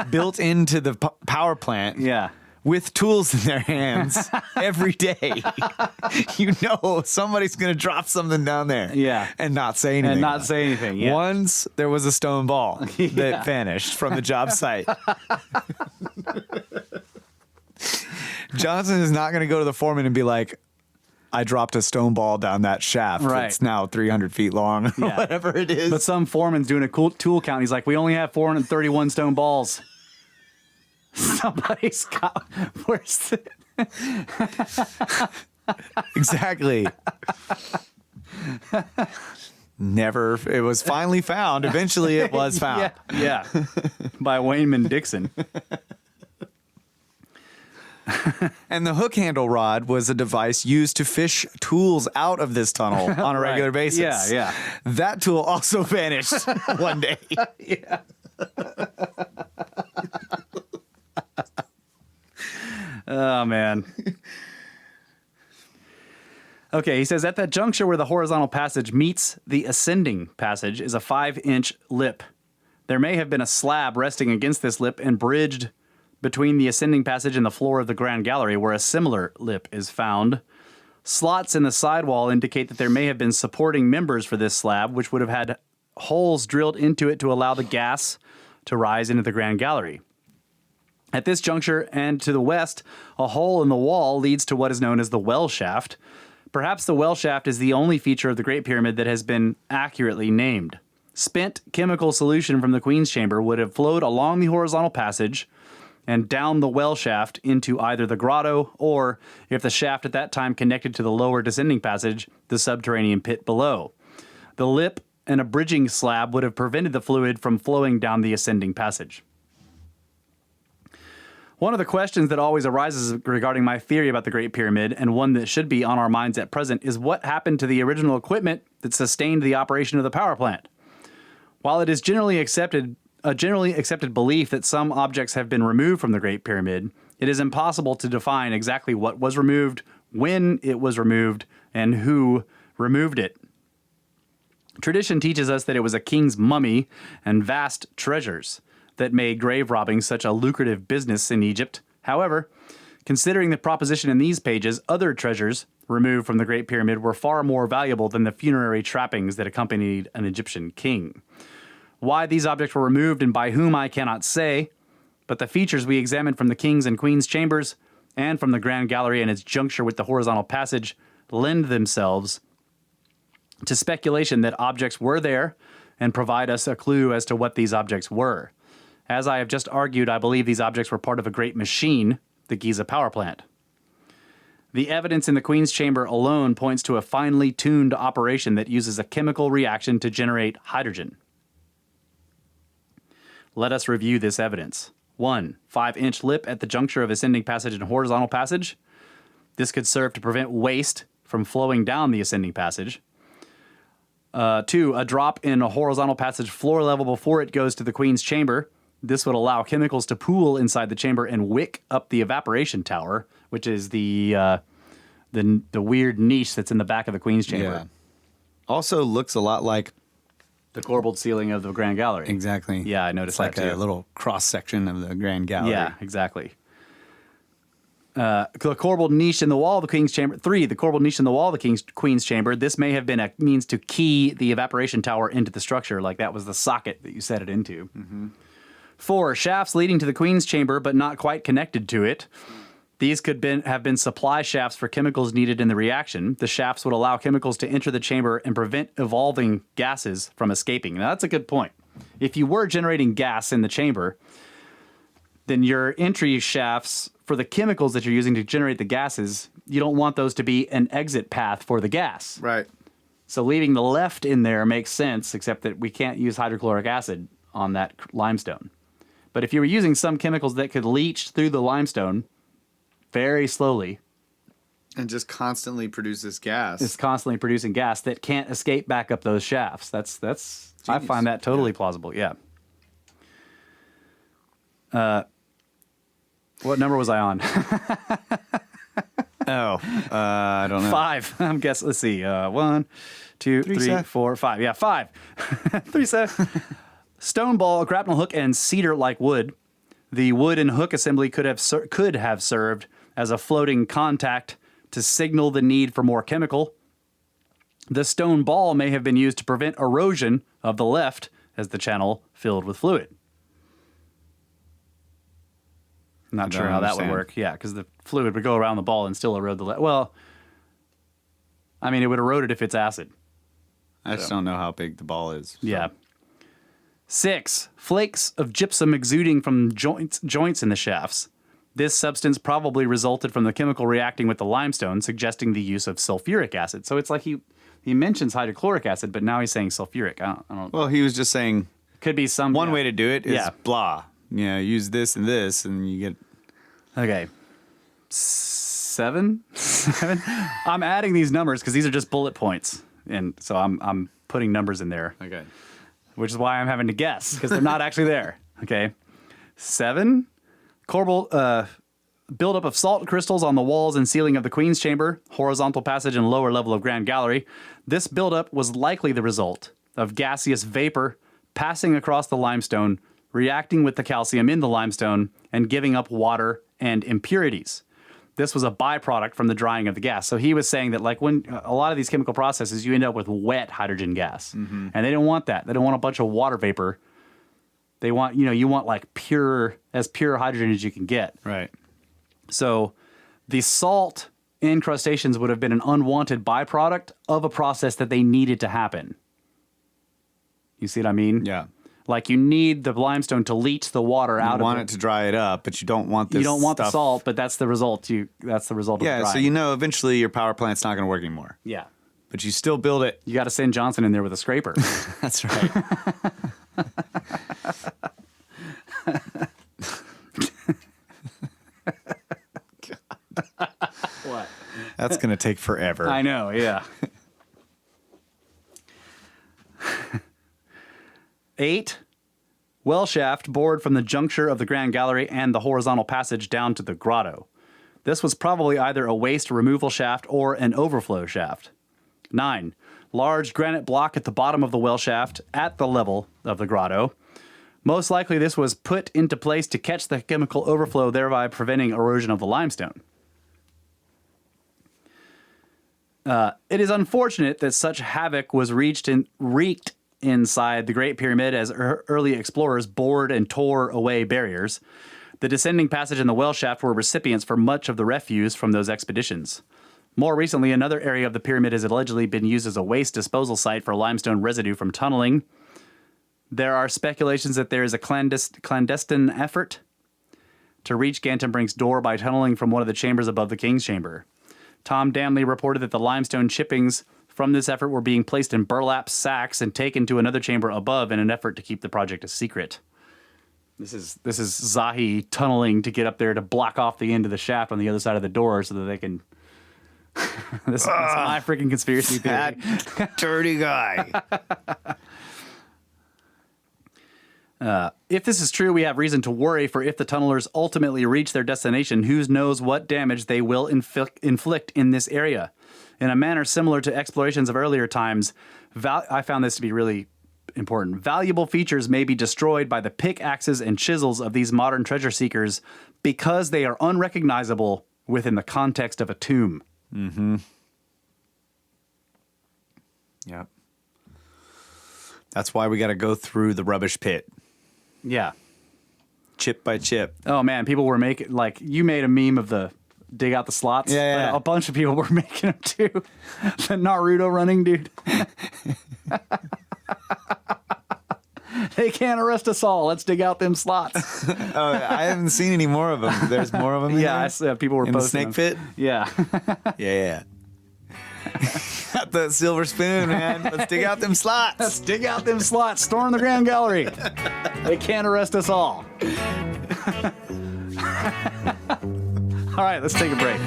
built into the power plant. Yeah. With tools in their hands every day. Somebody's going to drop something down there. Yeah. And not say anything. Yeah. Once there was a stone ball that vanished from the job site. Johnson is not going to go to the foreman and be like, I dropped a stone ball down that shaft. Right. It's now 300 feet long. Yeah. Whatever it is. But some foreman's doing a cool tool count. He's like, we only have 431 stone balls. Somebody's got. Where's the. Exactly. Never. It was finally found. Eventually, it was found. Yeah. By Wayman Dixon. And the hook handle rod was a device used to fish tools out of this tunnel on a regular basis. Yeah. That tool also vanished one day. Yeah. Oh, man. Okay, he says, at that juncture where the horizontal passage meets the ascending passage is a 5-inch lip. There may have been a slab resting against this lip and bridged between the ascending passage and the floor of the Grand Gallery, where a similar lip is found. Slots in the sidewall indicate that there may have been supporting members for this slab, which would have had holes drilled into it to allow the gas to rise into the Grand Gallery. At this juncture and to the west, a hole in the wall leads to what is known as the well shaft. Perhaps the well shaft is the only feature of the Great Pyramid that has been accurately named. Spent chemical solution from the Queen's Chamber would have flowed along the horizontal passage and down the well shaft into either the grotto or, if the shaft at that time connected to the lower descending passage, the subterranean pit below. The lip and a bridging slab would have prevented the fluid from flowing down the ascending passage. One of the questions that always arises regarding my theory about the Great Pyramid, and one that should be on our minds at present, is what happened to the original equipment that sustained the operation of the power plant. While it is a generally accepted belief that some objects have been removed from the Great Pyramid, it is impossible to define exactly what was removed, when it was removed, and who removed it. Tradition teaches us that it was a king's mummy and vast treasures that made grave robbing such a lucrative business in Egypt. However, considering the proposition in these pages, other treasures removed from the Great Pyramid were far more valuable than the funerary trappings that accompanied an Egyptian king. Why these objects were removed and by whom I cannot say, but the features we examined from the King's and Queen's chambers and from the Grand Gallery and its juncture with the horizontal passage lend themselves to speculation that objects were there and provide us a clue as to what these objects were. As I have just argued, I believe these objects were part of a great machine, the Giza power plant. The evidence in the Queen's Chamber alone points to a finely tuned operation that uses a chemical reaction to generate hydrogen. Let us review this evidence. 1. 5-inch lip at the juncture of ascending passage and horizontal passage. This could serve to prevent waste from flowing down the ascending passage. 2. A drop in a horizontal passage floor level before it goes to the Queen's Chamber. This would allow chemicals to pool inside the chamber and wick up the evaporation tower, which is the weird niche that's in the back of the Queen's Chamber. Yeah. Also looks a lot like the corbelled ceiling of the Grand Gallery. Exactly. Yeah, I noticed it's that like too. a little cross section of the Grand Gallery. Yeah, exactly. The corbelled niche in the wall of the Queen's Chamber. 3. The corbelled niche in the wall of the Queen's Chamber. This may have been a means to key the evaporation tower into the structure, like that was the socket that you set it into. Mm-hmm. 4. Shafts leading to the Queen's Chamber, but not quite connected to it. These could have been supply shafts for chemicals needed in the reaction. The shafts would allow chemicals to enter the chamber and prevent evolving gases from escaping. Now, that's a good point. If you were generating gas in the chamber, then your entry shafts for the chemicals that you're using to generate the gases, you don't want those to be an exit path for the gas. Right. So leaving the left in there makes sense, except that we can't use hydrochloric acid on that limestone. But if you were using some chemicals that could leach through the limestone very slowly, And just constantly produces gas. it's constantly producing gas that can't escape back up those shafts. That's I Genius. find that totally plausible. Yeah. What number was I on? I don't know. 5. I'm guessing. Let's see. 1, 2, 3, Seth. 4, 5. Yeah, 5. 3 Seth. Stone ball, a grapnel hook, and cedar-like wood. The wood and hook assembly could have served as a floating contact to signal the need for more chemical. The stone ball may have been used to prevent erosion of the left as the channel filled with fluid. Not I sure don't how that would understand. work. Yeah, because the fluid would go around the ball and still erode the left. Well, I mean, it would erode it if it's acid. I just don't know how big the ball is. So. Yeah. 6. Flakes of gypsum exuding from joints in the shafts. This substance probably resulted from the chemical reacting with the limestone, suggesting the use of sulfuric acid. So it's like he mentions hydrochloric acid, but now he's saying sulfuric. I don't. Well, he was just saying Could be some one way to do it is Yeah. blah. You know, use this and this, and you get. Okay. 7? 7? I'm adding these numbers because these are just bullet points, and so I'm putting numbers in there. Okay. Which is why I'm having to guess, because they're not actually there. Okay. 7, corbelled buildup of salt crystals on the walls and ceiling of the Queen's Chamber, horizontal passage, and lower level of Grand Gallery. This buildup was likely the result of gaseous vapor passing across the limestone, reacting with the calcium in the limestone, and giving up water and impurities. This was a byproduct from the drying of the gas. So he was saying that, like, when a lot of these chemical processes, you end up with wet hydrogen gas. And they don't want that. They don't want a bunch of water vapor. They want, you want like pure hydrogen as you can get. Right. So the salt incrustations would have been an unwanted byproduct of a process that they needed to happen. You see what I mean? Yeah. Like, you need the limestone to leach the water out of it. You want it to dry it up, but you don't want this. You don't want the stuff. salt, but that's the result. That's the result of the Yeah, so drying. eventually your power plant's not going to work anymore. Yeah. But you still build it. You got to send Johnson in there with a scraper. That's right. What? That's going to take forever. I know, yeah. 8. Well shaft bored from the juncture of the Grand Gallery and the horizontal passage down to the grotto. This was probably either a waste removal shaft or an overflow shaft. 9. Large granite block at the bottom of the well shaft at the level of the grotto. Most likely this was put into place to catch the chemical overflow, thereby preventing erosion of the limestone. It is unfortunate that such havoc was wreaked inside the Great Pyramid as early explorers bored and tore away barriers. The descending passage and the well shaft were recipients for much of the refuse from those expeditions. More recently, another area of the pyramid has allegedly been used as a waste disposal site for limestone residue from tunneling. There are speculations that there is a clandestine effort to reach Gantenbrink's door by tunneling from one of the chambers above the King's Chamber. Tom Danley reported that the limestone chippings from this effort were being placed in burlap sacks and taken to another chamber above in an effort to keep the project a secret. This is Zahi tunneling to get up there to block off the end of the shaft on the other side of the door so that they can... This is my freaking conspiracy theory. That dirty guy. If this is true, we have reason to worry, for if the tunnelers ultimately reach their destination, who knows what damage they will inflict in this area. In a manner similar to explorations of earlier times, I found this to be really important. Valuable features may be destroyed by the pickaxes and chisels of these modern treasure seekers because they are unrecognizable within the context of a tomb. Mm-hmm. Yep. That's why we got to go through the rubbish pit. Yeah. Chip by chip. Oh, man. People were making, like, you made a meme of the dig out the slots. Yeah. A bunch of people were making them, too. The Naruto running, dude. They can't arrest us all. Let's dig out them slots. Oh, I haven't seen any more of them. There's more of them in Yeah, there? people were in the posting snake them. pit? Yeah. Yeah. Got the silver spoon, man. Let's dig out them slots. Let's dig out them slots. Storm the Grand Gallery. They can't arrest us all. All right, let's take a break.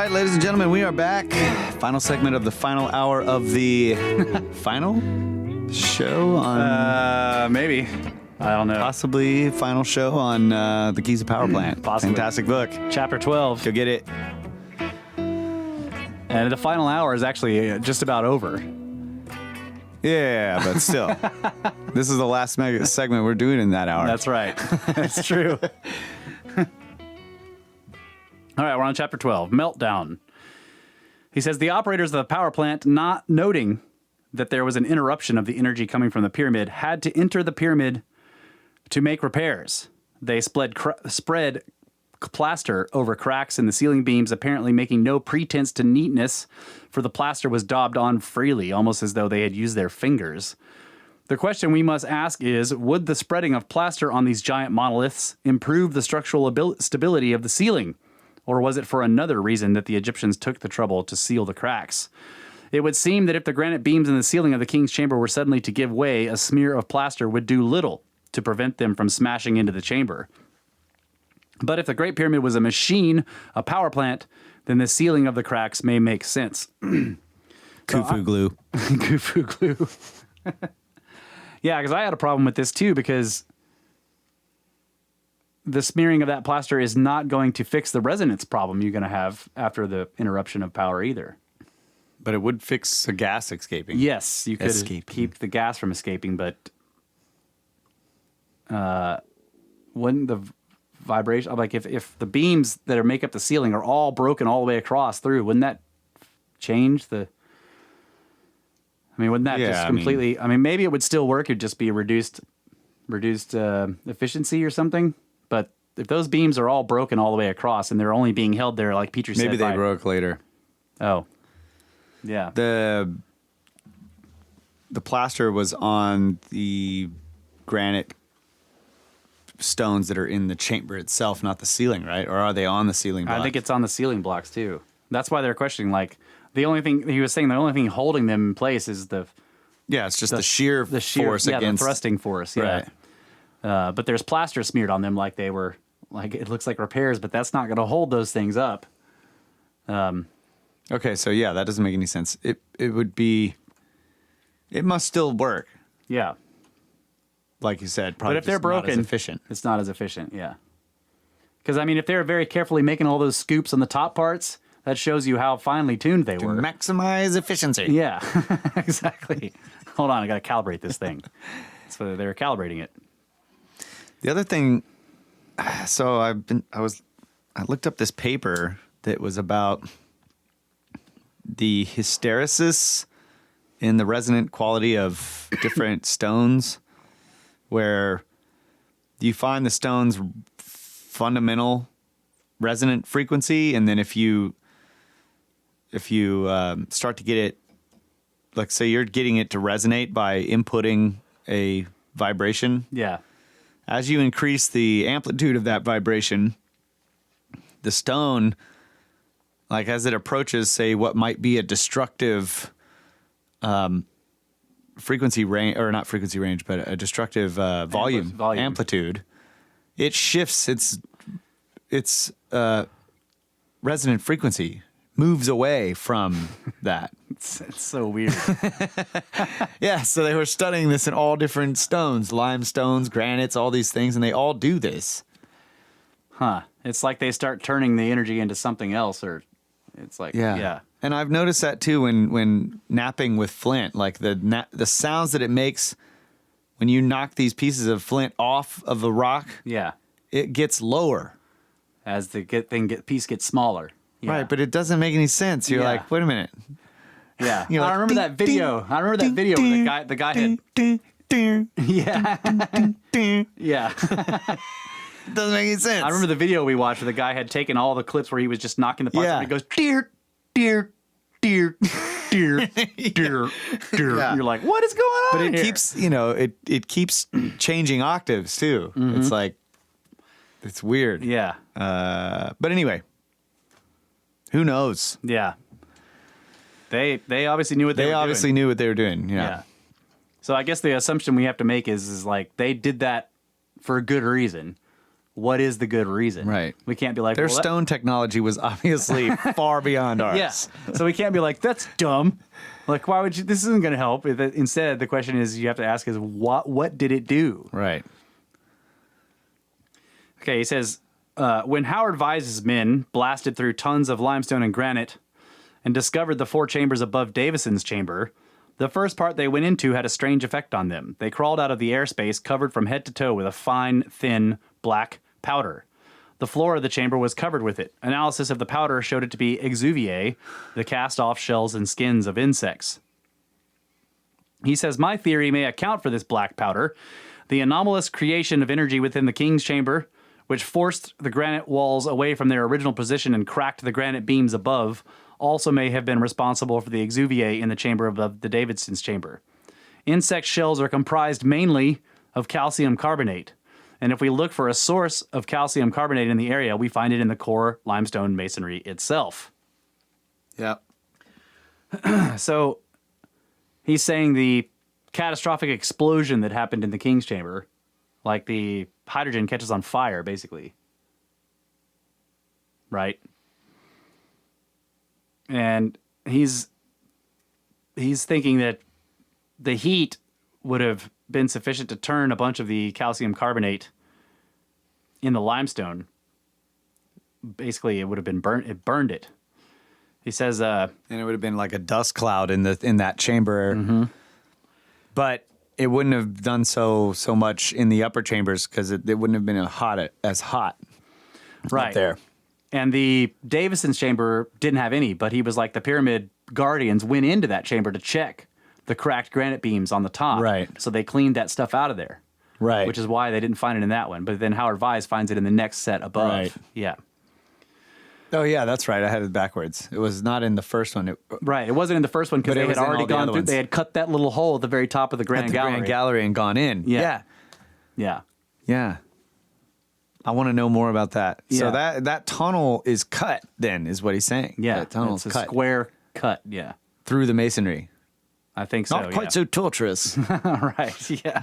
Ladies and gentlemen, we are back. Final segment of the final hour of the final show on Maybe. I don't know. possibly final show on the Giza power plant. Possibly. Fantastic book. Chapter 12. Go get it. And the final hour is actually just about over. Yeah, but still, this is the last segment we're doing in that hour. That's right. That's true. All right, we're on chapter 12, Meltdown. He says the operators of the power plant, not noting that there was an interruption of the energy coming from the pyramid, had to enter the pyramid to make repairs. They spread plaster over cracks in the ceiling beams, apparently making no pretense to neatness, for the plaster was daubed on freely, almost as though they had used their fingers. The question we must ask is, would the spreading of plaster on these giant monoliths improve the structural stability of the ceiling? Or was it for another reason that the Egyptians took the trouble to seal the cracks? It would seem that if the granite beams in the ceiling of the king's chamber were suddenly to give way, a smear of plaster would do little to prevent them from smashing into the chamber. But if the Great Pyramid was a machine, a power plant, then the sealing of the cracks may make sense. Khufu glue. Khufu glue. Yeah, because I had a problem with this too, because the smearing of that plaster is not going to fix the resonance problem you're going to have after the interruption of power either. But it would fix the gas escaping. Yes, you could keep the gas from escaping, but wouldn't the vibration, like if the beams that are make up the ceiling are all broken all the way across through, wouldn't that change the... I mean, wouldn't that just completely... I mean, maybe it would still work. It'd just be a reduced efficiency or something. But if those beams are all broken all the way across and they're only being held there, like Petrie said... Maybe they broke later. Oh. Yeah. The plaster was on the granite stones that are in the chamber itself, not the ceiling, right? Or are they on the ceiling blocks? I think it's on the ceiling blocks, too. That's why they're questioning, like... The only thing he was saying, the only thing holding them in place is it's just the sheer force against the thrusting force. Yeah. Right. But there's plaster smeared on them, like they were, like it looks like repairs, but that's not going to hold those things up. Okay, so yeah, that doesn't make any sense. It would be. It must still work. Yeah. Like you said, probably. But if they're broken, not as efficient. It's not as efficient. Yeah. Because I mean, if they're very carefully making all those scoops on the top parts. That shows you how finely tuned they were. Maximize efficiency. Yeah, exactly. Hold on, I got to calibrate this thing. So they're calibrating it. The other thing, so I looked up this paper that was about the hysteresis in the resonant quality of different stones, where you find the stone's fundamental resonant frequency, and then if you start to get it, like say you're getting it to resonate by inputting a vibration. Yeah. As you increase the amplitude of that vibration, the stone, like as it approaches, say, what might be a destructive frequency range, or not frequency range, but a destructive volume, amplitude, it shifts its resonant frequency. Moves away from that. It's so weird. Yeah, so they were studying this in all different stones, limestones, granites, all these things, and they all do this. Huh. It's like they start turning the energy into something else, or it's like, yeah. And I've noticed that too when napping with flint, like the sounds that it makes when you knock these pieces of flint off of a rock. Yeah. It gets lower. As the piece gets smaller. Yeah. Right, but it doesn't make any sense. You're like, wait a minite. Yeah, You're I like, remember that video. I remember that video where the guy had. Yeah. Yeah. It doesn't make any sense. I remember the video we watched where the guy had taken all the clips where he was just knocking the parts and he goes, deer, deer, deer, deer, deer, deer. Yeah. You're like, what is going on? But it here? keeps, it keeps changing octaves too. Mm-hmm. It's like, it's weird. Yeah. But anyway, who knows? Yeah. They obviously knew what they were doing. They obviously knew what they were doing. Yeah. So I guess the assumption we have to make is like they did that for a good reason. What is the good reason? Right. We can't be like their stone technology was obviously far beyond ours. Yes. Yeah. So we can't be like, that's dumb. Like, why would you? This isn't going to help. Instead, the question is you have to ask is what did it do? Right. Okay. He says when Howard Vise's men blasted through tons of limestone and granite and discovered the 4 chambers above Davison's chamber, the first part they went into had a strange effect on them. They crawled out of the airspace covered from head to toe with a fine, thin, black powder. The floor of the chamber was covered with it. Analysis of the powder showed it to be exuviae, the cast-off shells and skins of insects. He says, my theory may account for this black powder. The anomalous creation of energy within the king's chamber, which forced the granite walls away from their original position and cracked the granite beams above, also may have been responsible for the exuviae in the chamber above the Davidson's chamber. Insect shells are comprised mainly of calcium carbonate, And if we look for a source of calcium carbonate in the area, we find it in the core limestone masonry itself. Yep. So he's saying the catastrophic explosion that happened in the King's Chamber, like the hydrogen catches on fire, basically. Right? And he's thinking that the heat would have been sufficient to turn a bunch of the calcium carbonate in the limestone. Basically, it would have been burnt. It burned it. He says, and it would have been like a dust cloud in that chamber, but it wouldn't have done so much in the upper chambers because it wouldn't have been as hot. Right up there. And the Davison's chamber didn't have any, but he was like the pyramid guardians went into that chamber to check the cracked granite beams on the top. Right. So they cleaned that stuff out of there. Right. Which is why they didn't find it in that one. But then Howard Vyse finds it in the next set above. Right. Yeah. Oh, yeah, that's right. I had it backwards. It was not in the first one. Right. It wasn't in the first one because But it they had was in already all the gone other through. ones. They had cut that little hole at the very top of the Grand Gallery. Grand Gallery and gone in. Yeah. Yeah. Yeah. I want to know more about that. Yeah. So that tunnel is cut then, is what he's saying. Yeah. That tunnel's It's a cut square cut. Yeah. through the masonry. I think so. Not quite so torturous. Right. Yeah.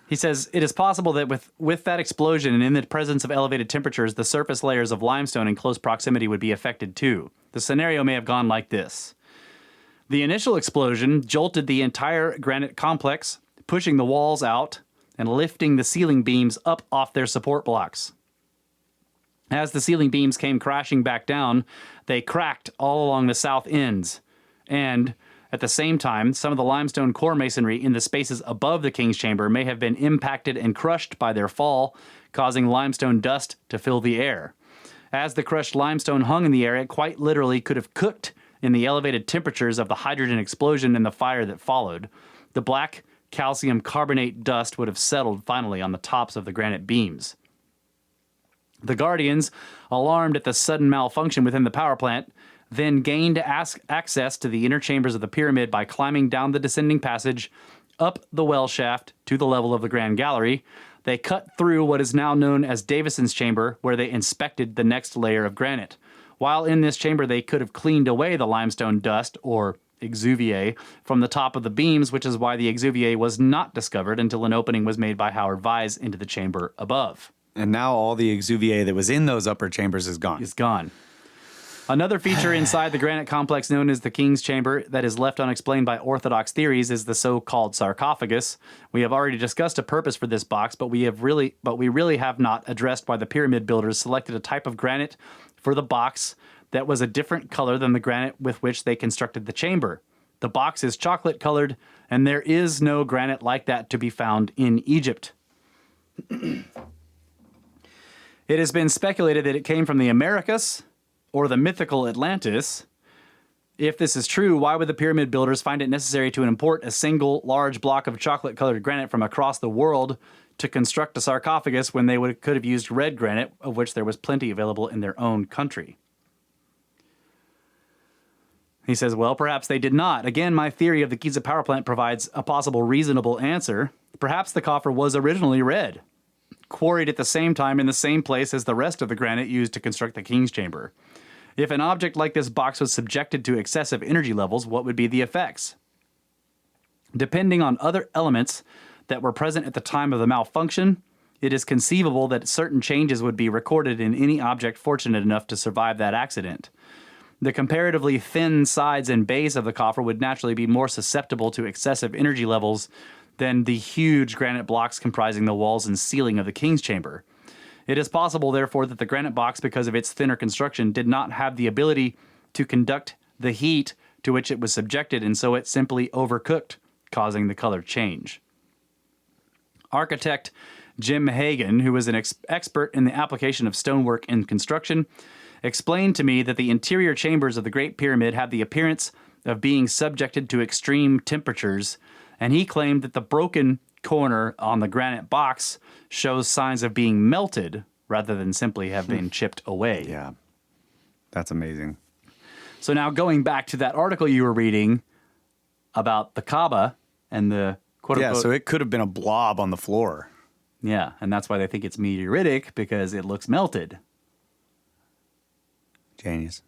He says, it is possible that with that explosion and in the presence of elevated temperatures, the surface layers of limestone in close proximity would be affected too. The scenario may have gone like this. The initial explosion jolted the entire granite complex, pushing the walls out and lifting the ceiling beams up off their support blocks. As the ceiling beams came crashing back down, they cracked all along the south ends. And at the same time, some of the limestone core masonry in the spaces above the King's Chamber may have been impacted and crushed by their fall, causing limestone dust to fill the air. As the crushed limestone hung in the air, it quite literally could have cooked in the elevated temperatures of the hydrogen explosion and the fire that followed. The black calcium carbonate dust would have settled finally on the tops of the granite beams. The Guardians, alarmed at the sudden malfunction within the power plant, then gained access to the inner chambers of the pyramid by climbing down the descending passage, up the well shaft to the level of the Grand Gallery. They cut through what is now known as Davison's chamber, where they inspected the next layer of granite. While in this chamber, they could have cleaned away the limestone dust, or exuviae, from the top of the beams, which is why the exuviae was not discovered until an opening was made by Howard Vyse into the chamber above. And now all the exuviae that was in those upper chambers is gone. Is gone. Another feature inside the granite complex known as the King's Chamber that is left unexplained by orthodox theories is the so-called sarcophagus. We have already discussed a purpose for this box, but we really have not addressed why the pyramid builders selected a type of granite for the box that was a different color than the granite with which they constructed the chamber. The box is chocolate colored, and there is no granite like that to be found in Egypt. It has been speculated that it came from the Americas or the mythical Atlantis. If this is true, why would the pyramid builders find it necessary to import a single large block of chocolate-colored granite from across the world to construct a sarcophagus when they could have used red granite, of which there was plenty available in their own country? He says, well, perhaps they did not. Again, my theory of the Giza power plant provides a possible reasonable answer. Perhaps the coffer was originally red, quarried at the same time in the same place as the rest of the granite used to construct the King's Chamber. If an object like this box was subjected to excessive energy levels, what would be the effects? Depending on other elements that were present at the time of the malfunction, it is conceivable that certain changes would be recorded in any object fortunate enough to survive that accident. The comparatively thin sides and base of the coffer would naturally be more susceptible to excessive energy levels than the huge granite blocks comprising the walls and ceiling of the King's Chamber. It is possible, therefore, that the granite box, because of its thinner construction, did not have the ability to conduct the heat to which it was subjected, and so it simply overcooked, causing the color change. Architect Jim Hagan, who was an expert in the application of stonework in construction, explained to me that the interior chambers of the Great Pyramid had the appearance of being subjected to extreme temperatures, and he claimed that the broken corner on the granite box shows signs of being melted rather than simply have been chipped away. Yeah, that's amazing. So now going back to that article you were reading about the Kaaba and the quote Yeah, unquote. so it could have been a blob on the floor. Yeah, and that's why they think it's meteoritic, because it looks melted. Genius.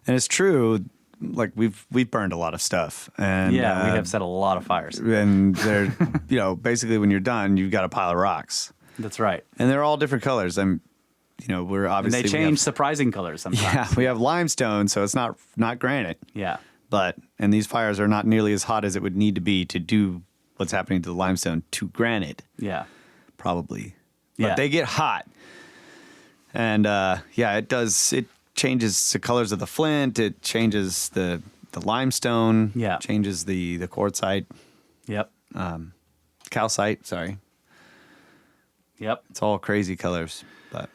And it's true. Like we've burned a lot of stuff, and We have set a lot of fires. and they're basically when you're done, you've got a pile of rocks, That's right. and they're all different colors. We're And obviously they change surprising colors sometimes. Yeah, we have limestone, so it's not granite. Yeah. And these fires are not nearly as hot as it would need to be to do what's happening to the limestone to granite, Yeah. probably. Yeah. But they get hot, and it does. It changes the colors of the flint. It changes the limestone. Yeah. Changes the quartzite, Yep. calcite. Sorry, Yep. it's all crazy colors. But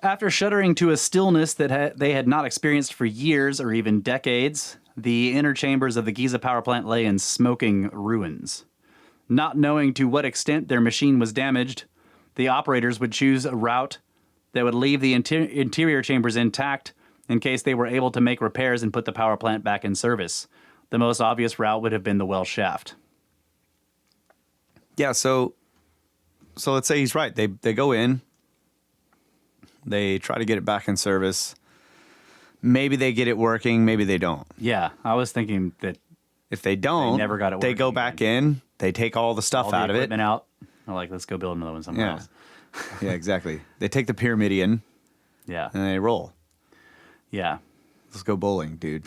After shuddering to a stillness that they had not experienced for years or even decades, the inner chambers of the Giza power plant lay in smoking ruins. Not knowing to what extent their machine was damaged, the operators would choose a route that would leave the interior chambers intact in case they were able to make repairs and put the power plant back in service. The most obvious route would have been the well shaft. yeah, so let's say he's right. They go in. They try to get it back in service. Maybe they get it working. Maybe they don't. Yeah, I was thinking that If they don't, never got it they go working back again. in. They take all the stuff all the out of it. equipment out. I'm like, let's go build another one somewhere Yeah. else. Yeah, exactly. They take the Pyramidion Yeah, and they roll. yeah. Let's go bowling, dude.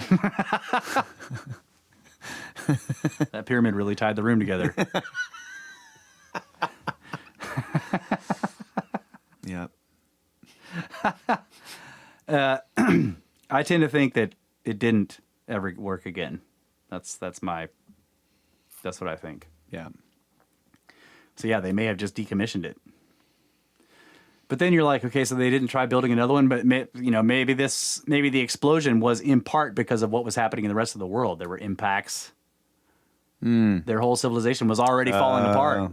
That pyramid really tied the room together. Yep. I tend to think that it didn't ever work again. That's what I think. Yeah. So yeah, they may have just decommissioned it. But then you're like, okay, so they didn't try building another one, but maybe the explosion was in part because of what was happening in the rest of the world. There were impacts. Their whole civilization was already falling apart.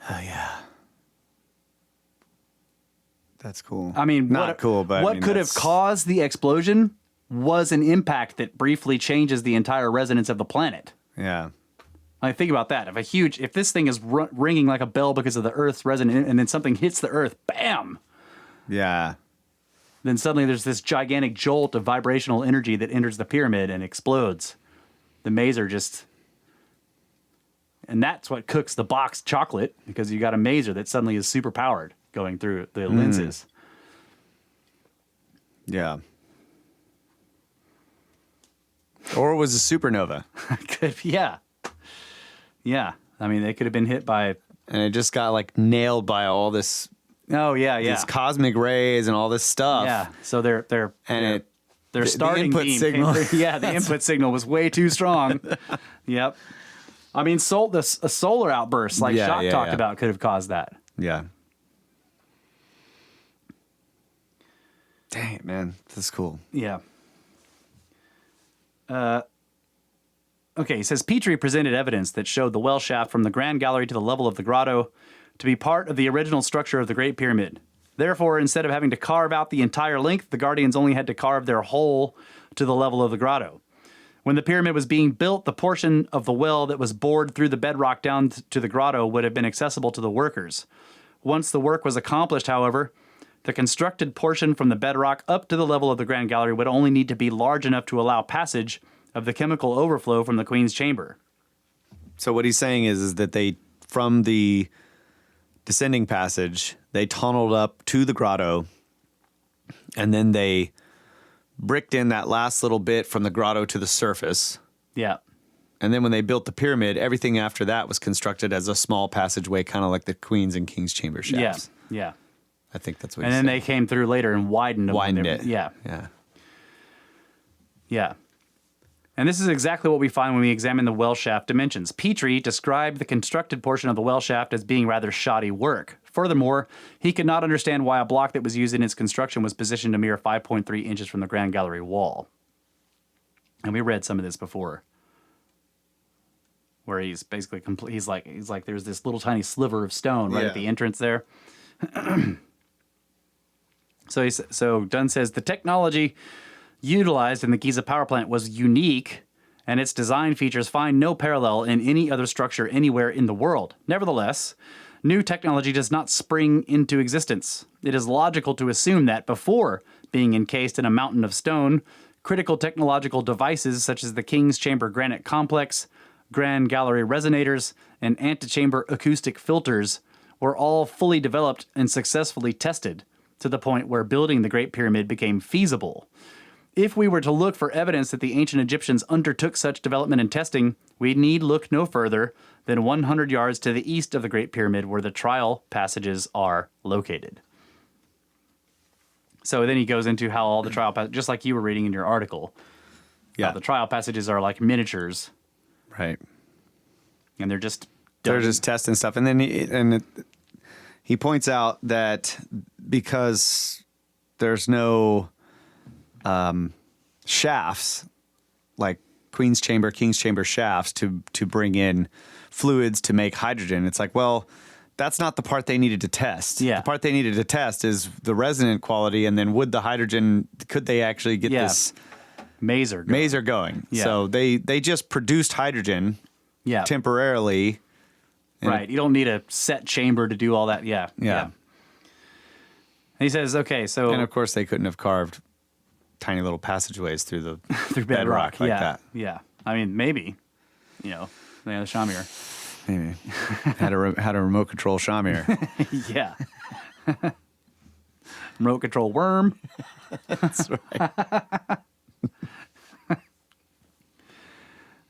Oh yeah. That's cool. I mean, not cool, but what could have caused the explosion was an impact that briefly changes the entire resonance of the planet. Yeah. Like, think about that. If this thing is ringing like a bell because of the Earth's resonance, and then something hits the Earth, bam! Yeah. Then suddenly there's this gigantic jolt of vibrational energy that enters the pyramid and explodes. The mazer and that's what cooks the box chocolate, because you got a mazer that suddenly is super powered going through the lenses. Yeah. Or it was a supernova. Yeah. Yeah. I mean, they could have been hit by. And it just got like nailed by all this Oh yeah, yeah. these cosmic rays and all this stuff. Yeah. So their the starting input beam signal. came through. Yeah, the input signal was way too strong. Yep. I mean, a solar outburst like Yeah, Shock yeah, talked yeah. about could have caused that. Yeah. Dang it, man. This is cool. Yeah. Okay, he says Petrie presented evidence that showed the well shaft from the Grand Gallery to the level of the grotto to be part of the original structure of the Great Pyramid. Therefore, instead of having to carve out the entire length, the Guardians only had to carve their hole to the level of the grotto. When the pyramid was being built, the portion of the well that was bored through the bedrock down to the grotto would have been accessible to the workers. Once the work was accomplished, however, the constructed portion from the bedrock up to the level of the Grand Gallery would only need to be large enough to allow passage of the chemical overflow from the Queen's chamber. So what he's saying is that they, from the descending passage, they tunneled up to the grotto, and then they bricked in that last little bit from the grotto to the surface. Yeah. And then when they built the pyramid, everything after that was constructed as a small passageway, kind of like the Queen's and King's chamber shafts. Yeah. Yeah. I think that's what And he's then saying. they came through later and widened them. Widened it. Yeah. Yeah. Yeah. And this is exactly what we find when we examine the well shaft dimensions. Petrie described the constructed portion of the well shaft as being rather shoddy work. Furthermore, he could not understand why a block that was used in its construction was positioned a mere 5.3 inches from the Grand Gallery wall. And we read some of this before, where he's basically he's like there's this little tiny sliver of stone right at the entrance there. So Dunn says the technology utilized in the Giza power plant was unique and its design features find no parallel in any other structure anywhere in the world. Nevertheless, new technology does not spring into existence. It is logical to assume that before being encased in a mountain of stone, critical technological devices such as the King's Chamber Granite Complex, Grand Gallery resonators, and antechamber acoustic filters were all fully developed and successfully tested to the point where building the Great Pyramid became feasible. If we were to look for evidence that the ancient Egyptians undertook such development and testing, we need look no further than 100 yards to the east of the Great Pyramid where the trial passages are located. So then he goes into how all the trial passages, just like you were reading in your article, how the trial passages are like miniatures. Right. And they're just testing stuff. And then he points out that because there's no shafts, like Queen's Chamber, King's Chamber shafts to bring in fluids to make hydrogen, it's like, well, that's not the part they needed to test. Yeah. The part they needed to test is the resonant quality, and then would the hydrogen, could they actually get this maser going? Yeah. So they just produced hydrogen temporarily. Right. You don't need a set chamber to do all that. Yeah. And he says, okay, so... And of course they couldn't have carved tiny little passageways through the through bedrock like that. Yeah. I mean, maybe, they had a Shamir. Maybe. had a remote control Shamir. Yeah. Remote control worm. That's right.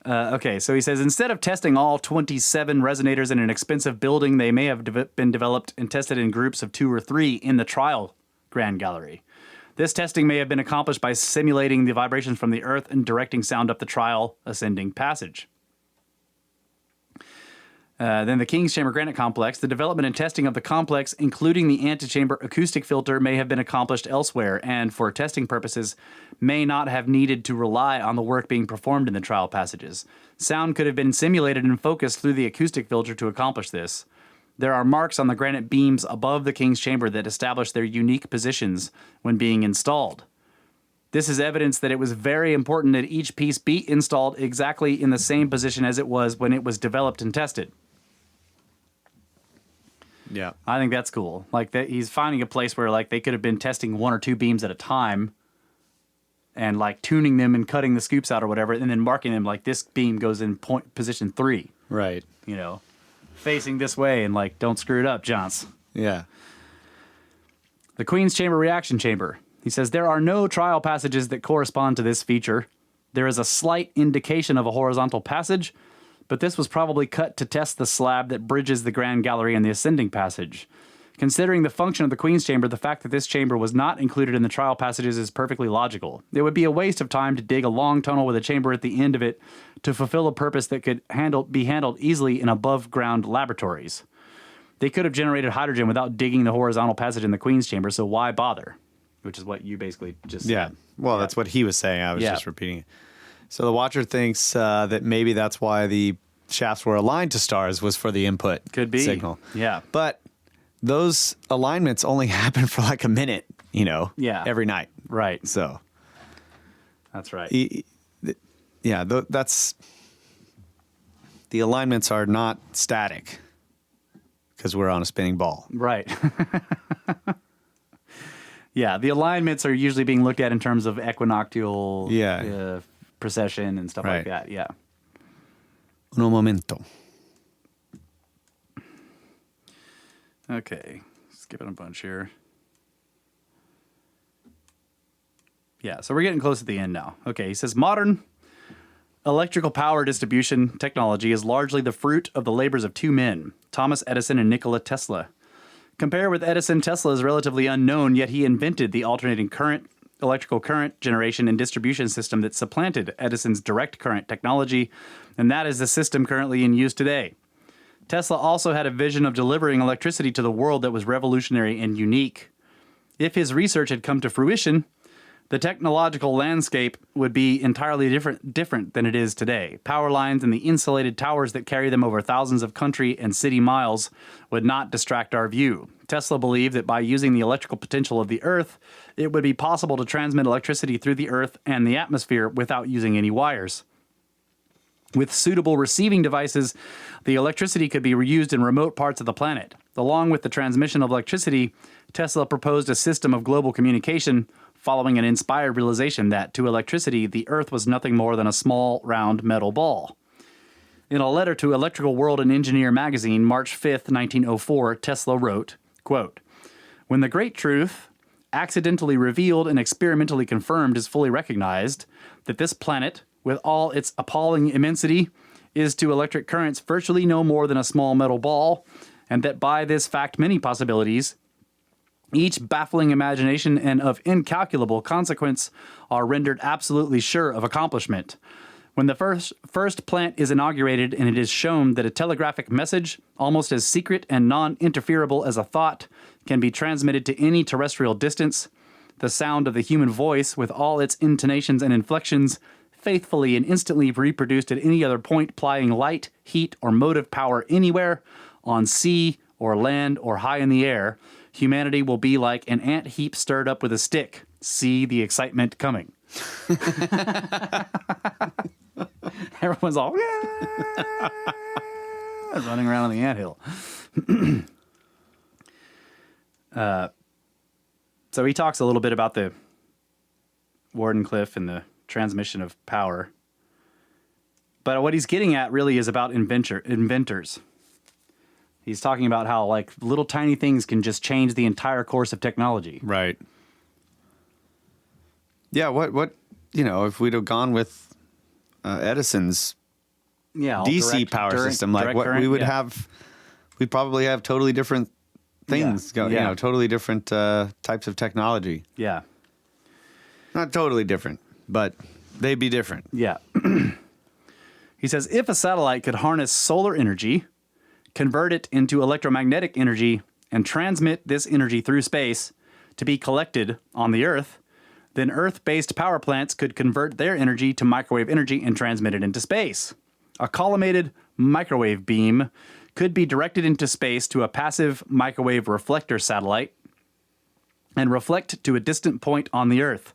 Okay, so he says, instead of testing all 27 resonators in an expensive building, they may have been developed and tested in groups of 2 or 3 in the trial Grand Gallery. This testing may have been accomplished by simulating the vibrations from the earth and directing sound up the trial ascending passage. Then the King's Chamber Granite Complex. The development and testing of the complex, including the antechamber acoustic filter, may have been accomplished elsewhere and, for testing purposes, may not have needed to rely on the work being performed in the trial passages. Sound could have been simulated and focused through the acoustic filter to accomplish this. There are marks on the granite beams above the King's Chamber that establish their unique positions when being installed. This is evidence that it was very important that each piece be installed exactly in the same position as it was when it was developed and tested. Yeah. I think that's cool. Like that, he's finding a place where like they could have been testing 1 or 2 beams at a time and like tuning them and cutting the scoops out or whatever, and then marking them like this beam goes in position 3. Right. Facing this way and like don't screw it up, Johns. Yeah. The Queen's Chamber reaction chamber. He says there are no trial passages that correspond to this feature. There is a slight indication of a horizontal passage, but this was probably cut to test the slab that bridges the Grand Gallery and the ascending passage. Considering the function of the Queen's Chamber, the fact that this chamber was not included in the trial passages is perfectly logical. It would be a waste of time to dig a long tunnel with a chamber at the end of it to fulfill a purpose that could be handled easily in above-ground laboratories. They could have generated hydrogen without digging the horizontal passage in the Queen's Chamber, so why bother? Which is what you basically just said. Well, that's what he was saying. I was just repeating it. So the Watcher thinks that maybe that's why the shafts were aligned to stars was for the input Could be. signal. Yeah. But those alignments only happen for like a minute, every night. Right. So that's right. That's the alignments are not static because we're on a spinning ball. Right. Yeah, the alignments are usually being looked at in terms of equinoctial precession and stuff like that. Yeah. Un momento. Okay, skipping a bunch here. Yeah, so we're getting close to the end now. Okay, he says modern electrical power distribution technology is largely the fruit of the labors of 2 men, Thomas Edison and Nikola Tesla. Compared with Edison, Tesla is relatively unknown, yet he invented the alternating current, electrical current generation and distribution system that supplanted Edison's direct current technology, and that is the system currently in use today. Tesla also had a vision of delivering electricity to the world that was revolutionary and unique. If his research had come to fruition, the technological landscape would be entirely different than it is today. Power lines and the insulated towers that carry them over thousands of country and city miles would not distract our view. Tesla believed that by using the electrical potential of the Earth, it would be possible to transmit electricity through the Earth and the atmosphere without using any wires. With suitable receiving devices, the electricity could be reused in remote parts of the planet. Along with the transmission of electricity, Tesla proposed a system of global communication following an inspired realization that, to electricity, the Earth was nothing more than a small, round metal ball. In a letter to Electrical World and Engineer magazine, March 5th, 1904, Tesla wrote, quote, "When the great truth, accidentally revealed and experimentally confirmed, is fully recognized, that this planet, with all its appalling immensity, is to electric currents virtually no more than a small metal ball, and that by this fact many possibilities, each baffling imagination and of incalculable consequence, are rendered absolutely sure of accomplishment. When the first plant is inaugurated and it is shown that a telegraphic message, almost as secret and non-interferable as a thought, can be transmitted to any terrestrial distance, the sound of the human voice, with all its intonations and inflections, faithfully and instantly reproduced at any other point, plying light, heat, or motive power anywhere, on sea or land or high in the air, humanity will be like an ant heap stirred up with a stick. See the excitement coming." Everyone's all running around on the anthill. So he talks a little bit about the Wardenclyffe and the transmission of power. But what he's getting at really is about inventors. He's talking about how like little tiny things can just change the entire course of technology. Right. Yeah, what if we'd have gone with Edison's DC power system, like what current, we would have, we'd probably have totally different things totally different types of technology. Yeah. Not totally different, but they'd be different. Yeah. He says, if a satellite could harness solar energy, convert it into electromagnetic energy, and transmit this energy through space to be collected on the Earth, then Earth-based power plants could convert their energy to microwave energy and transmit it into space. A collimated microwave beam could be directed into space to a passive microwave reflector satellite and reflect to a distant point on the Earth.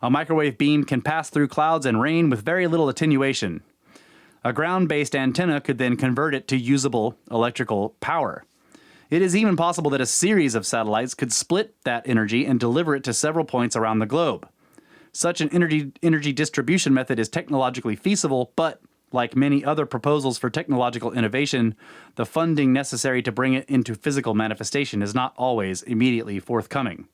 A microwave beam can pass through clouds and rain with very little attenuation. A ground-based antenna could then convert it to usable electrical power. It is even possible that a series of satellites could split that energy and deliver it to several points around the globe. Such an energy distribution method is technologically feasible, but like many other proposals for technological innovation, the funding necessary to bring it into physical manifestation is not always immediately forthcoming.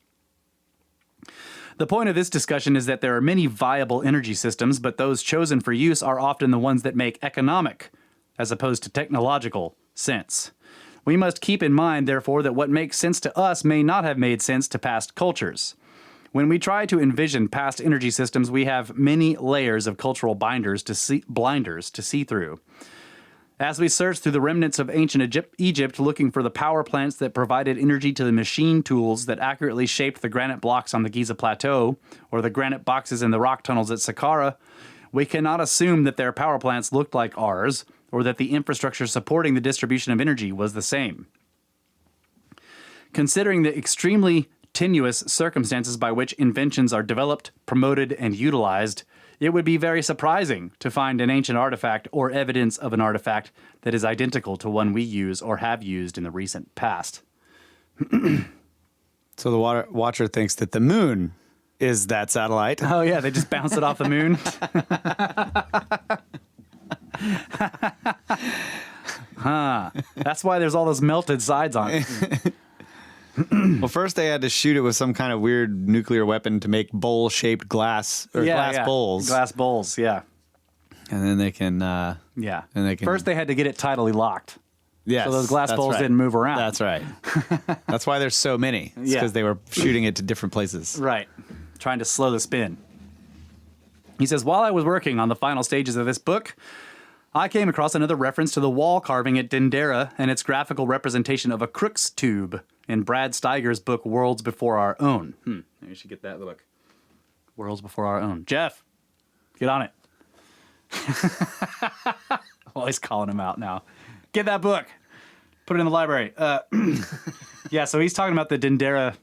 The point of this discussion is that there are many viable energy systems, but those chosen for use are often the ones that make economic, as opposed to technological, sense. We must keep in mind, therefore, that what makes sense to us may not have made sense to past cultures. When we try to envision past energy systems, we have many layers of cultural blinders to see through. As we search through the remnants of ancient Egypt looking for the power plants that provided energy to the machine tools that accurately shaped the granite blocks on the Giza Plateau, or the granite boxes in the rock tunnels at Saqqara, we cannot assume that their power plants looked like ours, or that the infrastructure supporting the distribution of energy was the same. Considering the extremely tenuous circumstances by which inventions are developed, promoted, and utilized, it would be very surprising to find an ancient artifact or evidence of an artifact that is identical to one we use or have used in the recent past. So the watcher thinks that the moon is that satellite. Oh, yeah, they just bounce it off the moon. That's why there's all those melted sides on it. Well, first they had to shoot it with some kind of weird nuclear weapon to make bowl-shaped glass bowls. Glass bowls, yeah. And then they can... yeah. And they can... First they had to get it tidally locked. Yes, so those glass bowls didn't move around. That's right. That's why there's so many. It's because they were shooting it to different places. Right. Trying to slow the spin. He says, while I was working on the final stages of this book, I came across another reference to the wall carving at Dendera and its graphical representation of a Crookes tube in Brad Steiger's book, Worlds Before Our Own. Maybe you should get that book. Worlds Before Our Own. Jeff, get on it. Always calling him out now. Get that book. Put it in the library. Yeah, so he's talking about the Dendera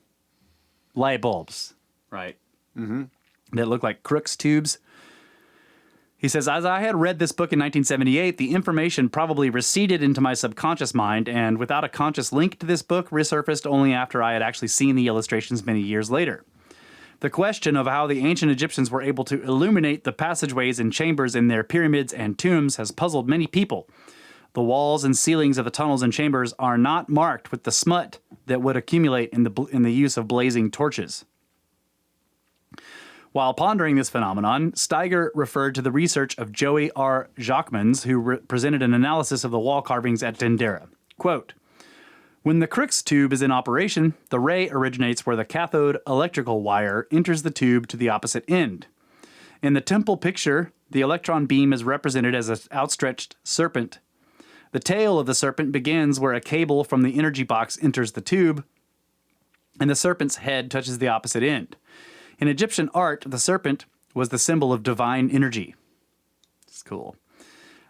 light bulbs, right? Mm-hmm. That look like Crookes tubes. He says, as I had read this book in 1978, the information probably receded into my subconscious mind and without a conscious link to this book resurfaced only after I had actually seen the illustrations many years later. The question of how the ancient Egyptians were able to illuminate the passageways and chambers in their pyramids and tombs has puzzled many people. The walls and ceilings of the tunnels and chambers are not marked with the smut that would accumulate in the use of blazing torches. While pondering this phenomenon, Steiger referred to the research of Joey R. Jachmans, who presented an analysis of the wall carvings at Dendera. Quote, when the Crookes tube is in operation, the ray originates where the cathode electrical wire enters the tube to the opposite end. In the temple picture, the electron beam is represented as an outstretched serpent. The tail of the serpent begins where a cable from the energy box enters the tube, and the serpent's head touches the opposite end. In Egyptian art, the serpent was the symbol of divine energy. It's cool.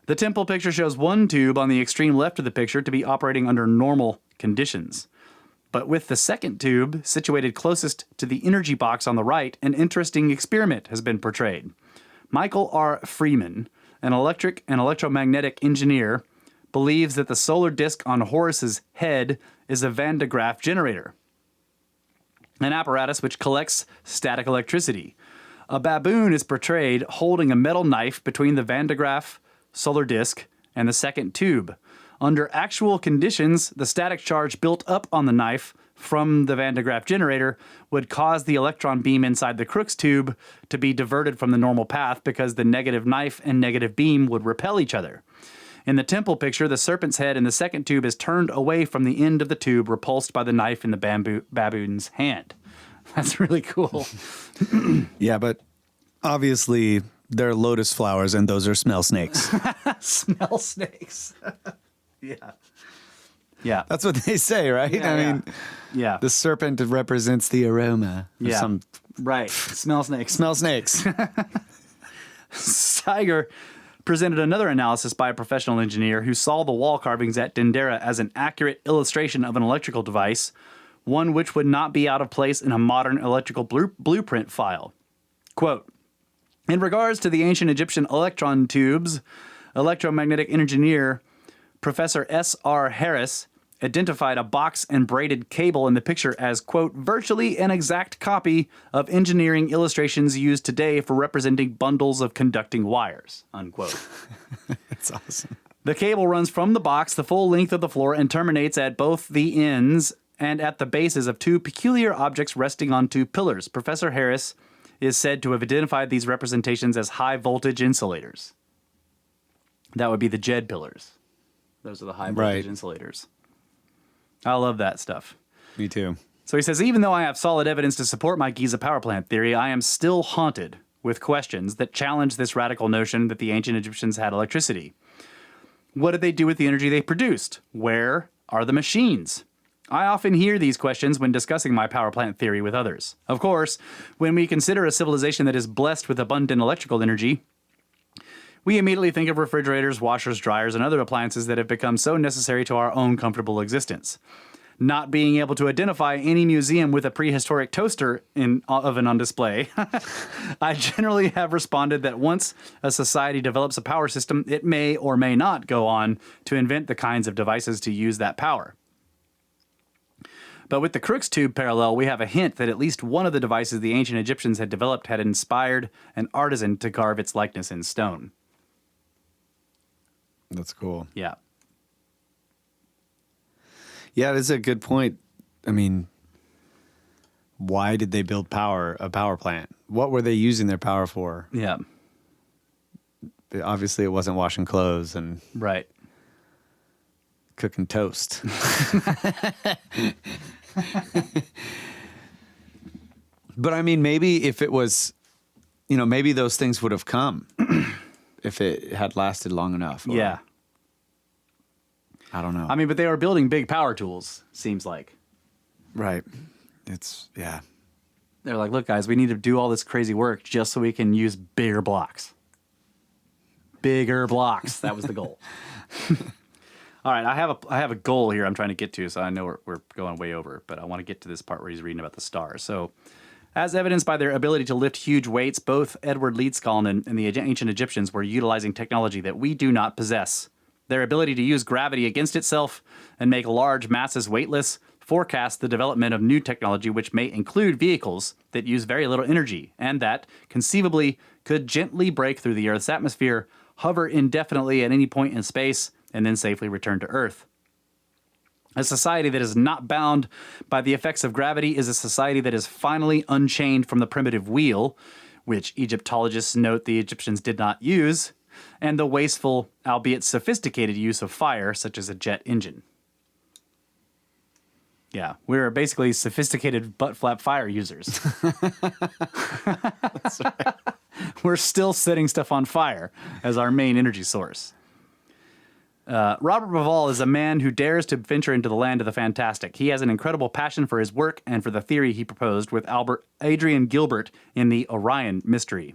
The temple picture shows one tube on the extreme left of the picture to be operating under normal conditions. But with the second tube situated closest to the energy box on the right, an interesting experiment has been portrayed. Michael R. Freeman, an electric and electromagnetic engineer, believes that the solar disk on Horus's head is a Van de Graaff generator, an apparatus which collects static electricity. A baboon is portrayed holding a metal knife between the Van de Graaff solar disk and the second tube. Under actual conditions, the static charge built up on the knife from the Van de Graaff generator would cause the electron beam inside the Crookes tube to be diverted from the normal path because the negative knife and negative beam would repel each other. In the temple picture, the serpent's head in the second tube is turned away from the end of the tube, repulsed by the knife in the baboon's hand. That's really cool. Yeah, but obviously they're lotus flowers and those are smell snakes. Smell snakes. Yeah. Yeah. That's what they say, right? Yeah, I mean, yeah. the serpent represents the aroma of Yeah. some Right. Smell snakes. smell snakes. Steiger presented another analysis by a professional engineer who saw the wall carvings at Dendera as an accurate illustration of an electrical device, one which would not be out of place in a modern electrical blueprint file. Quote, in regards to the ancient Egyptian electron tubes, electromagnetic engineer Professor S.R. Harris identified a box and braided cable in the picture as, quote, virtually an exact copy of engineering illustrations used today for representing bundles of conducting wires, unquote. That's awesome. The cable runs from the box the full length of the floor and terminates at both the ends and at the bases of two peculiar objects resting on two pillars. Professor Harris is said to have identified these representations as high-voltage insulators. That would be the JED pillars. Those are the high-voltage insulators. I love that stuff. Me too. So he says, even though I have solid evidence to support my Giza power plant theory, I am still haunted with questions that challenge this radical notion that the ancient Egyptians had electricity. What did they do with the energy they produced? Where are the machines? I often hear these questions when discussing my power plant theory with others. Of course, when we consider a civilization that is blessed with abundant electrical energy, we immediately think of refrigerators, washers, dryers, and other appliances that have become so necessary to our own comfortable existence. Not being able to identify any museum with a prehistoric toaster oven on display, I generally have responded that once a society develops a power system, it may or may not go on to invent the kinds of devices to use that power. But with the Crookes tube parallel, we have a hint that at least one of the devices the ancient Egyptians had developed had inspired an artisan to carve its likeness in stone. That's cool. Yeah. Yeah, that's a good point. I mean, why did they build a power plant? What were they using their power for? Yeah. Obviously, it wasn't washing clothes and Right. cooking toast. But I mean, maybe if it was, maybe those things would have come if it had lasted long enough. Or, Yeah. I don't know. I mean, but they were building big power tools, seems like. Right. Yeah. They're like, look, guys, we need to do all this crazy work just so we can use bigger blocks. Bigger blocks. That was the goal. All right, I have a goal here I'm trying to get to, so I know we're going way over, but I want to get to this part where he's reading about the stars. So As evidenced by their ability to lift huge weights, both Edward Leedskalnin and the ancient Egyptians were utilizing technology that we do not possess. Their ability to use gravity against itself and make large masses weightless forecasts the development of new technology which may include vehicles that use very little energy and that, conceivably, could gently break through the Earth's atmosphere, hover indefinitely at any point in space, and then safely return to Earth. A society that is not bound by the effects of gravity is a society that is finally unchained from the primitive wheel, which Egyptologists note the Egyptians did not use, and the wasteful, albeit sophisticated use of fire, such as a jet engine. Yeah, we're basically sophisticated butt flap fire users. That's right. We're still setting stuff on fire as our main energy source. Robert Bauval is a man who dares to venture into the land of the fantastic. He has an incredible passion for his work and for the theory he proposed with Adrian Gilbert in the Orion Mystery.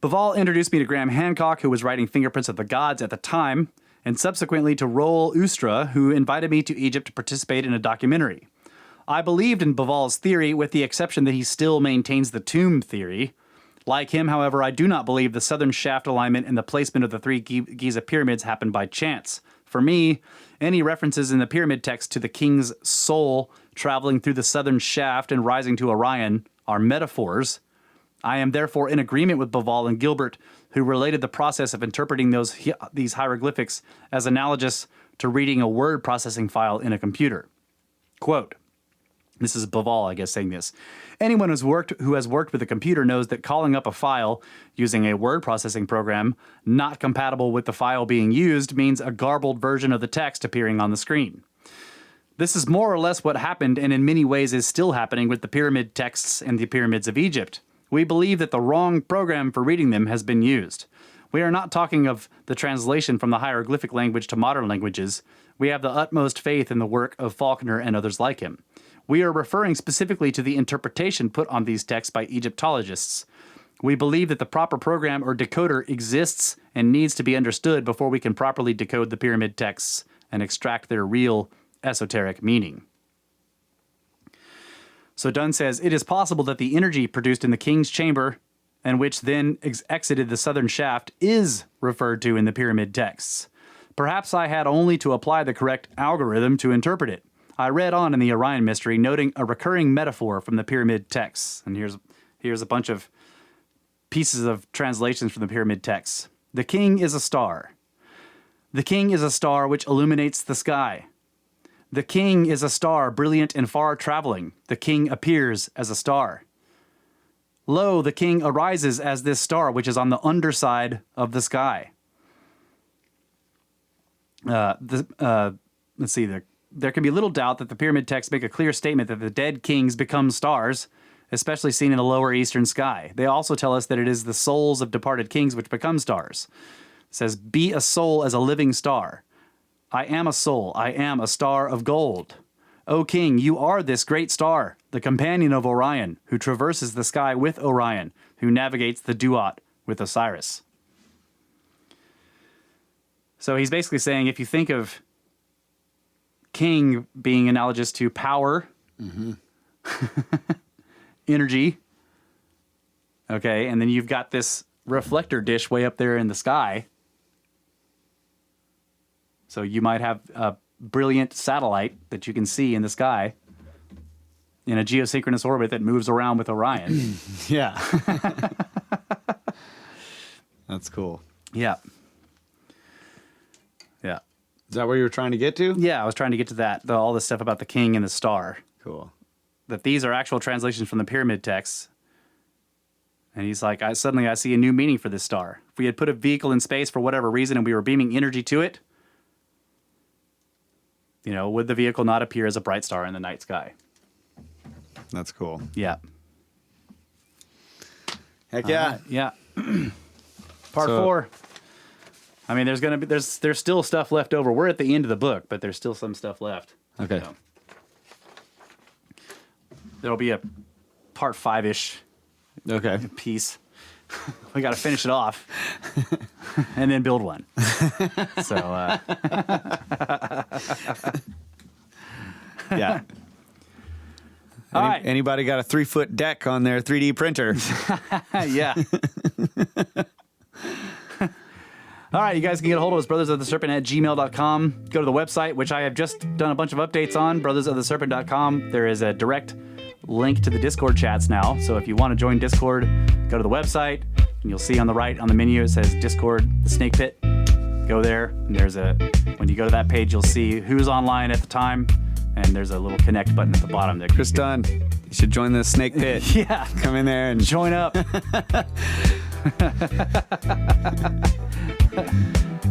Bauval introduced me to Graham Hancock, who was writing Fingerprints of the Gods at the time, and subsequently to Roel Oostra, who invited me to Egypt to participate in a documentary. I believed in Bauval's theory, with the exception that he still maintains the tomb theory. Like him, however, I do not believe the southern shaft alignment and the placement of the three Giza pyramids happened by chance. For me, any references in the pyramid text to the king's soul traveling through the southern shaft and rising to Orion are metaphors. I am therefore in agreement with Bauval and Gilbert, who related the process of interpreting these hieroglyphics as analogous to reading a word processing file in a computer. Quote, this is Bauval, I guess, saying this. Anyone who has worked with a computer knows that calling up a file using a word processing program not compatible with the file being used means a garbled version of the text appearing on the screen. This is more or less what happened and in many ways is still happening with the pyramid texts and the pyramids of Egypt. We believe that the wrong program for reading them has been used. We are not talking of the translation from the hieroglyphic language to modern languages. We have the utmost faith in the work of Faulkner and others like him. We are referring specifically to the interpretation put on these texts by Egyptologists. We believe that the proper program or decoder exists and needs to be understood before we can properly decode the pyramid texts and extract their real esoteric meaning. So Dunn says, it is possible that the energy produced in the king's chamber and which then exited the southern shaft is referred to in the pyramid texts. Perhaps I had only to apply the correct algorithm to interpret it. I read on in the Orion Mystery, noting a recurring metaphor from the pyramid texts. And here's a bunch of pieces of translations from the pyramid texts. The king is a star. The king is a star which illuminates the sky. The king is a star brilliant and far traveling. The king appears as a star. Lo, the king arises as this star which is on the underside of the sky. Let's see. There can be little doubt that the pyramid texts make a clear statement that the dead kings become stars, especially seen in the lower eastern sky. They also tell us that it is the souls of departed kings which become stars. It says, be a soul as a living star. I am a soul. I am a star of gold. O king, you are this great star, the companion of Orion, who traverses the sky with Orion, who navigates the Duat with Osiris. So he's basically saying, if you think of king being analogous to power, energy, okay, and then you've got this reflector dish way up there in the sky. So you might have a brilliant satellite that you can see in the sky in a geosynchronous orbit that moves around with Orion. Yeah. That's cool. Yeah. Yeah. Is that where you were trying to get to? Yeah, I was trying to get to that, all this stuff about the king and the star. Cool. That these are actual translations from the pyramid texts. And he's like, suddenly I see a new meaning for this star. If we had put a vehicle in space for whatever reason and we were beaming energy to it, would the vehicle not appear as a bright star in the night sky? That's cool. Yeah. Heck yeah. Yeah. Part 4. I mean, there's still stuff left over. We're at the end of the book, but there's still some stuff left. Okay. There'll be a part 5-ish piece. We got to finish it off and then build one. So, yeah. All right. Anybody got a 3-foot deck on their 3D printer? Yeah. All right, you guys can get a hold of us, brothersoftheserpent@gmail.com. Go to the website, which I have just done a bunch of updates on, brothersoftheserpent.com. There is a direct link to the Discord chats now. So if you want to join Discord, go to the website, and you'll see on the right on the menu, it says Discord, the Snake Pit. Go there, and when you go to that page, you'll see who's online at the time, and there's a little connect button at the bottom. There. Chris Dunn, you should join the Snake Pit. Yeah. Come in there and Join up.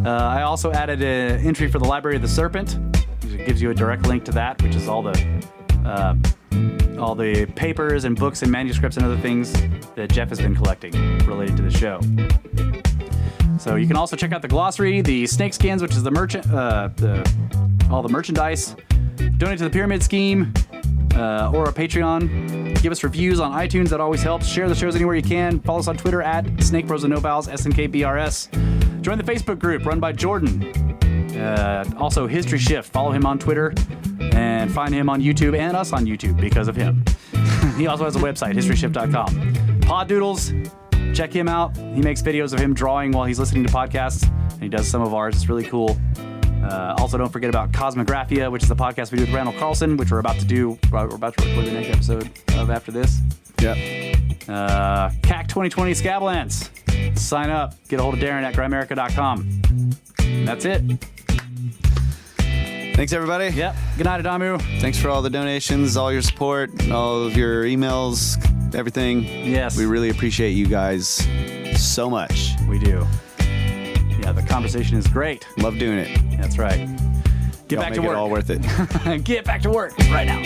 I also added an entry for the Library of the Serpent. It gives you a direct link to that, which is all the papers and books and manuscripts and other things that Jeff has been collecting related to the show. So you can also check out the glossary, the snake skins, which is the all the merchandise. Donate to the Pyramid Scheme or a Patreon. Give us reviews on iTunes. That always helps. Share the shows anywhere you can. Follow us on Twitter @Snake Bros and No Vowels, SNKBRS. Join the Facebook group run by Jordan. Also, History Shift. Follow him on Twitter and find him on YouTube and us on YouTube because of him. He also has a website, historyshift.com. Pod Doodles. Check him out. He makes videos of him drawing while he's listening to podcasts, and he does some of ours. It's really cool. Also, don't forget about Cosmographia, which is the podcast we do with Randall Carlson, which we're about to do. We're about to record the next episode of after this. Yep. CAC 2020 Scablands. Sign up. Get a hold of Darren at grimerica.com. That's it. Thanks, everybody. Yep. Good night, Adamu. Thanks for all the donations, all your support, all of your emails, everything. Yes. We really appreciate you guys so much. We do. Yeah, the conversation is great. Love doing it. That's right. Get Y'all back make to work. it all worth it. Get back to work right now.